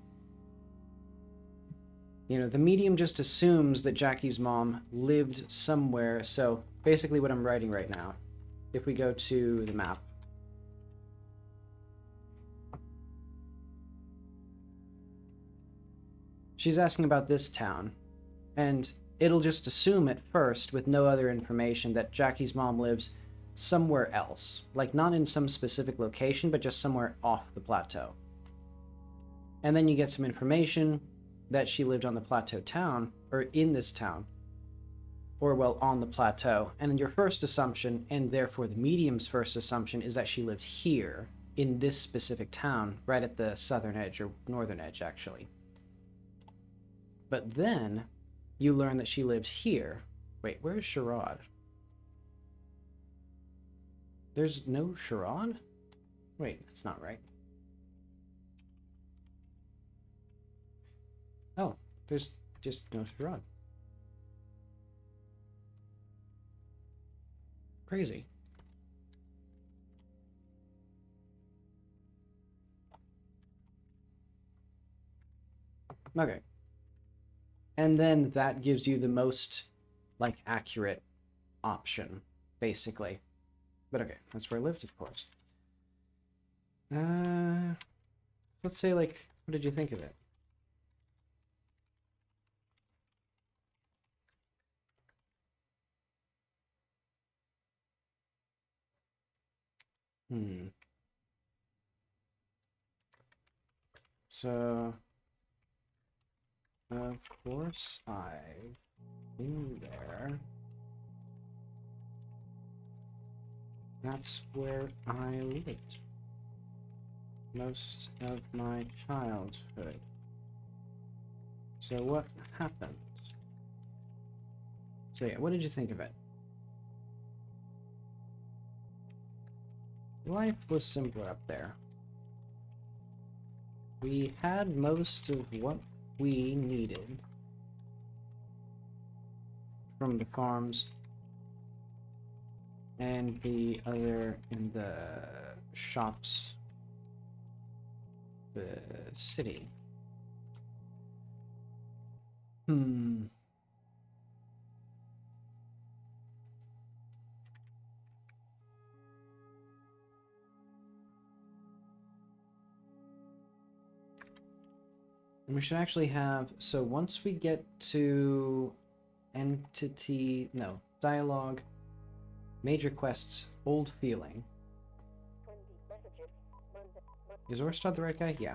You know, the medium just assumes that Jackie's mom lived somewhere. So basically what I'm writing right now, if we go to the map, she's asking about this town, and it'll just assume at first, with no other information, that Jackie's mom lives somewhere else. Like, not in some specific location, but just somewhere off the plateau. And then you get some information that she lived on the plateau town, or in this town, or, well, on the plateau. And your first assumption, and therefore the medium's first assumption, is that she lived here, in this specific town, right at the southern edge, or northern edge, actually. But then you learn that she lived here. Wait, where's Sherrod? There's no Sherrod? Wait, that's not right. Oh, there's just no Sherrod. Crazy. Okay. And then that gives you the most, like, accurate option, basically. But okay, that's where I lived, of course. Let's say, like, what did you think of it? So, of course, I've been there. That's where I lived most of my childhood. So what happened? So yeah, what did you think of it? Life was simpler up there. We had most of what we needed from the farms and the other in the shops, the city. And we should actually have, so once we get to dialogue, major quests, old feeling. Is Orstad the right guy? Yeah.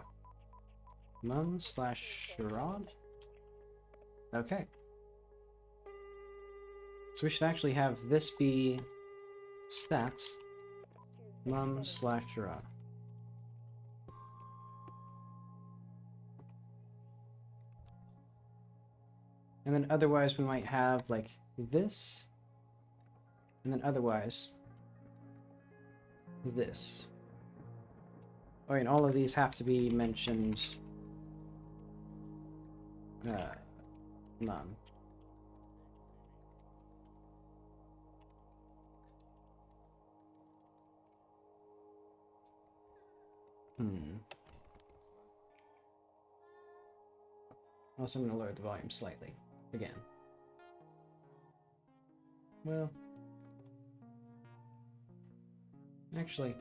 Mum/Sherrod? Okay. So we should actually have this be stats. Mum/Sherrod. And then otherwise we might have like this. And then otherwise this. Oh, and all of these have to be mentioned. Mum. Also, I'm going to lower the volume slightly. Again. Well. Actually.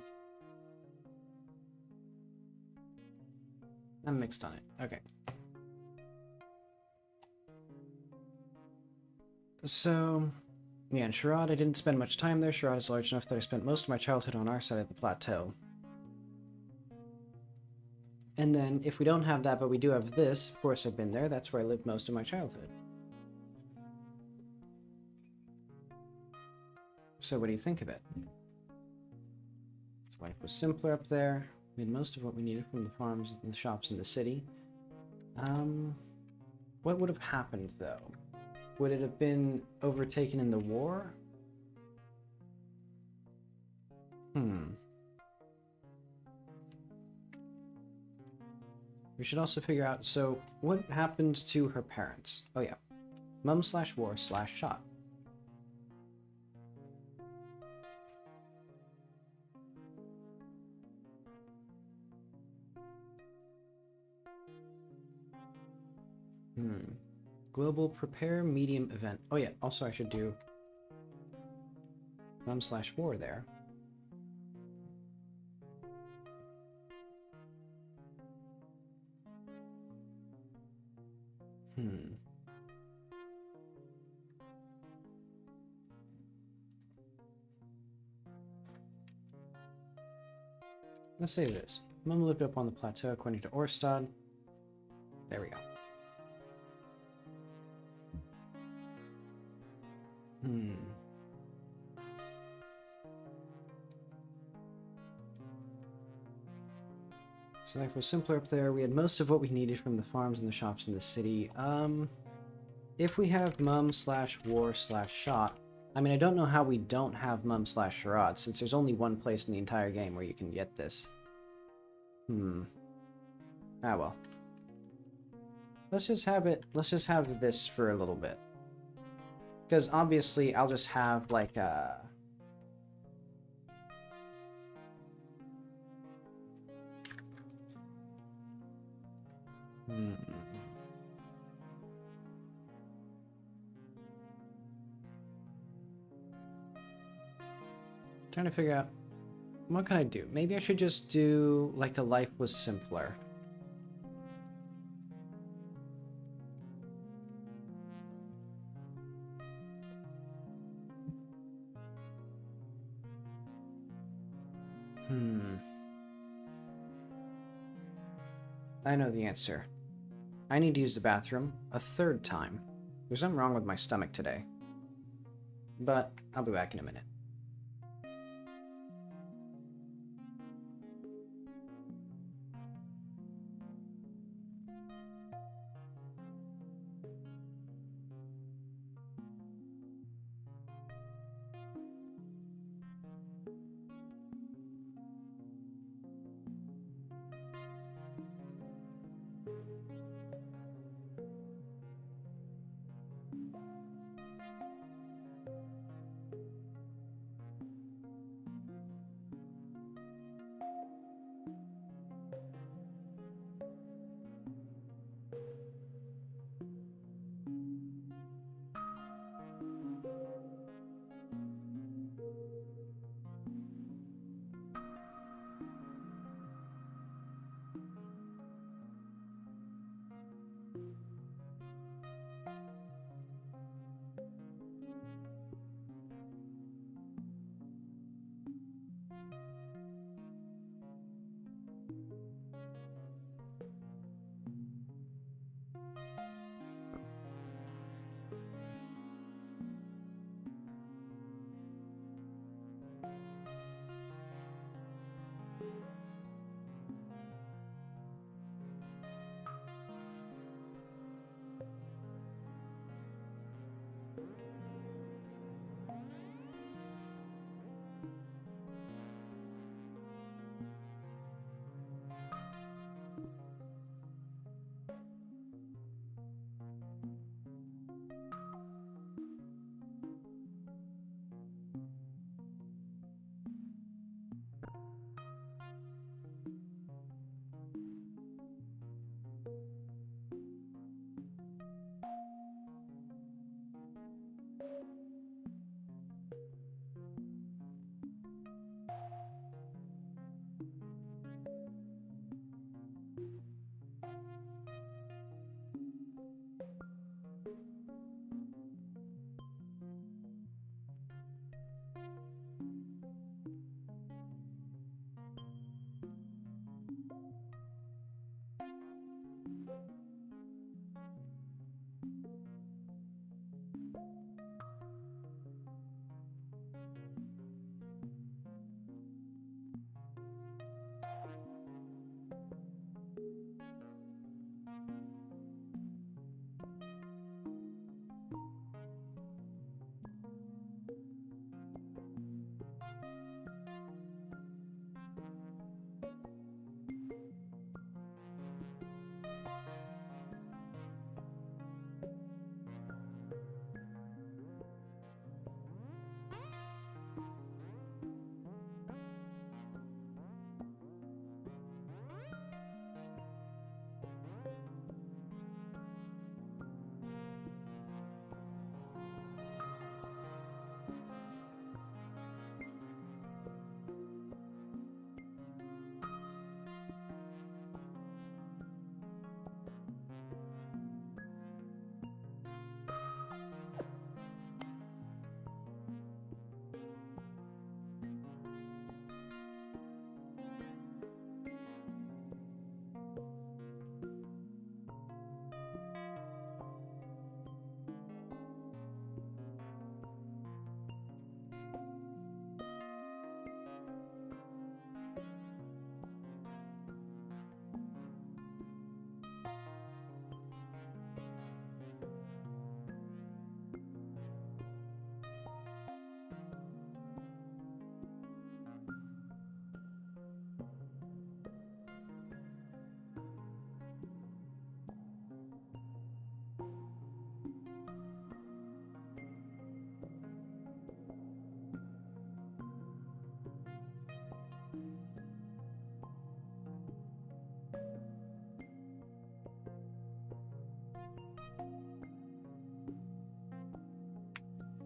I'm mixed on it. Okay. So, yeah, in Sherrod, I didn't spend much time there. Sherrod is large enough that I spent most of my childhood on our side of the plateau. And then, if we don't have that, but we do have this, of course I've been there, that's where I lived most of my childhood. So what do you think of it? Life was simpler up there. We had most of what we needed from the farms and the shops in the city. What would have happened, though? Would it have been overtaken in the war? We should also figure out, so, what happened to her parents? Oh yeah. Mum/war/shot. Global prepare medium event. Oh yeah, also I should do Mum/war there. Let's say this. Mum lived up on the plateau according to Orstad. There we go. So life was simpler up there. We had most of what we needed from the farms and the shops in the city. If we have Mum/war/shot, I mean, I don't know how we don't have Mum/Sherrod, since there's only one place in the entire game where you can get this. Ah well. Let's just have this for a little bit. Because obviously I'll just have like a... Trying to figure out, what can I do? Maybe I should just do like a life was simpler. I know the answer. I need to use the bathroom a third time. There's something wrong with my stomach today. But I'll be back in a minute.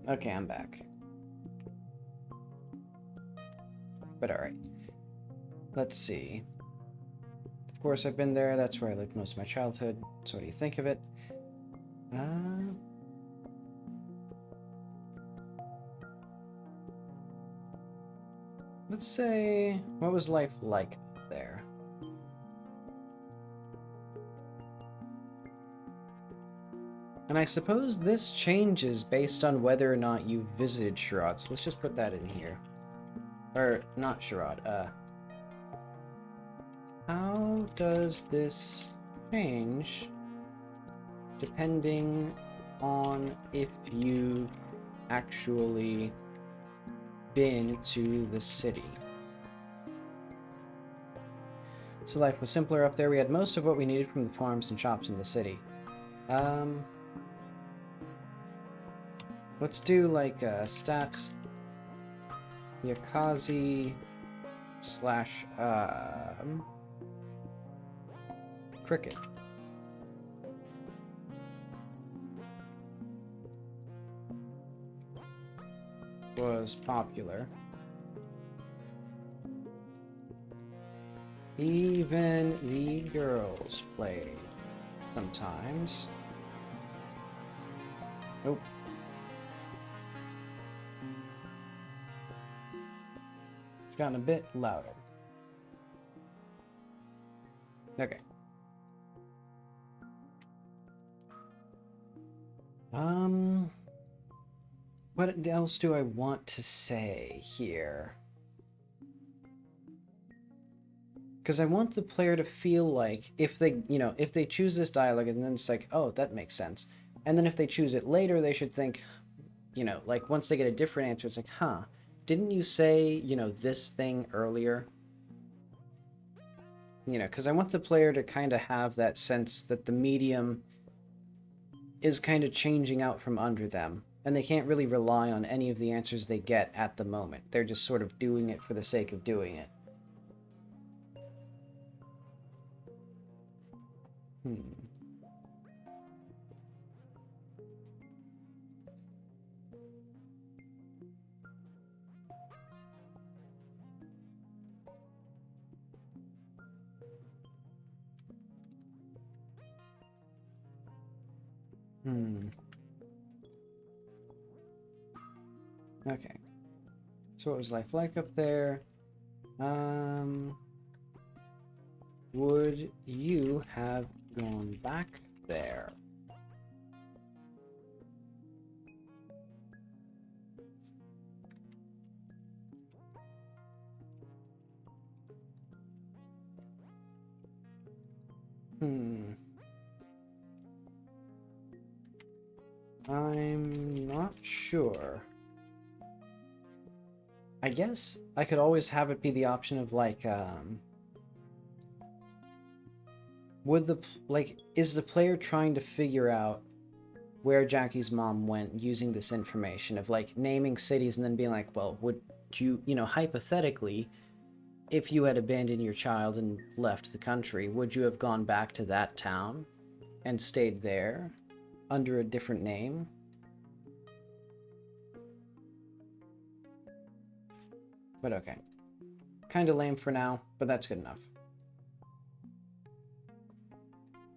Okay, I'm back. But alright. Let's see. Of course, I've been there. That's where I lived most of my childhood. So what do you think of it? Let's say, what was life like there? And I suppose this changes based on whether or not you visited Sherrod. So let's just put that in here. Or, not Sherrod, how does this change depending on if you've actually been to the city? So life was simpler up there. We had most of what we needed from the farms and shops in the city. Let's do like stats. Yakazi slash cricket. Was popular. Even the girls played sometimes. Nope. It's gotten a bit louder. Okay. What else do I want to say here? Because I want the player to feel like if they, if they choose this dialogue and then it's like, oh, that makes sense. And then if they choose it later, they should think, like once they get a different answer, it's like, huh, didn't you say, this thing earlier? Because I want the player to kind of have that sense that the medium is kind of changing out from under them. And they can't really rely on any of the answers they get at the moment. They're just sort of doing it for the sake of doing it. Okay. So what was life like up there? Would you have gone back there? I'm not sure. I guess I could always have it be the option of like, is the player trying to figure out where Jackie's mom went using this information of like naming cities and then being like, well, would you, hypothetically, if you had abandoned your child and left the country, would you have gone back to that town and stayed there under a different name? But okay. Kind of lame for now, but that's good enough.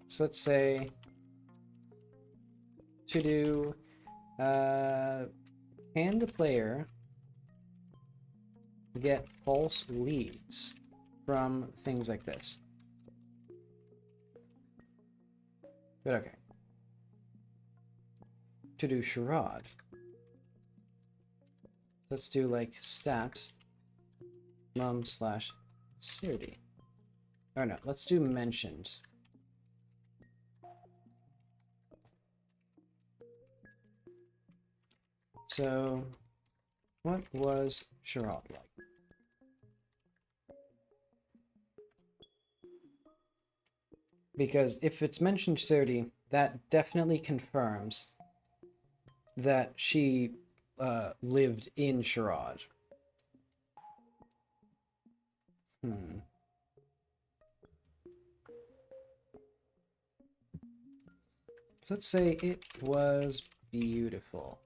So let's say to do, can the player get false leads from things like this? But okay. To do charade. Let's do like stats mum slash Sirdi. Or no, let's do mentions. So, what was charade like? Because if it's mentioned Sirdi, that definitely confirms that she lived in Sherrod. So let's say it was beautiful.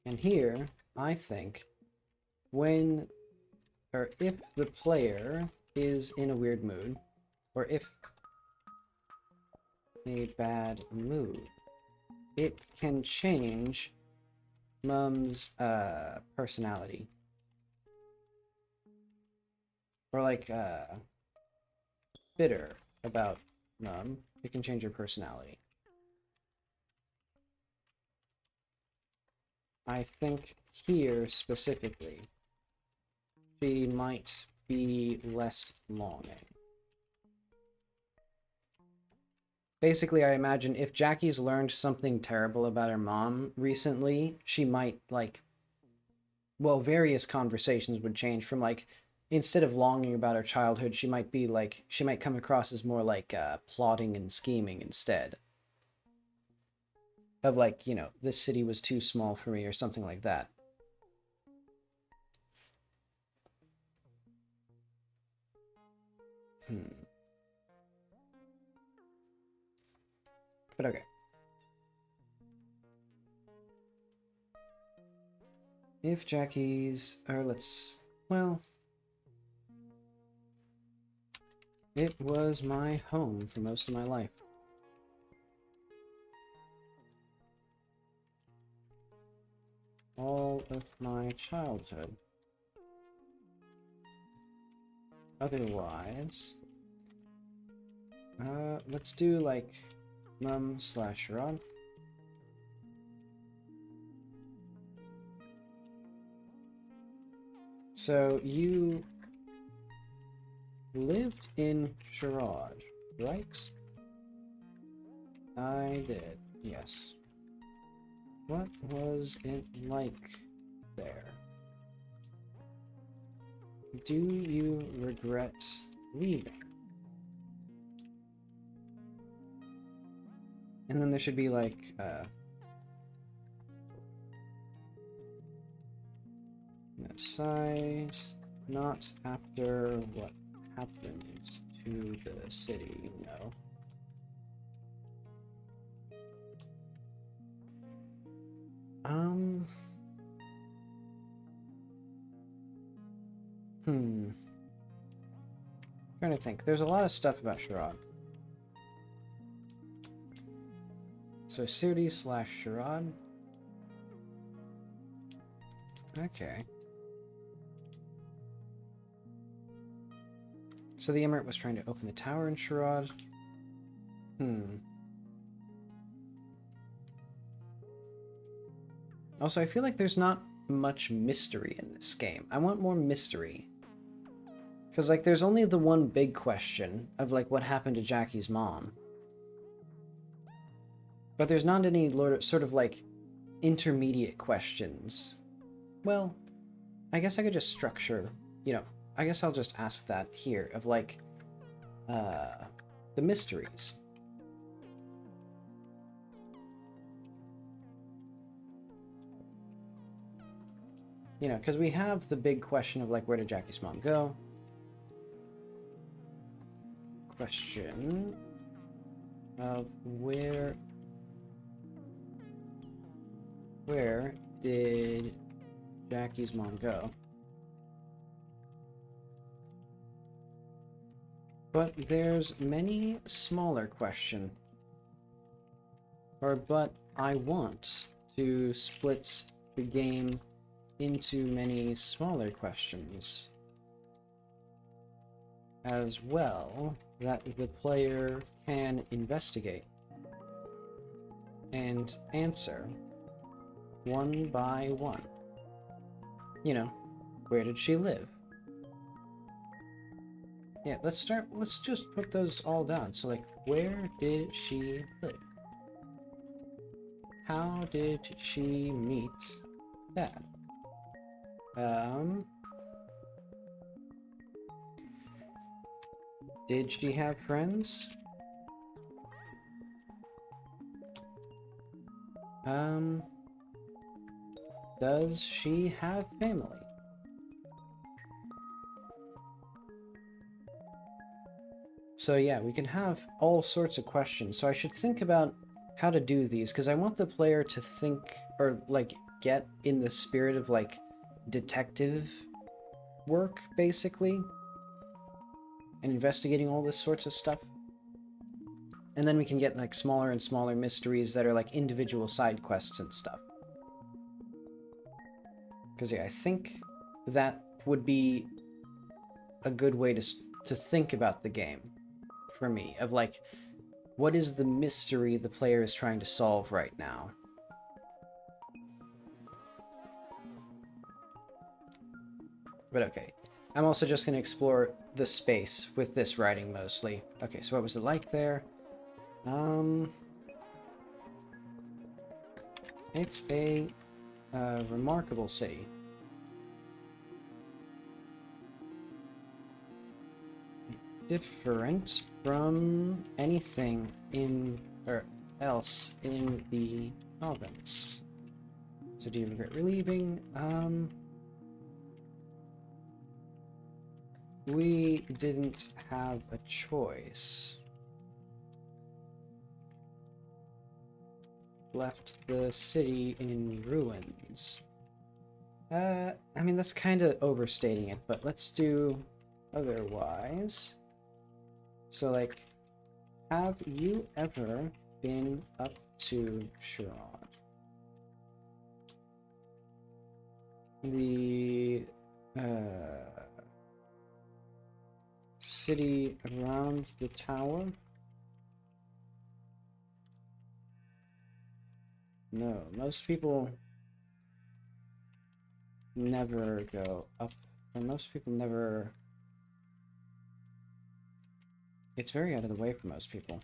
And here, I think, when, or if the player is in a weird mood, or if a bad mood, it can change Mum's personality. Or like bitter about Mum, it can change her personality. I think here specifically, she might be less longing. Basically, I imagine if Jackie's learned something terrible about her mom recently, she might, like, well, various conversations would change from, like, instead of longing about her childhood, she might be, like, she might come across as more, like, plotting and scheming instead. Of, like, you know, this city was too small for me or something like that. But okay. If Jackie's, or let's, well, it was my home for most of my life. All of my childhood. Otherwise, let's do like Mum/Rod. So you lived in Sherrod, right? I did, yes. What was it like there? Do you regret leaving? And then there should be like, aside, not after what happened to the city, no. Trying to think. There's a lot of stuff about Sherrod. So Sirdi/Sherrod. Okay. So the Emirate was trying to open the tower in Sherrod. Also, I feel like there's not much mystery in this game. I want more mystery. Because, like, there's only the one big question of, like, what happened to Jackie's mom. But there's not any sort of, like, intermediate questions. Well, I guess I could just structure, you know, I guess I'll just ask that here, of, like, the mysteries. You know, because we have the big question of, like, where did Jackie's mom go? Question of where did Jackie's mom go? But there's many smaller question. But I want to split the game into many smaller questions as well that the player can investigate and answer one by one. You know, where did she live? Yeah, let's just put those all down. So, like, where did she live? How did she meet Dad? Did she have friends? Does she have family? So yeah, we can have all sorts of questions. So I should think about how to do these, because I want the player to think, or like get in the spirit of like detective work, basically, and investigating all this sorts of stuff. And then we can get like smaller and smaller mysteries that are like individual side quests and stuff. Because yeah, I think that would be a good way to think about the game for me, of like, what is the mystery the player is trying to solve right now? But okay, I'm also just going to explore the space with this writing mostly. Okay, so what was it like there? It's a remarkable city. Different from anything in or else in the province. So do you regret relieving? We didn't have a choice. Left the city in ruins. I mean, that's kind of overstating it, but let's do otherwise. So, like, have you ever been up to Sherrod? The city around the tower? No, most people never go up, and most people never... It's very out of the way for most people.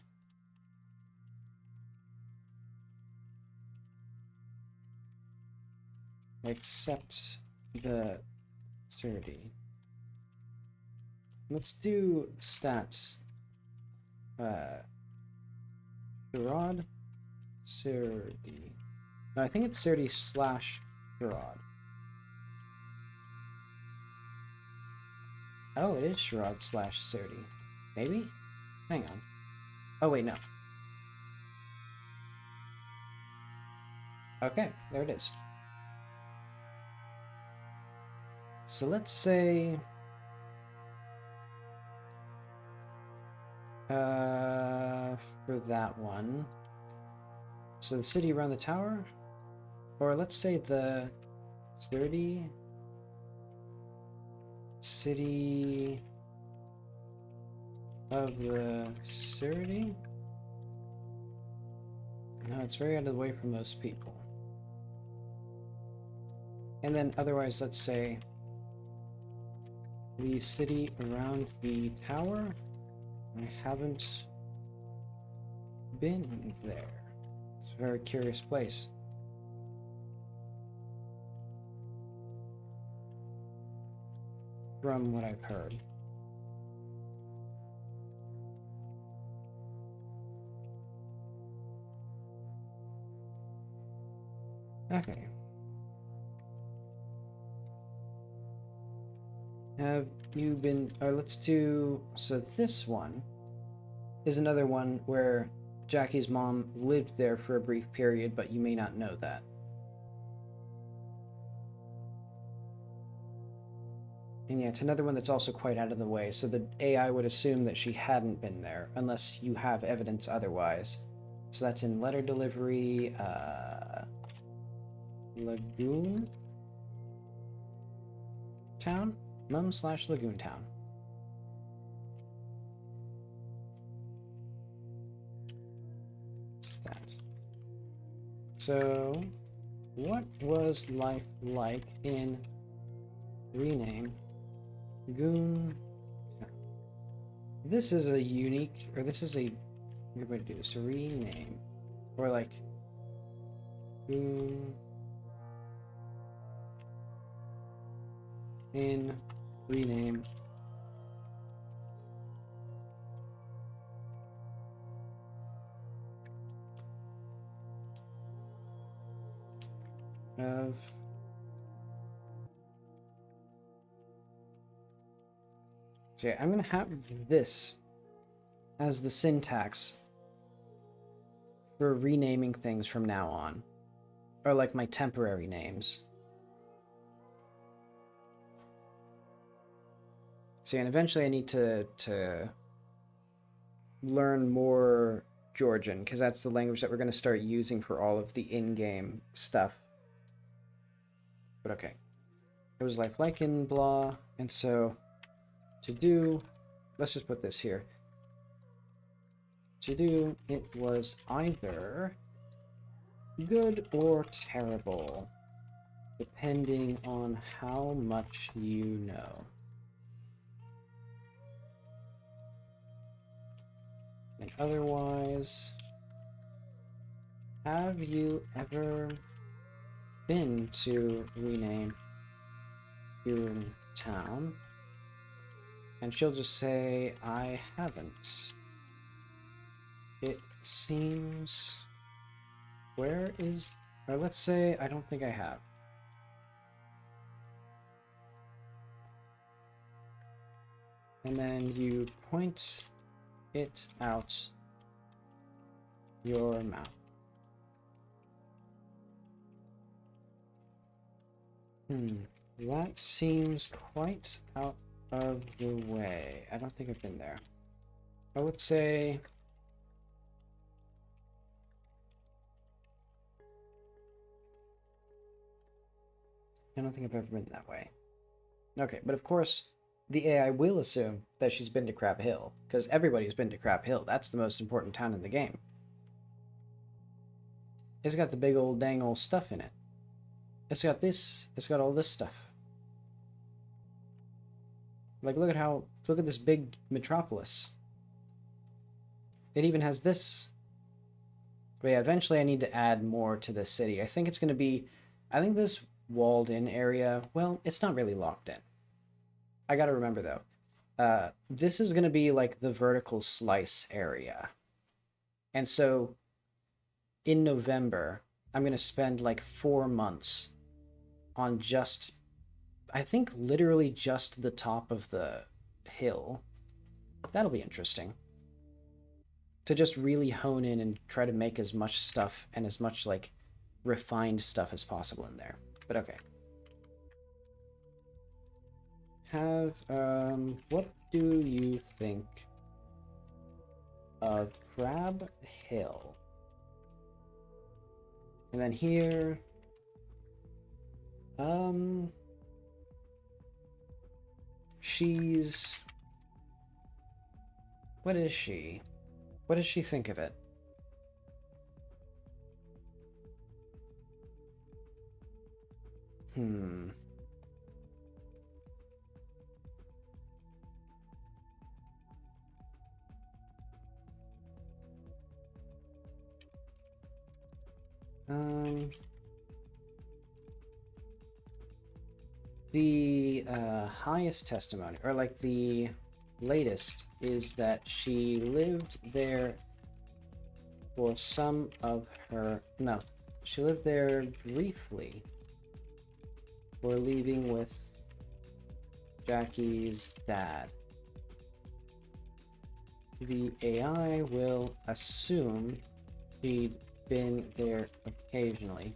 Except the Surdy. Let's do stats. Sherrod? Surdy. No, I think it's Surdy / Sherrod. Oh, it is Sherrod / Surdy. Maybe? Hang on. Oh, wait, no. Okay, there it is. So let's say... for that one... So the city around the tower? Or let's say the 30 city of the 30? No, it's very out of the way for most people. And then otherwise, let's say the city around the tower. I haven't been there. It's a very curious place. From what I've heard. Okay. Have you been... Or let's do... So this one is another one where Jackie's mom lived there for a brief period, but you may not know that. And yeah, it's another one that's also quite out of the way, so the AI would assume that she hadn't been there, unless you have evidence otherwise. So that's in letter delivery, Lagoon Town? Mum / Lagoon Town. Stats. So, what was life like in rename Goon Town? This is a unique, or this is a good way to do this. Rename, or like Goon in rename of so yeah, I'm gonna have this as the syntax for renaming things from now on. are like my temporary names. See, and eventually I need to learn more Georgian, because that's the language that we're going to start using for all of the in-game stuff. But okay. It was lifelike and blah, and so to do, let's just put this here. To do, it was either good or terrible, depending on how much you know. And otherwise, have you ever been to rename your town? And she'll just say, I haven't. It seems... Where is... Or let's say, I don't think I have. And then you point it out your map. That seems quite out of the way. I don't think I've been there. I would say... I don't think I've ever been that way. Okay, but of course, the AI will assume that she's been to Crab Hill, because everybody's been to Crab Hill. That's the most important town in the game. It's got the big old dang old stuff in it. It's got this. It's got all this stuff. Like, look at this big metropolis. It even has this. But yeah, eventually I need to add more to this city. I think it's going to be... I think this walled in area, well, it's not really locked in. I gotta remember though, this is gonna be like the vertical slice area. And so in November, I'm gonna spend like 4 months on just, I think literally just the top of the hill. That'll be interesting. To just really hone in and try to make as much stuff and as much like refined stuff as possible in there. But okay. What do you think of Crab Hill? And then here, she's, what is she? What does she think of it? The highest testimony, or like the latest, is that she lived there for some of her... No, she lived there briefly before leaving with Jackie's dad. The AI will assume she'd been there occasionally.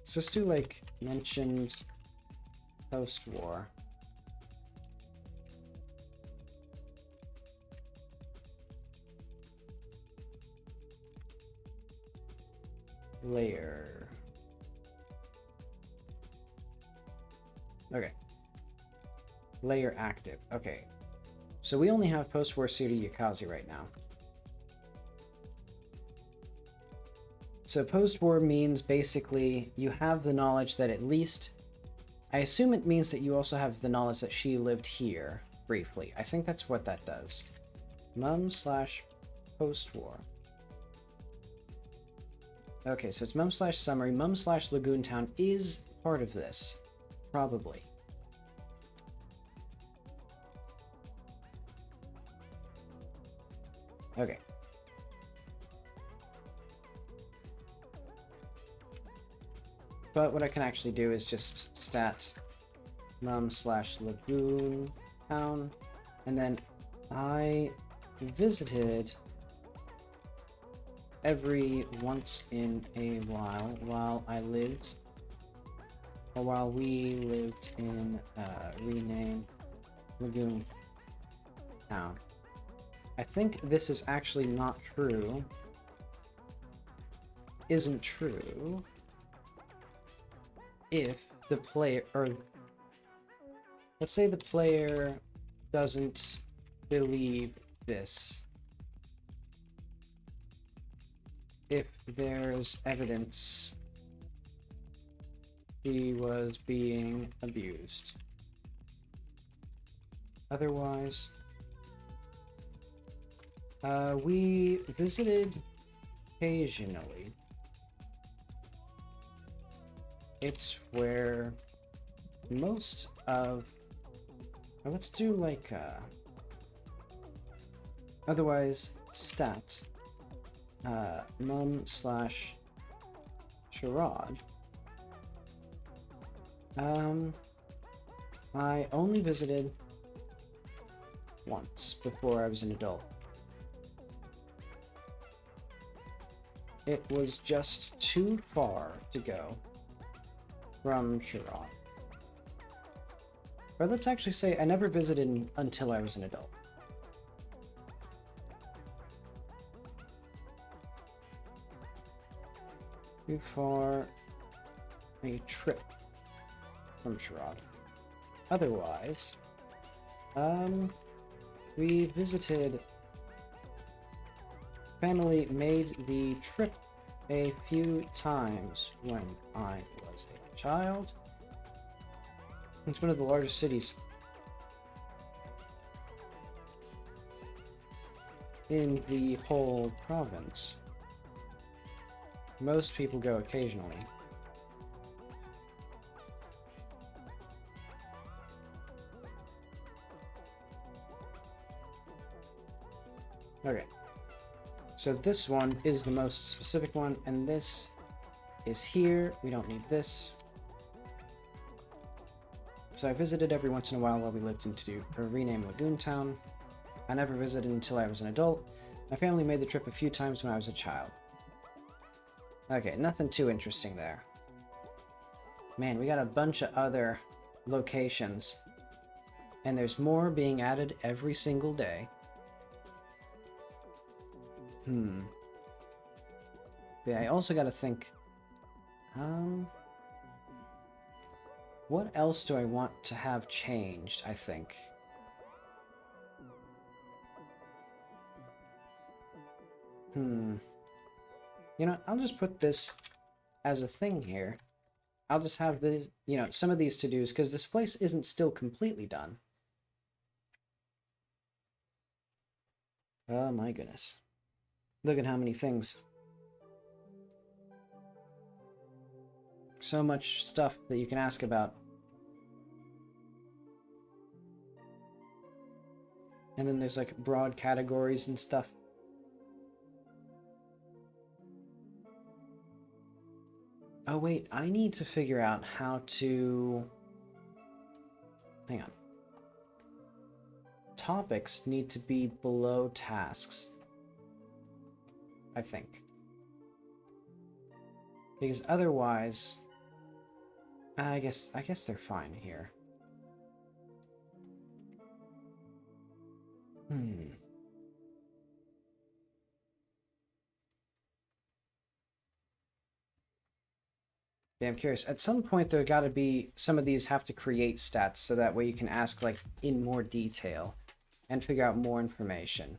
So let's do like mentioned post-war. Layer. Okay. Layer active. Okay. So we only have post-war Suri Yukazi right now. So post-war means basically you have the knowledge that at least... I assume it means that you also have the knowledge that she lived here briefly. I think that's what that does. Mum/post-war. Okay, so it's mum/summary. Mum/Lagoon Town is part of this. Probably. Okay. But what I can actually do is just stat mum/Lagoon Town, and then I visited every once in a while I lived, or while we lived in rename Lagoon Town. I think this is actually not true. Isn't true if the player, or let's say the player doesn't believe this. If there's evidence he was being abused. Otherwise, we visited occasionally. It's where most of... let's do like, otherwise, stats. Mum/Sherrod. I only visited once before I was an adult. It was just too far to go from Sherrod. Or let's actually say I never visited until I was an adult. Too far a trip from Sherrod. Otherwise, we visited... Family made the trip a few times when I was a child. It's one of the largest cities in the whole province. Most people go occasionally. Okay. So this one is the most specific one, and this is here. We don't need this. So I visited every once in a while we lived into a renamed Lagoon Town. I never visited until I was an adult. My family made the trip a few times when I was a child. Okay, nothing too interesting there. Man, we got a bunch of other locations. And there's more being added every single day. Yeah, I also gotta think... what else do I want to have changed, I think? You know, I'll just put this as a thing here. I'll just have the, you know, some of these to-dos, because this place isn't still completely done. Oh my goodness. Look at how many things. So much stuff that you can ask about. And then there's like broad categories and stuff. Oh wait, I need to figure out how to... Hang on. Topics need to be below tasks, I think. Because otherwise... I guess they're fine here. Yeah, I'm curious. At some point, there gotta be... Some of these have to create stats, so that way you can ask, like, in more detail. And figure out more information.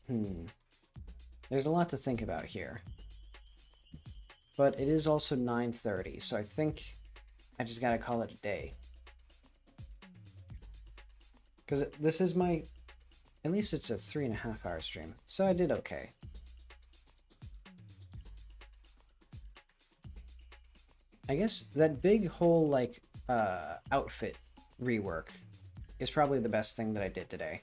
There's a lot to think about here. But it is also 9:30, so I think I just gotta call it a day. Because this is my... At least it's a 3.5-hour stream, so I did okay. I guess that big whole, like, outfit rework is probably the best thing that I did today.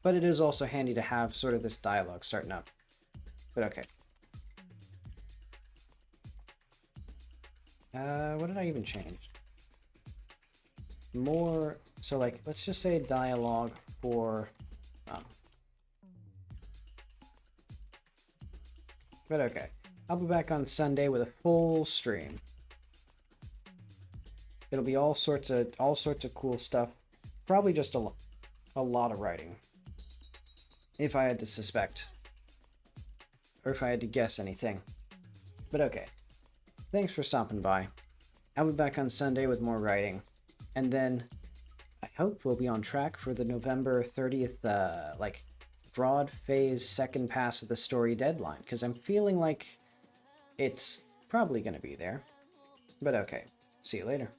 But it is also handy to have sort of this dialogue starting up. But okay. What did I even change? More, so like, let's just say dialogue for... Oh. But okay. I'll be back on Sunday with a full stream. It'll be all sorts of cool stuff. Probably just a lot of writing. If I had to suspect. Or if I had to guess anything. But okay. Thanks for stopping by. I'll be back on Sunday with more writing. And then I hope we'll be on track for the November 30th, broad phase second pass of the story deadline. Because I'm feeling like it's probably going to be there. But okay. See you later.